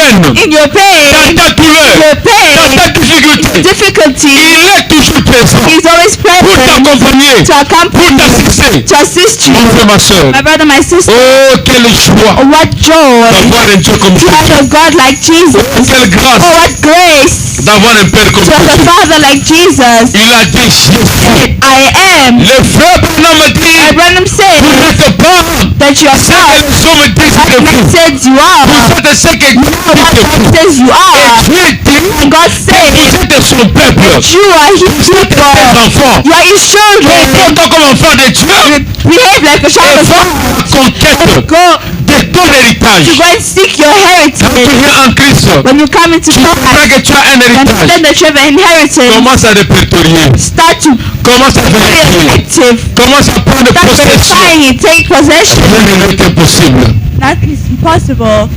peine, in your pain, dans ta douleur, your pain, dans ta difficulté, difficulty, il est toujours présent He's always pour present t'accompagner, to pour accompany you, t'assister. to assist you. Mon frère, ma soeur, My brother, my sister, oh, quelle joie what joy d'avoir un Dieu comme to have Jésus. a God like Jesus. Oh, quelle grâce Oh, what grace d'avoir un Père comme to have a Jésus. Father like Jesus. Il a dit, je suis. I am. Le frère Branham me dit, Abraham said vous n'êtes pas that you are ce que not les hommes disent what de man vous. says you are. Vous êtes ce que Dieu What dit de man vous. says you are. Dieu dit, And God said vous êtes son peuple. you are His Vous êtes people. ses enfants. You are His children. Comporte comme enfant de Dieu. Behave like a child Et of va God. à la conquête Go de ton héritage. to go and seek your Quand tu heritage. viens en Christ, When you come into tu comprends Christ, que tu as un héritage. understand that you have an inheritance. Commence à répertorier. Start to Commence à be vérifier. effective. Commence à prendre Start possession. verifying it. Take possession. Rien n'est impossible. Nothing is impossible.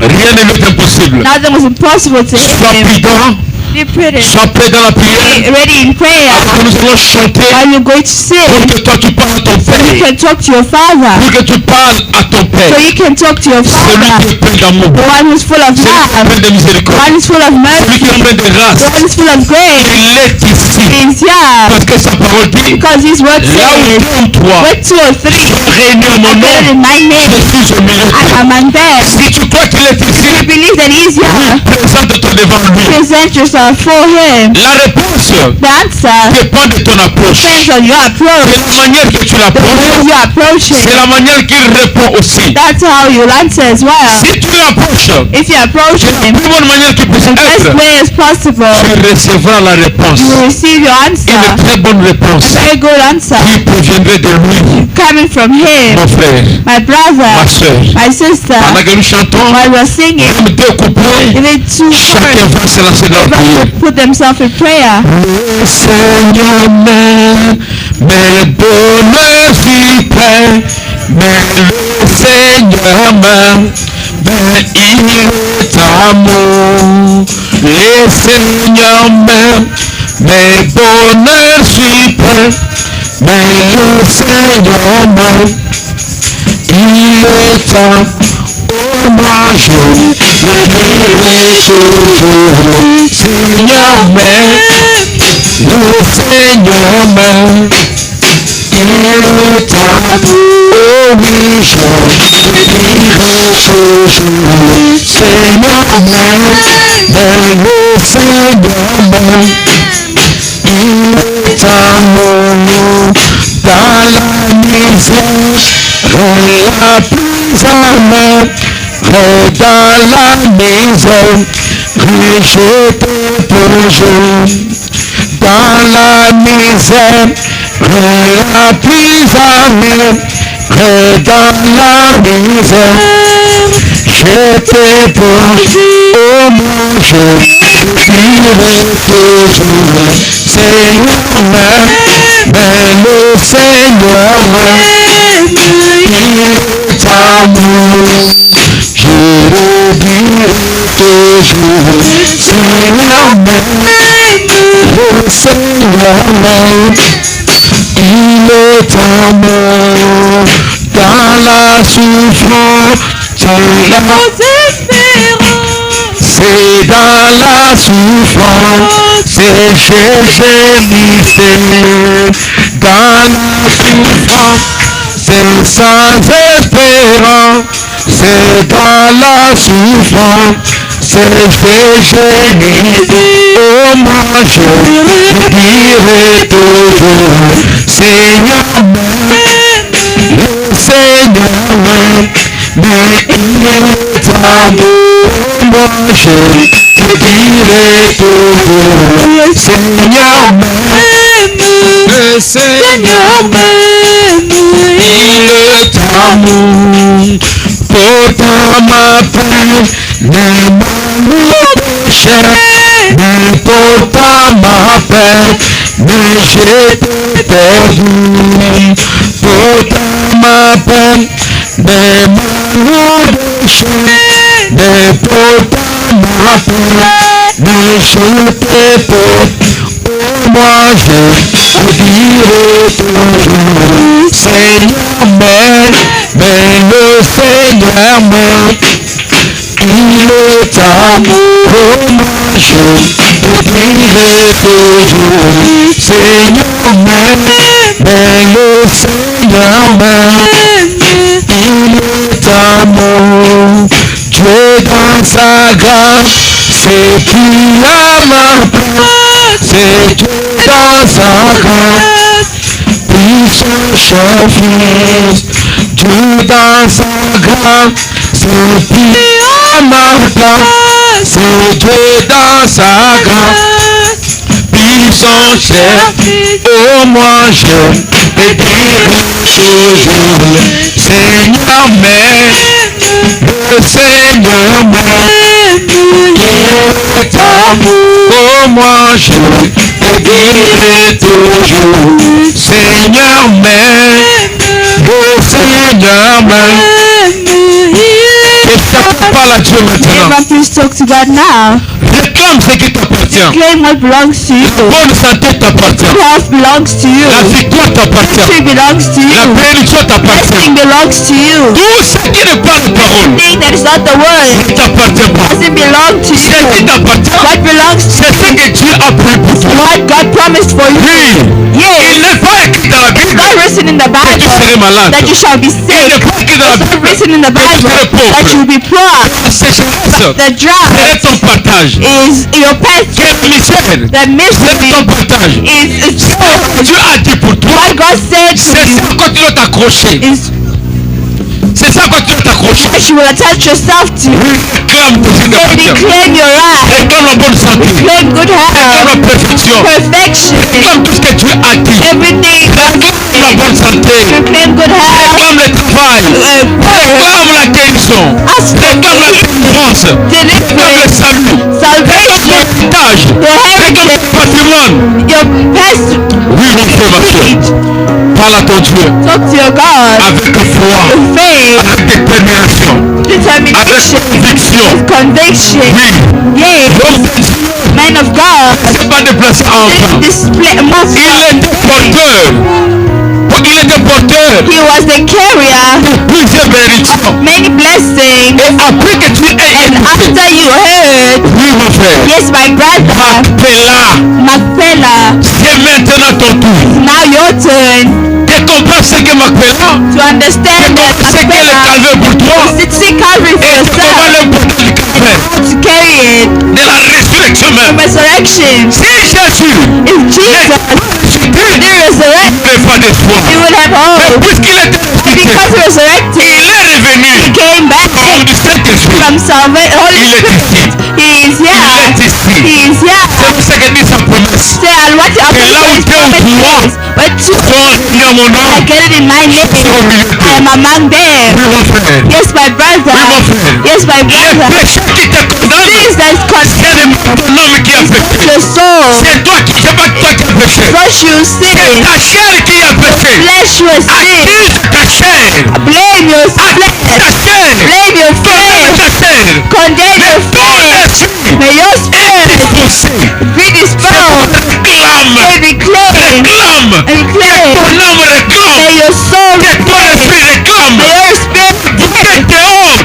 Rien n'est impossible. Nothing was impossible to Sois him. prudent. Be prudent. Sois prêt dans la prière. Be ready in prayer. Alors que nous allons chanter While you're going to sing, pour que toi tu parles à ton so you Père. can talk to your Father. Pour que tu parles à ton So Père. you can talk to your Celui Father. qui est plein d'amour. The one who's full of Celui qui est love. plein de The miséricorde. one who's full of Celui qui est mercy. plein de grâce. The one who's full of grace. Il est ici. Is here. Parce que sa parole dit, Because His word là où says, deux ou trois where two or three sont réunis en mon are gathered nom, in my name, je suis au milieu de I toi. am among them. Si tu crois qu'il est If you ici, believe that He's here, présente-toi devant lui. present yourself for Him. La réponse The answer dépend de ton approche. depends on your C'est approach. la manière que tu The way l'approches. you approach C'est it, la manière qu'il répond aussi. that's how you'll answer as well. Si tu l'approches If you approach de la Him plus bonne manière qui puisse the best être, way as possible, tu recevras la réponse. you will receive your answer. Une très bonne réponse A very good answer qui proviendrait de lui, coming from Him. mon frère, My ma brother, soeur. my sister, Pendant que nous chantons, while we're singing, même deux couplets, even two chacun words, va se lancer dans la prière. put themselves in prayer. Le Seigneur m'aime, mes bonheurs s'y prennent, mais le Seigneur m'aime, mais il est amour. Le Seigneur m'aime, mes bonheurs s'y prennent, mais le Seigneur m'aime, il est amour. Oh, moi je le dirai toujours, Seigneur m'aime. Le Seigneur m'aime, il est amour. Oh oui, je le dirai toujours. Seigneur m'aime, mais le Seigneur m'aime, il est amour. Dans la misère, la plus amère, dans la misère, je te toujours. Dans la misère, la plus amère, dans la misère, je te porte, oh mon Dieu, je dirai toujours, Seigneur m'aime, mais le Seigneur m'aime, il est amour, je le dirai toujours, Seigneur m'aime, le Seigneur m'aime, il est amour, dans la souffrance, c'est dans la souffrance, c'est gémissé, dans la souffrance, c'est sans espérance, c'est dans la souffrance, c'est gémissé. Oh moi je dirai toujours, Seigneur m'aime, le Seigneur m'aime, mais il est amour. Moi je dirai toujours, Seigneur m'aime, le Seigneur m'aime, il est amour. Pourtant ma peine n'est mon péché, mais pourtant ma peine, mais j'ai perdu. Pourtant ma peine n'est mon péché, mais pourtant ma peine, mais je te porte. Oh moi je dirai toujours, Seigneur m'aime, mais le Seigneur m'aime, il est moi je te dirai toujours, Seigneur m'aime, mais le Seigneur m'aime, il est amour, Dieu dans sa grâce, c'est qui à ma place, c'est Dieu dans sa grâce, puissant chef, Dieu dans sa grâce, c'est qui à ma place, c'est Dieu dans sa grâce, puissant chef, oh moi je te dirai toujours, Seigneur m'aime, le Seigneur m'aime, il est amour, oh moi je te dirai toujours, Seigneur m'aime, le Seigneur m'aime. Parle à Dieu maintenant. Abraham, please talk to God now. Réclame ce qui t'appartient. Claim what belongs to you. La bonne santé t'appartient. Good health belongs to you. La victoire t'appartient. Victory belongs to La you. bénédiction t'appartient. Blessing belongs to you. Tout ce qui n'est pas la parole Thing that is not the word ne t'appartient pas. doesn't belong to Ce qui you. t'appartient, What belongs to c'est ce que Dieu a pris pour toi. what God promised for you. Oui. Il Yes. n'est pas écrit dans la Bible Not written in the que tu serais Bible malade. that you shall be Il sick. n'est pas écrit dans la It's not Bible written in the que tu serais Bible that you pauvre. will be poor. La sécheresse The drought serait ton partage. is your pet. Quelle misère The serait misery ton partage. is Dieu a dit pour toi, what God said to c'est you ça quand tu dois t'accrocher. is C'est ça quand tu dois t'accrocher. what you will attach yourself to. Réclame tout ce qui Baby, t'appartient. claim your right. Réclame la bonne santé. Claim good Réclame la health. perfection. Perfection. Réclame tout ce que Dieu a dit. Everything. Réclame la bonne santé. Claim good health. Réclame le travail. Réclame la guérison. Réclame la délivrance. Réclame le Deliverance. salut. Réclame Salvation. l'héritage. Réclame le patrimoine. Your past Oui, mon frère, ma soeur. Parle à ton Dieu talk to your God. avec foi, Faith. avec détermination, avec Determination. conviction. Conviction. Oui. Yes. L'homme de Dieu Man of God. ne s'est pas déplacé en vain. Display move. Il était porteur. Il était porteur He was the carrier de plusieurs bénédictions. of many blessings. Et après que tu aies And écouté, after you heard, oui, mon frère, yes, my brother, Macpéla, Macpella, c'est maintenant ton tour. now your turn De comprendre ce que Macpéla, to understand that ce qu'est le Macpella calvaire pour toi, is see Calvary for et comment yourself, l'important du calvaire, to carry it, de la résurrection the même. resurrection. Si Jésus If Jesus ressuscité, did resurrect, il n'avait pas d'espoir. he would have Mais hope. puisqu'il était ressuscité, Because he resurrected, il est revenu he came back comme du Saint-Esprit. from salvation. Holy Il est Spirit, ici. he is Il here. est ici. He is here. C'est pour ça qu'il dit sa promesse. Say, and what you Et là où his tu es au promise pouvoir, is, but two Sois réunis à mon nom. I get it in my name. I am among them. Oui, mon frère. Yes, my brother. Oui, mon frère. Yes, my Les brother. péchés qui te condamnent, Things that c'est condemn ton homme qui a péché. your soul. C'est toi qui, c'est pas toi qui as péché. Flesh you C'est sin. ta chair qui a péché. Flesh you sin. Accuse ta chair. Blame your flesh. Ta chair. Blame your Condamne flesh. ta chair. Condemn your Ton flesh. esprit May your est spirit défoncé. be disposed. Réclame. May reclaim. Réclame. Reclaim. Ton âme réclame. May your soul Que ton reclaim. esprit réclame. May your spirit Bouquet dehors.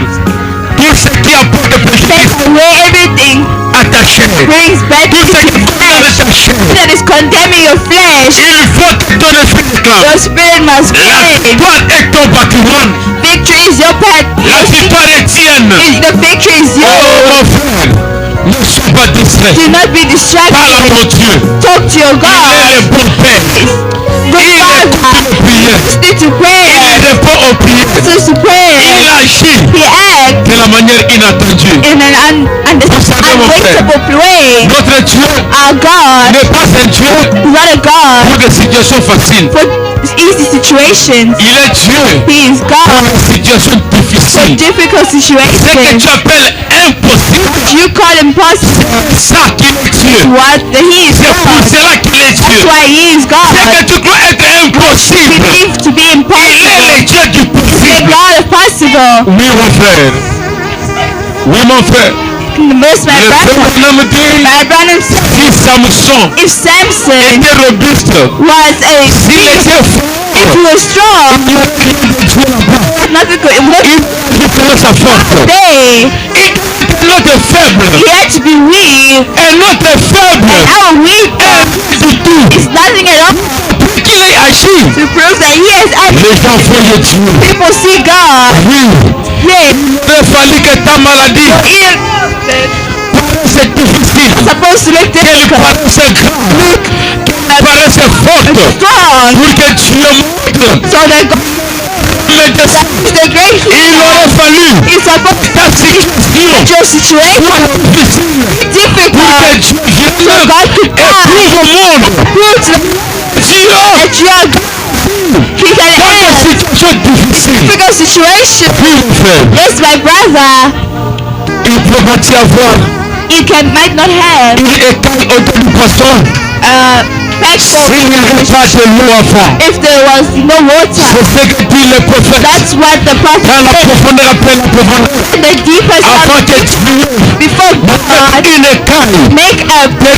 Tout ce qui apporte take préjudice away everything à ta chair. brings bad Tout ce to qui your condamne flesh. ta chair. That is condemning your flesh. Il faut que ton esprit réclame. Your spirit must La claim. victoire est ton patrimoine. Victory is your part. La victoire est tienne. The victory is Oh yours. mon frère, ne sois pas distrait. Do not be Parle à distracted. ton Dieu. Talk to your Il est God. le bon Père. Good Il écoute Father. nos prières. Listen to Il prayer. répond aux prières. Listen to Il prayer. agit He acts de la manière inattendue. in an unwaitable way. Notre Dieu Our God n'est pas un Dieu is not a God pour des situations faciles. for easy situations. Il est Dieu He is pour God des situations for difficiles. difficult Ce que situations. tu appelles impossible, You call impossible c'est ça qu'il est Dieu. what He is C'est pour God. cela qu'il est That's Dieu. why He is Ce God. que tu crois être impossible, Believe to be il est impossible. le Dieu du The possible. God of possible. Oui, mon frère. Oui, mon frère. Most my Le brother. frère Branham dit, My brother said, si Samson if Samson était robuste, was s'il était if fort, he was strong, il n'y aurait rien de Dieu là-bas. nothing could. What Il récupérait sa force. day Il Un autre est faible. He had to be weak. Un autre est faible. And our weak Du tout. is nothing at all Pour qu'il ait agi. to prove that he has acted. Les gens voyaient Dieu. People see God. Oui. Yes. Il a fallu que ta maladie paraisse difficile. Supposed to look Qu'elle difficult. paraisse grave. Qu'elle paraisse forte. Strong. Pour que Dieu montre. So that God Mais de ça, is the great il healer. aurait fallu He's supposed to ta situation make your situation difficile. Pour difficult. que Dieu vienne So God could et prouve au monde. prove to Dieu, that you are God. He can dans une end situation difficile. difficult situation. Oui, mon frère. Yes, my brother. Il pourra y avoir Might not have une écaille au-dessus du poisson. petrol S'il n'y avait pas de l'eau avant. if there was no water. C'est ce que dit le prophète. That's what the prophet Dans la said. profondeur après la profondeur. In the deepest Avant of que Dieu before God mette une écaille make a côté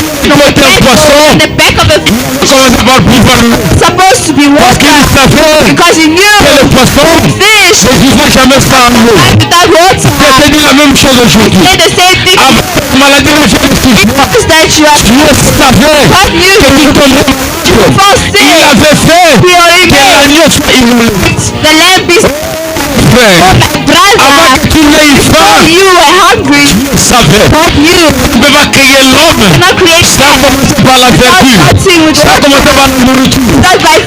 un poisson. in the back of a Commence par pouvoir supposed to be parce qu'il water savait because he knew que le poisson fish ne vivait jamais sans l'eau. without water. C'est dit la même chose aujourd'hui. Did the same thing Avant la maladie de Jésus, is that you are Dieu savait God knew que tu tomberais. before Il sin. avait fait He already que made l'agneau soit immolé. the lamb is Frère, brother. avant que tu n'aies faim, You were hungry. Dieu savait. God knew. Tu ne peux pas créer l'homme Not create sans commencer par la verdure, starting with sans commencer par la nourriture. that by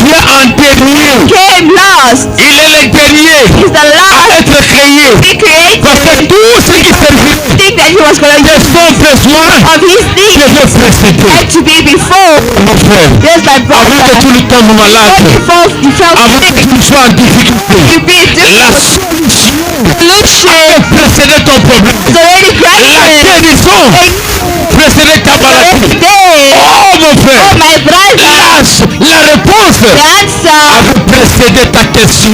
Viens en dernier. came last. Il est le dernier He's the à last être créé. he created. Parce que tout ce qui servit Think that he was going to de son besoin of his things devait précéder. had to be before. Mon frère, Yes, my avant que brother. tu ne tombes malade, Before you felt avant que sick, tu sois en difficulté, you be la difficult solution solution précédait ton problème. is already La granted. guérison précédait ta maladie. Day. Oh mon frère, Oh, my brother. la réponse The answer avait précédé ta question.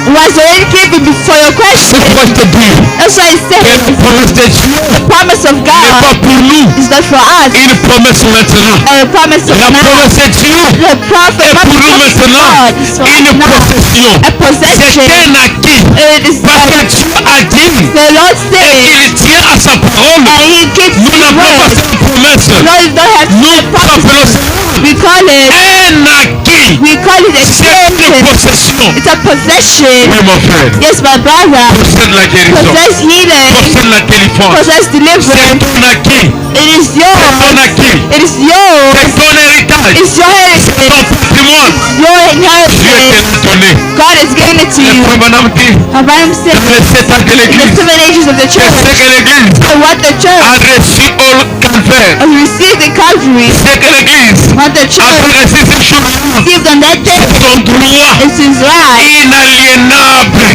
was already given before your question. C'est pour te dire That's why I que la said promesse de Dieu the promise of n'est pas God pour nous is not for us. une promesse maintenant. The promise of La God. promesse de Dieu The prophet est pour nous maintenant God is for une us now. possession. A possession. C'est un acquis. It is Parce que Dieu a dit the Lord said, qu'il tient à sa parole. and He keeps Nous His n'appelons pas word. ça une promesse. Lord, you don't have to Nous say promise. appelons ça We call it un acquis. a C'est une possession. possession. It's a possession. Oui, mon frère. Yes, my brother. Possède la guérison. Possess healing. Possède la délivrance. Possess C'est deliverance. ton acquis. It is C'est ton yours. acquis. It is yours. C'est ton héritage. It's your C'est ton heritage. patrimoine. Your Dieu te inheritance. l'a donné. God has given it to Le you. frère Branham dit Abraham said dans les 7 ans de in the l'église, 7 ages of the c'est ce church, que l'église and what the a church reçu au calvaire. has received in Calvary, C'est que l'église what the a church reçu ce jour received on that day, son droit is his right. inaliénable.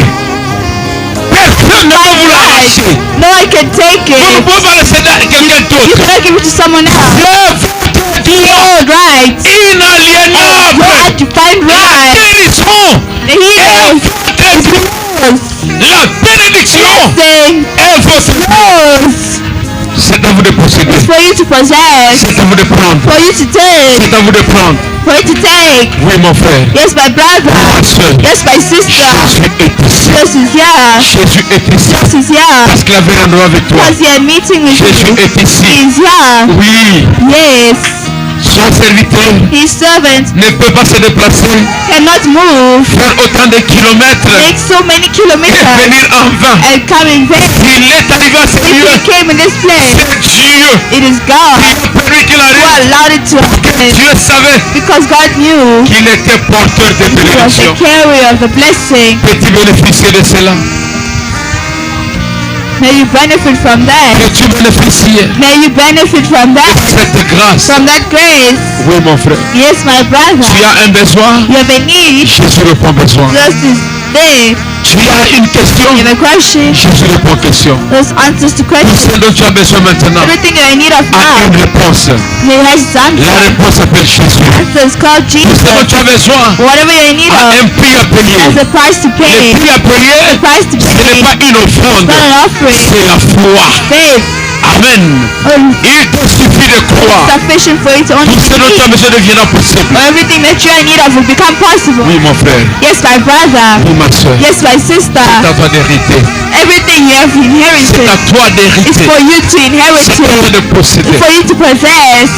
Personne ne peut vous l'arracher. No one can take Vous ne it. pouvez pas le céder à quelqu'un You d'autre. cannot give it to someone else. C'est votre droit Your right. You inaliénable. have to find La right. guérison The healing est is la bénédiction blessing est votre. yours. C'est à vous de posséder. It's for you to possess, C'est à vous de prendre. for you to take, C'est à vous de prendre. for you to take. Oui, mon frère. Yes, my brother. Ma soeur. Yes, my sister. Jésus est ici. Jesus is here. Jésus est ici. Jesus is here. Parce qu'il avait un endroit avec toi. Because he had meeting with Jésus you. est ici. He is here. Oui. Yes. Son serviteur His servant ne peut pas se déplacer, cannot move, faire autant de kilomètres make so many et kilometers venir en vain. and come in vain. Il est arrivé à ce If lieu. he came in this place, C'est Dieu it is qui God a permis qu'il who arrive. allowed it to happen. Dieu savait Because God knew qu'il était porteur de he was bénédiction. the carrier of the blessing. Peux-tu bénéficier de cela? May you benefit from that. Peux-tu bénéficier May you benefit from de that. cette grâce? From that grace. Oui, mon frère. Yes, my brother. Tu as un besoin, You have a need. Jésus répond besoin. Just is there. Tu as une question, You have a question. Jésus répond question. Those answers to Tout questions. ce dont tu as besoin maintenant Everything you're in need of a now, une réponse. He has his La answer. réponse s'appelle Jésus. Answer is called Tout ce dont Jesus. tu as besoin Whatever you're in need a of, un prix à payer. has a price to pay. Le prix à payer, The price to ce n'est pay. pas une offrande, It's not an offering. c'est la foi. Faith. Amen. Il te suffit de croire. Sufficient for you to Tout ce dont tu as understand. besoin deviendra possible. Everything that you are in need of will become possible. Oui, mon frère. Yes, my brother. Oui, ma soeur. Yes, my sister. C'est à toi d'hériter. Everything you have C'est inherited à toi is d'hériter. for you to inherit C'est à toi it, de posséder. for you to possess.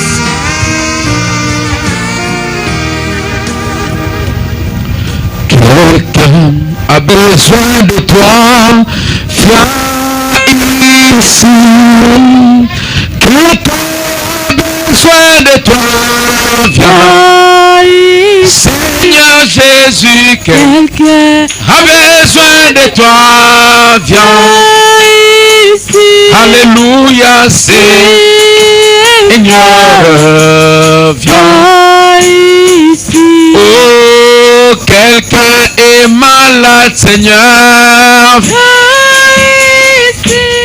Quelqu'un a besoin de toi. Viens ici. Quelqu'un a besoin de toi. Viens. Seigneur Jésus, quelqu'un a besoin de toi. Viens. Alléluia, Seigneur, viens. Oh, quelqu'un est malade, Seigneur.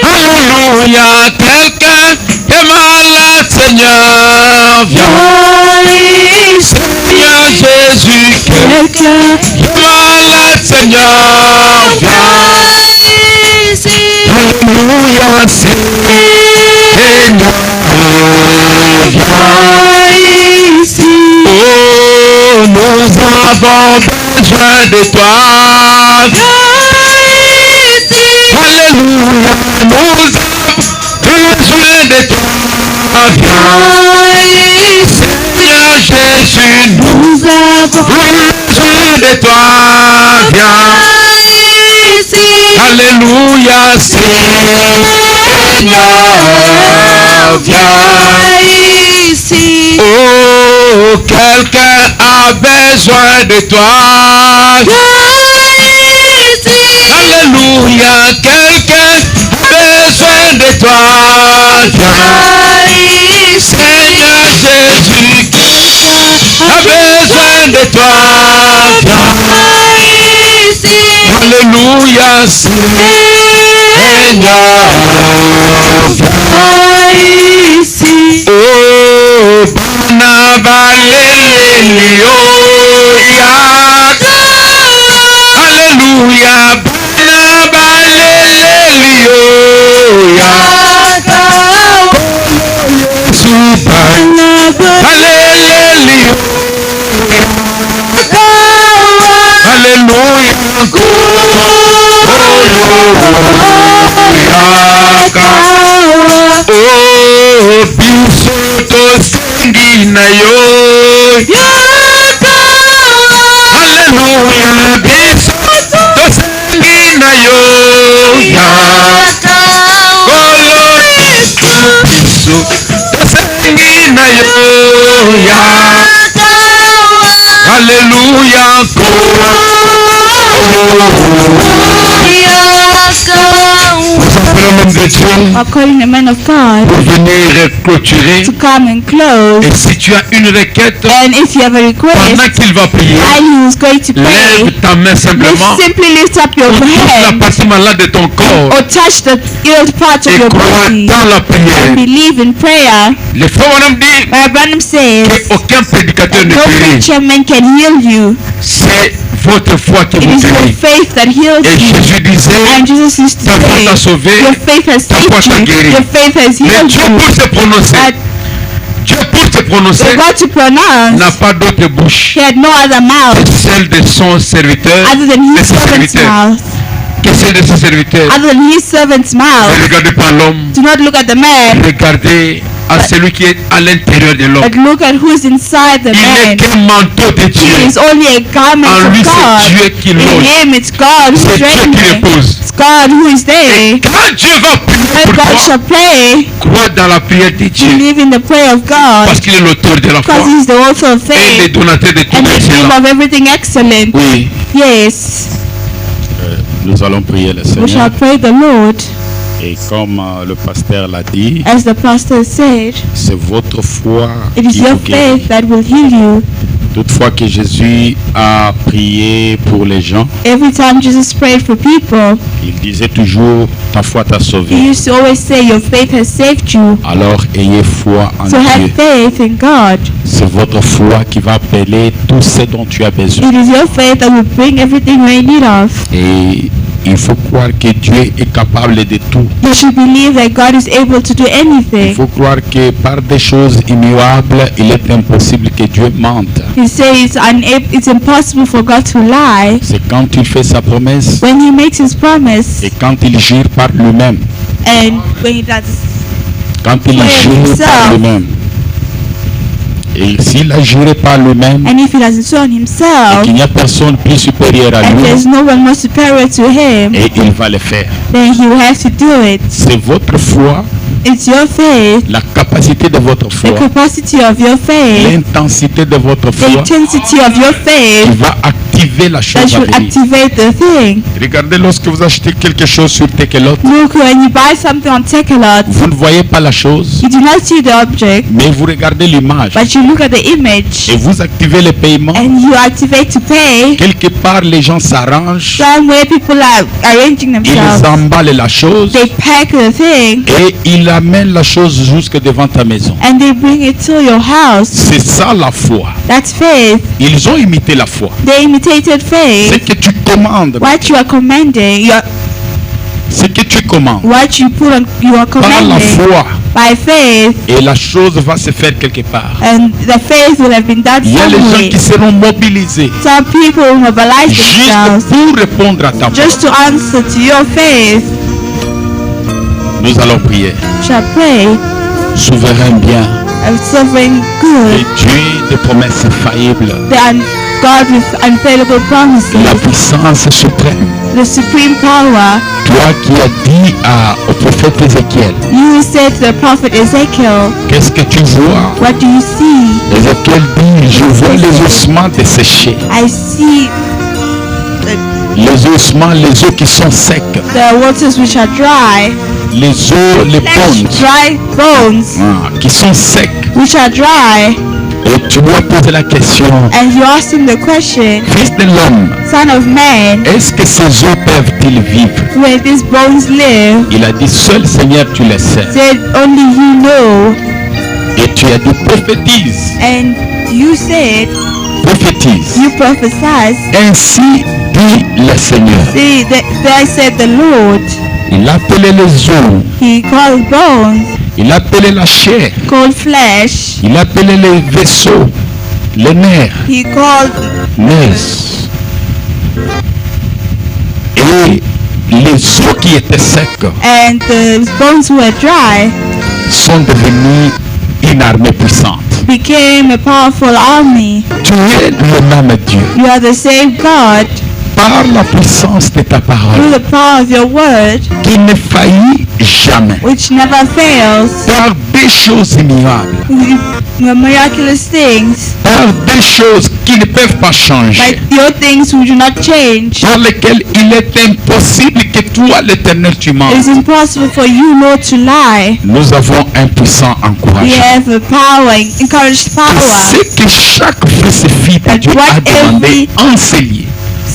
Alléluia, quelqu'un est malade, Seigneur. Viens. Seigneur Jésus, quelqu'un est malade, Seigneur. Viens. Alléluia, Seigneur, viens ici. Oh, nous avons besoin de toi. Alléluia, nous avons besoin de toi. Viens, Seigneur Jésus, nous avons besoin de toi. Viens. Alléluia, Seigneur, viens ici. Oh, quelqu'un a besoin de toi. Alléluia, quelqu'un a besoin de toi. Viens, Seigneur Jésus, quelqu'un a besoin de toi. Viens. Alléluia, Seigneur, viens ici. Oh, Banabalelio, Alléluia, Banabalelio, Alléluia. Alléluia. Oh, biso tosengi na yo. Alléluia, biso tosengi na yo. Kolo biso tosengi na yo. Alléluia. According the man of God, Pour venir clôturer. to come and close. Et si tu as une requête, And if you have a request, pendant qu'il va prier, while he is going to pray, lève ta main simplement. just simply lift up your Touche la hand partie malade de ton corps or touch the ill part of et your crois body dans la prière. and believe in prayer. Le frère Branham dit My Branham says, qu'aucun prédicateur ne no guérit. preacher man can heal you. C'est votre foi qui It vous is your guérit. faith that heals Et you. Jésus disait, And Jesus used to ta foi t'a say, sauvé, your faith has ta foi t'a saved you, guéri. your faith has Mais healed Dieu you. pour se prononcer, But Dieu pour se prononcer for God to pronounce, n'a pas d'autre bouche he had no other mouth que celle de son serviteur, other than de his ses servant's serviteurs, mouth. que celle de ses serviteurs. Other than his servant's Ne mouth. regardez pas l'homme, Do not look at the man, regardez à celui qui est à l'intérieur de l'homme. but look at who is inside the Il n'est man. qu'un manteau de He Dieu. is only a garment En lui, of c'est Dieu God. qui In loge. him, it's God who C'est Dieu strengthens qui him. repose. It's God who is there. Quand Dieu va prier When pour God toi, shall pray, crois dans la prière de Dieu. believe in the prayer of God, Parce qu'il est l'auteur de la foi because he is the author of et le faith donateur de tout and the giver excellent. of everything excellent. Oui, Yes, Nous allons prier le we shall Seigneur. pray the Lord. Et comme le pasteur l'a dit, As the pastor said, c'est votre foi it is qui your vous guérit. faith that will heal you. Toutefois que Jésus a prié pour les gens, Every time Jesus prayed for people, il disait toujours, ta foi t'a he sauvé. used to always say, your faith has saved you. Alors ayez foi en So have Dieu. faith in God. C'est votre foi qui va appeler tout ce dont tu as besoin. It is your faith that will bring everything you're in need of. Et Il faut croire que Dieu est capable de tout. You should believe that God is able to do Il anything. faut croire que par des choses immuables, il est impossible que Dieu mente. He says it's impossible for God to lie. C'est quand il fait sa promesse When he makes his promise et quand il jure par lui-même. and when he does, Quand il Swear jure himself. par lui-même. Et s'il a juré par lui-même, and if he does it on himself, qu'il n'y a personne plus supérieur à and lui, there's no one more superior to him, et il va le faire. then he will have to do it. C'est votre foi, It's your faith, la capacité de votre the foi, capacity of your faith, l'intensité de votre the foi intensity of your qui faith va activer la that chose à should venir. activate the thing. Regardez, lorsque vous achetez quelque chose sur Takealot, Look, when you buy something on Takealot, vous ne voyez pas la chose, you do not see the object, mais vous regardez l'image but you look at the image et vous activez le paiement. and you activate to pay. Quelque part, les gens s'arrangent, Somewhere people are arranging ils themselves. emballent la chose They pack the thing et ils amènent la chose jusque devant ta maison. and they bring it to your house. C'est ça la foi. That's faith. Ils ont imité la foi. They imitated Ce faith. que tu commandes, What you are commanding, ce que tu commandes what you put on, you are par la commanding foi, by faith, et la chose va se faire quelque part. and the faith will have been done Il y a les gens somewhere. qui seront mobilisés Some people will mobilize juste themselves pour répondre à ta foi. just to answer to your faith. Nous allons prier. Shall pray, Souverain bien, a sovereign et good, Dieu de promesses infaillibles, God with unfailable la promises, puissance suprême. the supreme power. Toi qui as dit au prophète Ézéchiel, You said to the prophet Ezekiel, qu'est-ce que tu vois? what do you see? Ézéchiel dit, je vois les ossements desséchés. I see Les ossements, les os qui sont secs. the waters which are dry, Les os, les flesh, bones dry bones qui sont secs. which are dry. Et tu dois poser la question, And you asked him the question, Fils de l'homme, Son of man, est-ce que ces os peuvent-ils vivre? where these bones live? Il a dit, seul Seigneur, tu le sais. Said, only you know. Et tu as dit, prophétise, And you said, prophétise. you prophesied. Ainsi dit le Seigneur. See, there said the Lord. Il appelait les os, He called bones, il appelait la chair, called flesh. il appelait les vaisseaux, les nerfs, He called, nerfs. Et les os qui étaient secs and the bones who were dry sont devenus une armée puissante. became a powerful army. Tu es le même Dieu. You are the same God Par la puissance de ta through parole, the power of your word, qui ne faillit jamais. which never fails. Par des choses immuables, The miraculous things, par des choses qui ne peuvent pas changer, like your things which do not change. par lesquelles il est impossible que toi, l'Éternel, tu It is mentes. impossible for you, Lord, to lie. Nous avons un puissant We encouragement. have a power, encouraged power. C'est que chaque fils et fille de That Dieu a what demandé every- en ces lieux.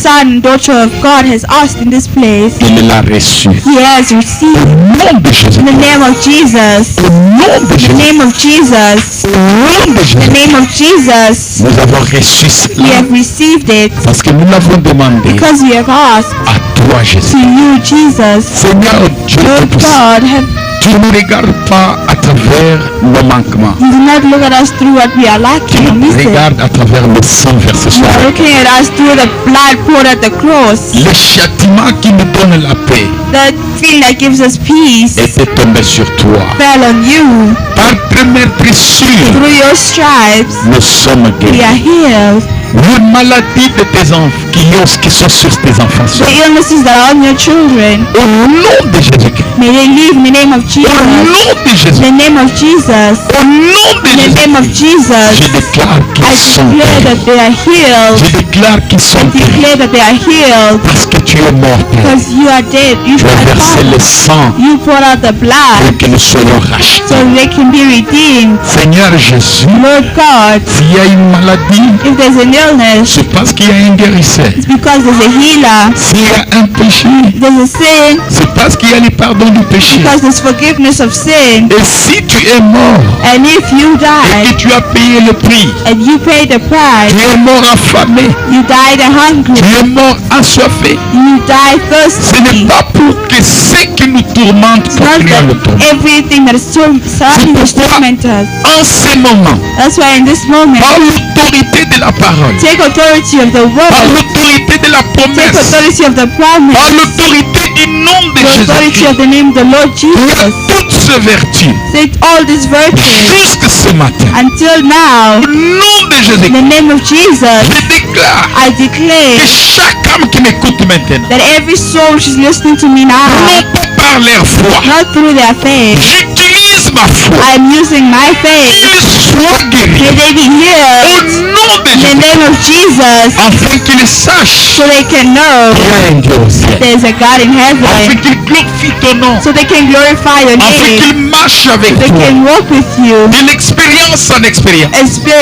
Son, daughter of God has asked in this place. Il l'a reçu. He has Au received nom de Jésus. in the name of Jesus. Au nom de In the Jésus. name of Jesus. Au nom de In the Jésus. name of Jesus. Nous avons reçu We cela have received it parce que nous l'avons demandé because we have asked à toi, Jésus. to you, Jesus. Seigneur Dieu Lord Tout-Puissant, God, tu ne regardes pas à travers nos manquements. you do not look at us through what we are Tu lacking or missing. regardes à travers le sang versé sur You are la looking at us through the blood poured at the cross. Le châtiment qui nous donne la paix The thing that gives us peace était tombé sur toi. fell on you. Par tes meurtrissures, Through your stripes, nous sommes we guéris. are healed. Les maladies de tes enfants qui sont sur tes enfants sont. The illnesses that are on your children, Au nom de Jésus-Christ. may they leave in the name of Au Jesus. nom de In Jésus. the name of Jesus. Au nom de In the name of Jésus. Je Jesus. déclare I qu'ils sont declare that guéris. they are healed. Je déclare qu'ils sont I guéris. declare that they are healed Parce que tu es mort, Père. because you are dead. You Tu as are versé le gone. sang You poured out the blood pour que nous soyons so rachetés. they can be redeemed. Seigneur Jésus, Lord God, s'il y a une maladie, if there's an illness, c'est parce qu'il y a un guérisseur. it's because there's a healer. S'il y a un péché, If there's a sin, c'est parce qu'il y a le pardon pardon du péché. Because there's forgiveness of sin. Et si tu es mort And if you et que die tu as payé le prix, and you pay the price, tu es mort affamé, you died hungry, tu es mort assoiffé. you died Ce n'est thirsty. pas pour que ce qui nous tourmente It's not continue à le that tourmenter. everything that is surrounding us torment us. En ce moment, That's why in this moment, par l'autorité de la parole, take authority of the par word, l'autorité de la take promesse, authority of the par promise, l'autorité du nom de the authority Jésus-Christ, of the name of the Lord qui a Jesus. toutes ces vertus, Take all these virtues jusque ce matin, until now. au nom de In Jésus-Christ, the name of Jesus, je déclare I que declare chaque âme qui m'écoute maintenant, that every soul which is listening to me now, non pas par leur foi, not through their faith, j'utilise ma foi, I am using my faith. qu'ils soient May guéris they be au healed nom de in the Jésus, name of Jesus, afin qu'ils sachent so they can know qu'il y a un Dieu au ciel, there's a God in afin heaven, qu'ils glorifient ton nom, so they can glorify your afin name, qu'ils marchent avec they toi, can walk with you, de l'expérience en expérience.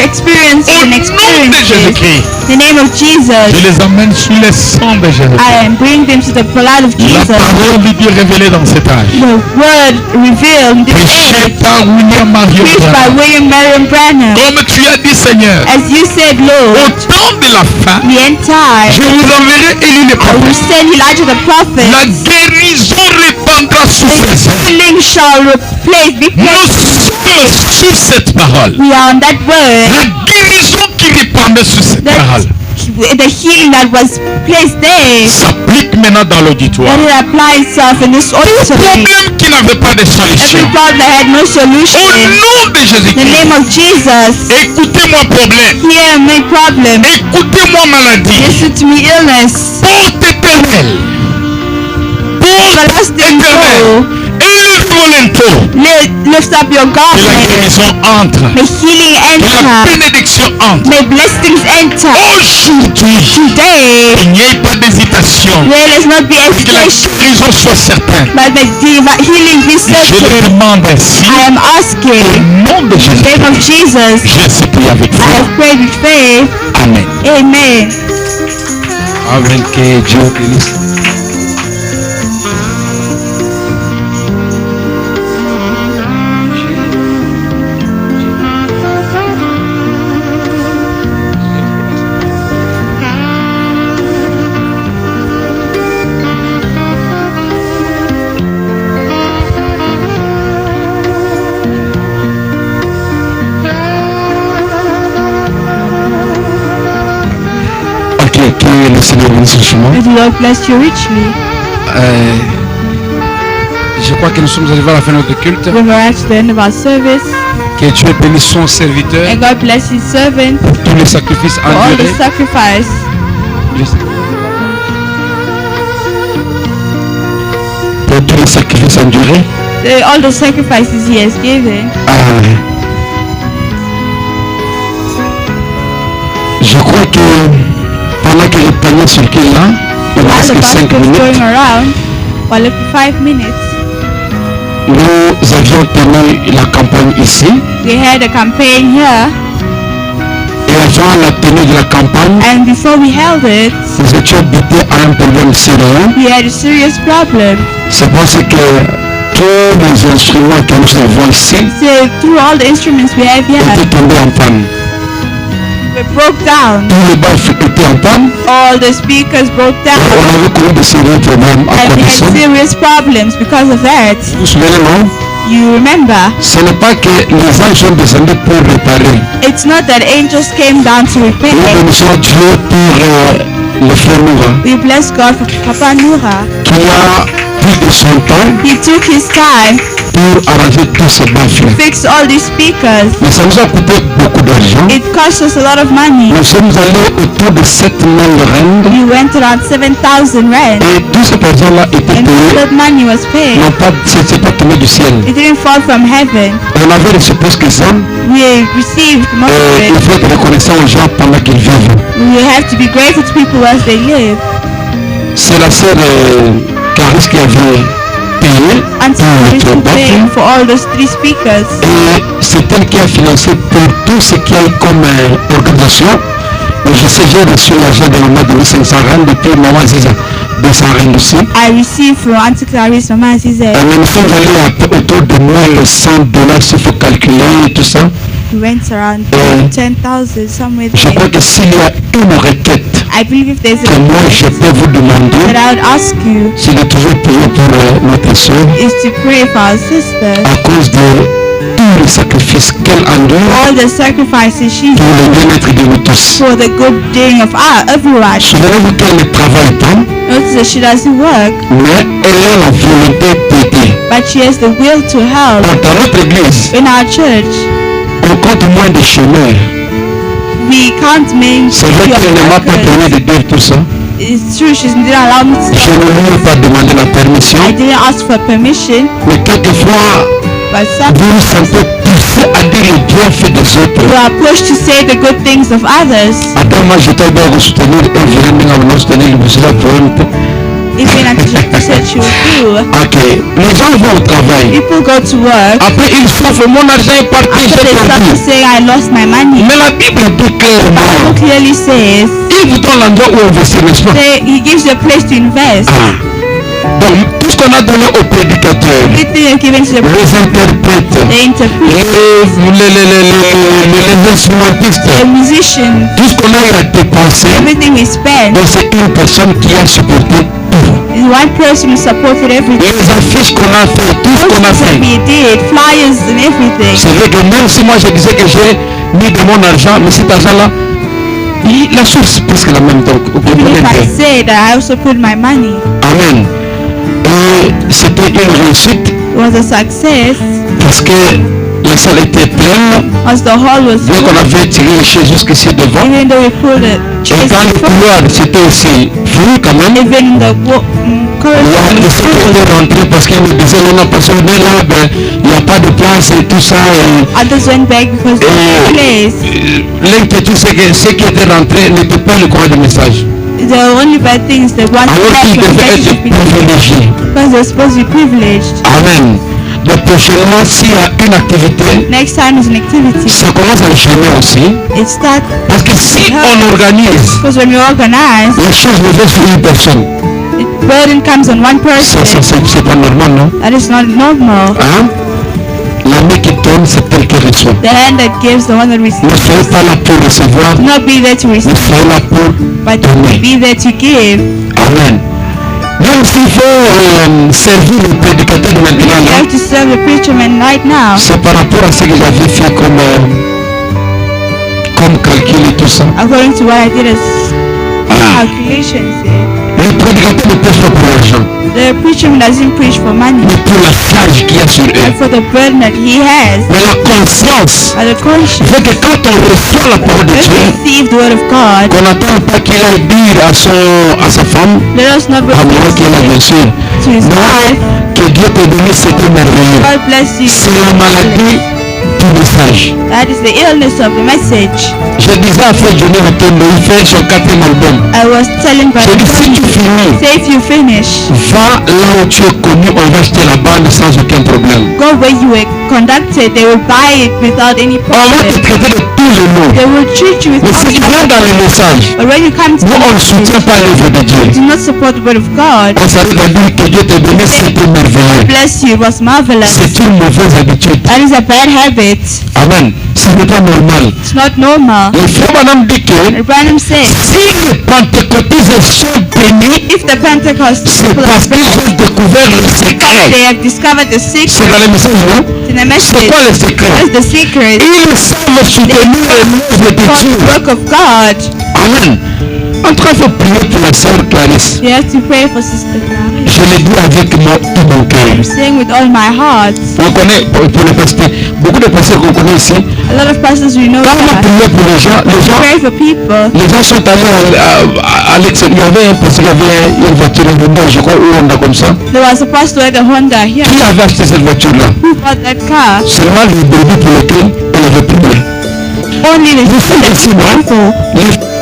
experience Au and nom de experiences. Jésus-Christ, In the name of je Jesus, les amène sous le sang de Jésus. I am bringing them to the blood of La Jesus. parole de Dieu révélée dans cet âge. The word revealed in this Prêché age, par William Marion preached by Branham. William Marion Branham. Comme tu as dit, Seigneur, As you said, au Lord, temps de la fin, the end time, je vous enverrai Élie le I will prophète. send Elijah the prophet. La guérison répandra sur ces hommes. Healing shall be Nous placed. sommes sur cette parole. We are on that word. La guérison qui répandait sur cette parole The healing that was placed there, s'applique maintenant dans l'auditoire. let it apply itself in this auditory. Problème qui n'avait pas de Every solution. problem that had no Au solution. nom de In the Jésus-Christ, name of Jesus, écoutez-moi problème, hear my problem. écoutez-moi maladie, Listen to me, illness. porte éternelle, porte Everlasting éternelle, soul. élève vos linteaux, Lift up your que la garment. guérison entre, May healing que la enter. bénédiction entre. May blessings enter. Aujourd'hui, Today, il n'y ait pas d'hésitation, let us not be que la hesitation, guérison soit certaine. but the healing be Je le certain. demande ainsi, I am asking, au nom de in the Jésus. name of Jesus, J'ai supplié avec I foi. have prayed with faith. Amen. Amen. Amen. Que Dieu bénisse. Ok, que le Seigneur bénisse richement. May the Lord bless you richly. Je crois que nous sommes arrivés à la fin de notre culte. We were at the end of our service. Que Dieu bénisse son serviteur And God bless His servant pour tous les sacrifices for all the endurés. sacrifice. Pour tous les sacrifices endurés. All the sacrifices He has given. Je crois que pendant que je prenais ce qu'il-là, il While reste the que 5 gospel was minutes, going around, while left for 5 minutes, nous avions tenu la campagne ici. we had a campaign here, Et avant la tenue de la campagne, and before we held it, nous étions butés à un problème sérieux. we had a serious problem. C'est parce que tous les instruments que nous avons ici So through all the instruments we have here, étaient tombés en panne. we broke down. Tous les baffes étaient en panne. All the speakers broke Et down, on avait connu de sérieux problèmes à and we had cause de ça. serious problems because of that. Vous vous souvenez, non? You remember, Ce n'est pas que les anges sont descendus pour réparer. it's not that angels came down to Nous repair. bénissons Dieu pour le frère Noura, We bless God for Papa Noura. qui a pris de son temps He took his time, pour arranger tous ces baffes-là. fixed all these speakers. Mais ça nous a coûté beaucoup d'argent. It cost us a lot of money. Nous sommes allés autour de 7 000 rand. We went around 7,000 rand, Et tous ces personnes-là étaient and payés. that money was paid. Non pas, c'est pas tombé du ciel. It didn't fall from heaven. On avait reçu plus que ça. We received most of Et il it. faut être reconnaissant aux gens pendant qu'ils vivent. We have to be grateful to people as they live. C'est la sœur Clarisse qui avait payé And so pour we notre should pay baffle. for all those 3 speakers. Et c'est elle qui a financé pour tout ce qu'il y a comme organisation. Et je sais, j'ai reçu l'argent de la main de 1500 rand depuis maman Ziza. de sa reine aussi. I received from Auntie Clarice, Maman Azizet. Nous sommes allés à peu autour de $1,100 s'il faut calculer et tout ça. We went around 10,000 somewhere Je crois there. que s'il y a une requête I believe if there's que moi je a peux vous demander, that I would ask you c'est de toujours prier pour notre soeur is to pray for our sister. à cause de tous les sacrifices qu'elle endure All the sacrifices she's pour le bien-être de nous tous. for the good doing of everyone. Souvenez-vous qu'elle ne travaille pas, Notice that she doesn't work, mais elle a la volonté d'aider. but she has the will to help. Dans notre église, In our church, on compte moins de chômeurs. we can't make C'est vrai qu'elle ne m'a pas permis de dire tout ça. It's true, she didn't allow me to Je say. ne lui ai pas demandé la permission. I didn't ask for permission, Mais quelquefois, but vous vous sentez poussé à dire les bienfaits des autres. you are pushed to say the good things of others. Attends, moi je t'ai bien soutenir et je vais me soutenir le monsieur la Even until she said she would do. Ok, les gens vont au travail. People go to work. Après, ils souffrent, mon argent est parti, After j'ai they start to perdu. say, I lost my money. Mais la Bible dit The clairement, Bible clearly says, il vous donne l'endroit où investir, n'est-ce pas? he gives you a place to invest. Ah. Donc, tout ce qu'on a donné aux prédicateurs, Everything is given to the les interprètes, the interpreter, les instrumentistes, the musician, tout ce qu'on a eu à dépenser, everything we spend. donc c'est une personne qui a supporté tout. Is one person who supported everything. Les affiches qu'on a fait, tout ce qu'on a Posters that fait. we did, flyers and everything. C'est vrai que même si moi je disais que j'ai mis de mon argent, mais cet argent-là, la source c'est presque la même. Donc, vous Even comprenez if I bien. say that I also put my money, Amen. Et c'était une réussite it was a success parce que la salle était pleine. as the hall was Donc on full. avait tiré les chaises jusqu'ici devant. Even though we pulled the Et chairs dans le in front, couloir, c'était aussi flou quand même. even the Il y corridor a des was ceux qui full. étaient rentrés parce qu'ils me disaient non, non, parce qu'on est là, ben, il n'y a pas de place et tout ça. Et, Others went back because there was no place. l'inquiétude, c'est que ceux qui étaient rentrés n'étaient pas le courant du message. The only bad thing is the one Alors back qu'ils when devaient message être should be privilégiés. because they're supposed to be privileged. Amen. Donc prochainement, s'il y a une activité, Next time is an activity. ça commence à enchaîner aussi. It starts Parce que si on organise, because when you organize, les choses ne vont sur une personne. the burden comes on one Ça, person. c'est pas normal, non? That is not normal. Hein? La main qui donne, c'est elle qui reçoit. The hand that gives, the one that Ne receives. soyez pas là pour recevoir, Do not be there to mais receive, soyez là pour but donner. be there to give. Amen. Même s'il faut servir le prédicateur de maintenant, You là, have to serve the preacher man right now. c'est par rapport à ce que j'avais fait comme calcul et tout ça. According to what I did as Ah. calculations here. Le prédicateur ne prêche pas pour l'argent, The preacher man doesn't preach for money, mais pour la charge qu'il y a sur but eux. for the burden that he has. Mais la conscience By the conscience. fait que quand on reçoit la parole de Let's Dieu, receive the word of God. qu'on n'attend pas qu'il aille dire à sa femme, Let us not be à moi qui est là bien sûr, to his non, wife. que Dieu te donne, c'était merveilleux. God bless you. C'est la maladie du message. That is the illness of the message. Je disais à Frère Johnny Rotondo, il fait son 4e album. I was telling J'ai dit, si tu Brother finis, say if you finish, va là où tu es connu, on va acheter la bande sans aucun problème. go where you were conducted, they will buy it without any On va te problem. traiter de tous les mots. They will treat you with Mais si tu viens dans le message, But when you come to nous on ne the soutient pas l'œuvre de Dieu. do not support the word of God. On s'arrête à dire que Dieu t'a donné, c'était merveilleux. Bless you, it was marvelous. C'est une mauvaise habitude. That is a bad habit. Amen. Ce n'est pas normal. It's not normal. Le frère Madame dit que And Branham says, si les pentecôtistes sont bénis, if the Pentecost c'est people parce are qu'ils ont découvert le secret. they have discovered the secret C'est dans le message, non? in the C'est message. quoi le secret? That's the secret Ils savent soutenir l'œuvre de for the Dieu. work of God. Amen. En tout cas, il faut prier pour la sœur Clarisse. You have to pray for Sister Clara. Je l'ai dit avec tout mon cœur. I'm saying with all my heart. On connaît, pour les pasteurs, beaucoup de pasteurs qu'on connaît ici, A lot of pastors we know quand on that. priait pour Pray for people. les gens sont allés à l'extérieur. Il y avait un pasteur qui avait une voiture, une Honda, je crois, ou Honda comme ça. There was a pastor at the Honda here Qui avait acheté cette voiture-là? who bought that car. Seulement les bébés pour lesquels elle avait prié. Only the Vous faites ici, non?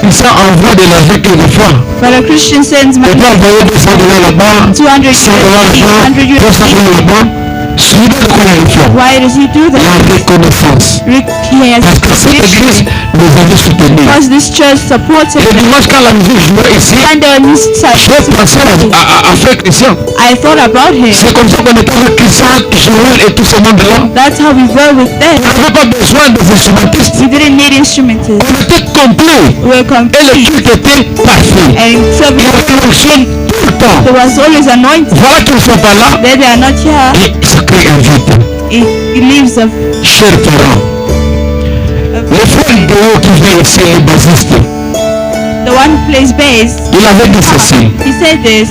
Les gens envoient de l'argent quelquefois. but a Christian sends On money peut envoyer $200 là-bas, 200 $100 là-bas, USD, 100 $200 USD, là-bas. Suivez le courant. Why does he do La that? reconnaissance. He has Parce que cette église nous avait soutenus. because this church supported Le him. dimanche, quand la musique jouait ici, And j'ai pensé à frère Christian. I thought about him. C'est comme ça qu'on était avec Christian, Joël et tout ce monde-là. That's how we were with them. On n'avait pas besoin des instrumentistes. We didn't need instruments. On était complet. We were Et le complete. culte était parfait. And Il y service, avait l'onction tout le temps. there was always anointing. Voilà qu'ils ne sont pas là. They are not here. Et ça crée un vide. It leaves a Chers parents, le frère Déo qui vient ici, le bassiste, the one who plays bass. il avait dit ceci. He said this.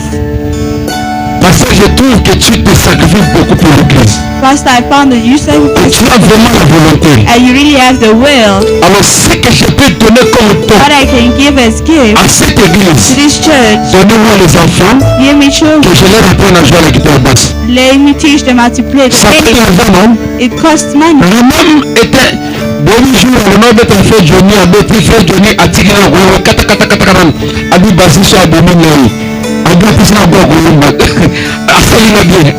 Parce que je trouve que tu te sacrifies beaucoup pour l'église. Pastor, I found that you Et sacrifice tu as vraiment la volonté. and you really have the will. Alors ce que je peux donner comme don What I can give as gift à cette to église, this church. donnez-moi les enfants, Give me que children. je leur apprenne à jouer à la guitare basse. Let me teach them how to play the Ça fait bass. l'argent, non? It costs money. Le même était bon jour, le nom d'être fait Johnny, à d'autres fait Johnny, à tirer la roue, kata, à dit bassiste à dominer. À deux personnes à boire, à salir bien.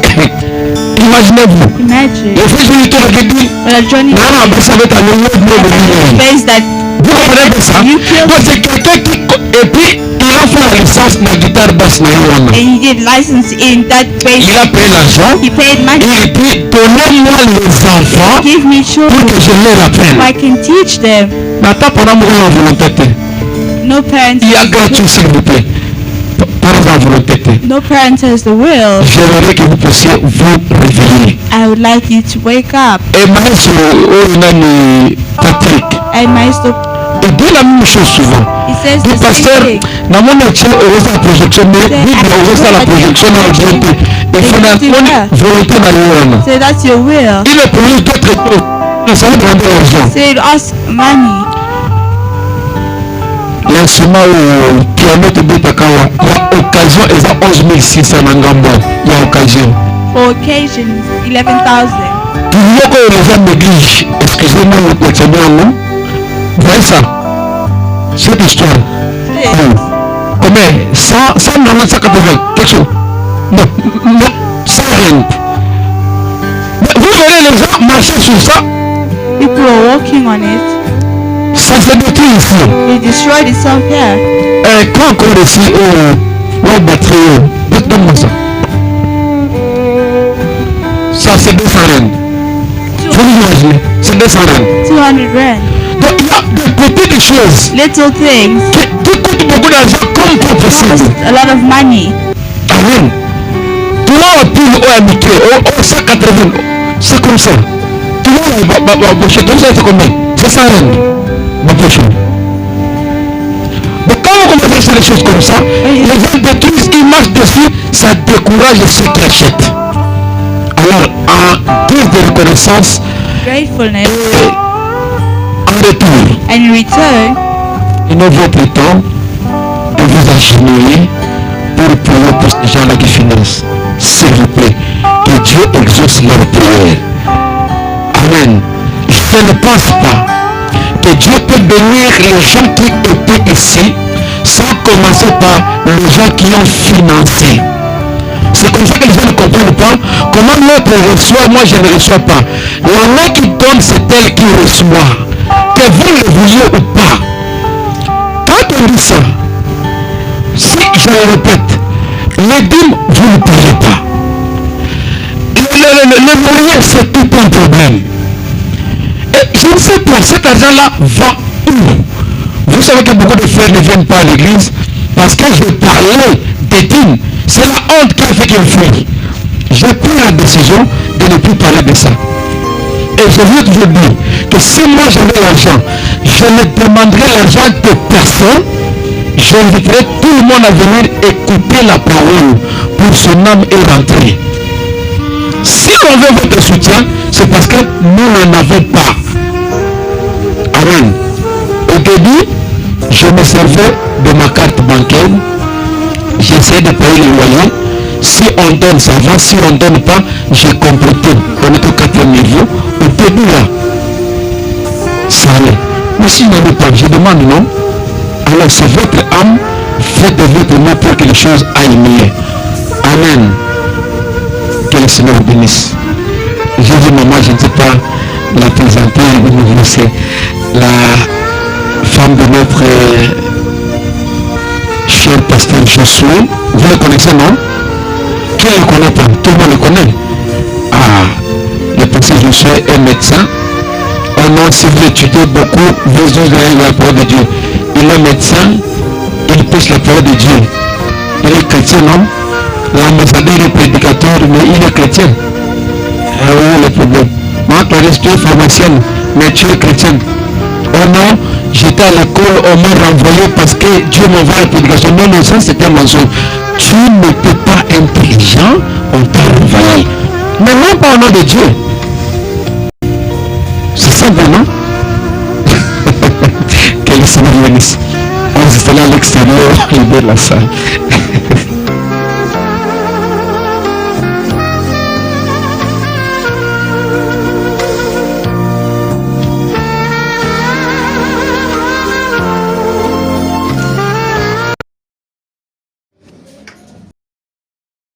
Imaginez-vous. Imagine. Le frère Johnny, tout le dit, Well, Johnny, non, mais ça va être à l'eau, bass that vous comprenez ça? You killed Donc c'est quelqu'un qui... Et puis, il a fait la licence de la guitare basse. and he did license in that bass. Il a payé l'argent. He paid money. Et puis, donnez-moi les enfants Give me pour children que je leur so apprenne. I can teach them. N'attends pas d'amour en volonté. No parents. Il y a gratuit, s'il vous plaît. Par en volonté. No parent has the will. J'aimerais que vous puissiez vous réveiller. I would like you to wake up. Et maestro, Patrick, And Maestro, il dit la même chose souvent. he says Du the pasteur, same thing. na mon métier, heureusement la projection, mais Bible, heureusement la projection dans la volonté. Il faut la volonté dans le Say that's your will. Il est pour nous d'autres choses. Ça va demander l'argent. Say it us money. L'instrument au piano de Betakawa, l'occasion est à 11 600 Nangamba. Il y a occasion. For occasions, 11,000. Pour nous, quand les gens négligent, excusez-moi le questionnaire, non? Vous voyez ça? Cette histoire. Combien? 100, 190, 180, quelque chose. Non, 100 rien. Vous verrez les gens marcher sur ça, People are working on it. ça se détruit ici. They destroyed itself here. Quand encore ici, on batterie, donne-moi ça. Ça, c'est 200 rien. Faut vous imaginer, c'est 200 rien. 200 rand. Donc il y a des petites choses Little things qui coûtent beaucoup d'argent comme pas cost possible. a lot of money. Amen. Tu vois au pile au habitué, au 180, c'est comme ça. Tu vois, chez toi, c'est combien? C'est 100 rand. Ma poche. Donc quand on commence à faire des choses comme ça, les gens détruisent, ils marchent dessus, ça décourage ceux qui achètent. Alors, en guise de reconnaissance, Gratefulness. en retour, And in return, il est votre temps de vous agenouiller pour prier pour ces gens-là qui finissent. S'il vous plaît, que Dieu exauce leur prière. Amen. Je ne pense pas que Dieu peut bénir les gens qui étaient ici sans commencer par les gens qui ont financé. C'est comme ça que les gens ne comprennent pas comment l'autre reçoit, moi je ne reçois pas. La main qui donne, c'est elle qui reçoit. Que vous le vouliez ou pas. Quand on dit ça, si je le répète, les dîmes, vous ne payez pas. Le moyen, c'est tout un problème. Et je ne sais pas, cet argent-là va où? Vous savez que beaucoup de frères ne viennent pas à l'église parce que je parlais des dîmes. C'est la honte qui a fait qu'ils fuient. J'ai pris la décision de ne plus parler de ça. Et je veux toujours dire que si moi j'avais l'argent, je ne demanderais l'argent de personne. J'inviterais tout le monde à venir écouter la parole pour son âme et rentrer. Si on veut votre soutien, c'est parce que nous n'en avons pas. Amen. Au début, je me servais de ma carte bancaire. J'essayais de payer le loyer. Si on donne, ça va. Si on ne donne pas, j'ai complété. On est au 4e niveau. Au début, là, ça allait. Mais si on n'en a pas, je demande non. Alors c'est votre âme. Faites de votre main pour que les choses aillent mieux. Amen. Que le Seigneur bénisse. dit maman, je ne sais pas la présenter, c'est la femme de notre cher pasteur Josué. Vous le connaissez, non? Qui ne le connaît pas? Tout le monde le connaît. Ah, le pasteur Josué est médecin. Oh non, si vous étudiez beaucoup, vous aurez la parole de Dieu. Il est médecin, il prêche la parole de Dieu. Il est chrétien, non? L'ambassadeur est prédicateur, mais il est chrétien. Ah oui, le problème. Moi, Clarisse, tu es pharmacienne, mais tu es chrétienne. Oh non, j'étais à l'école, on m'a renvoyé parce que Dieu m'envoie la prédication. Non, non, ça c'était un mensonge. Tu n'étais pas intelligent, on t'a renvoyé. Mais non pas au nom de Dieu. C'est simple, non? Que le Seigneur bénisse. On s'installe à l'extérieur, libère la salle.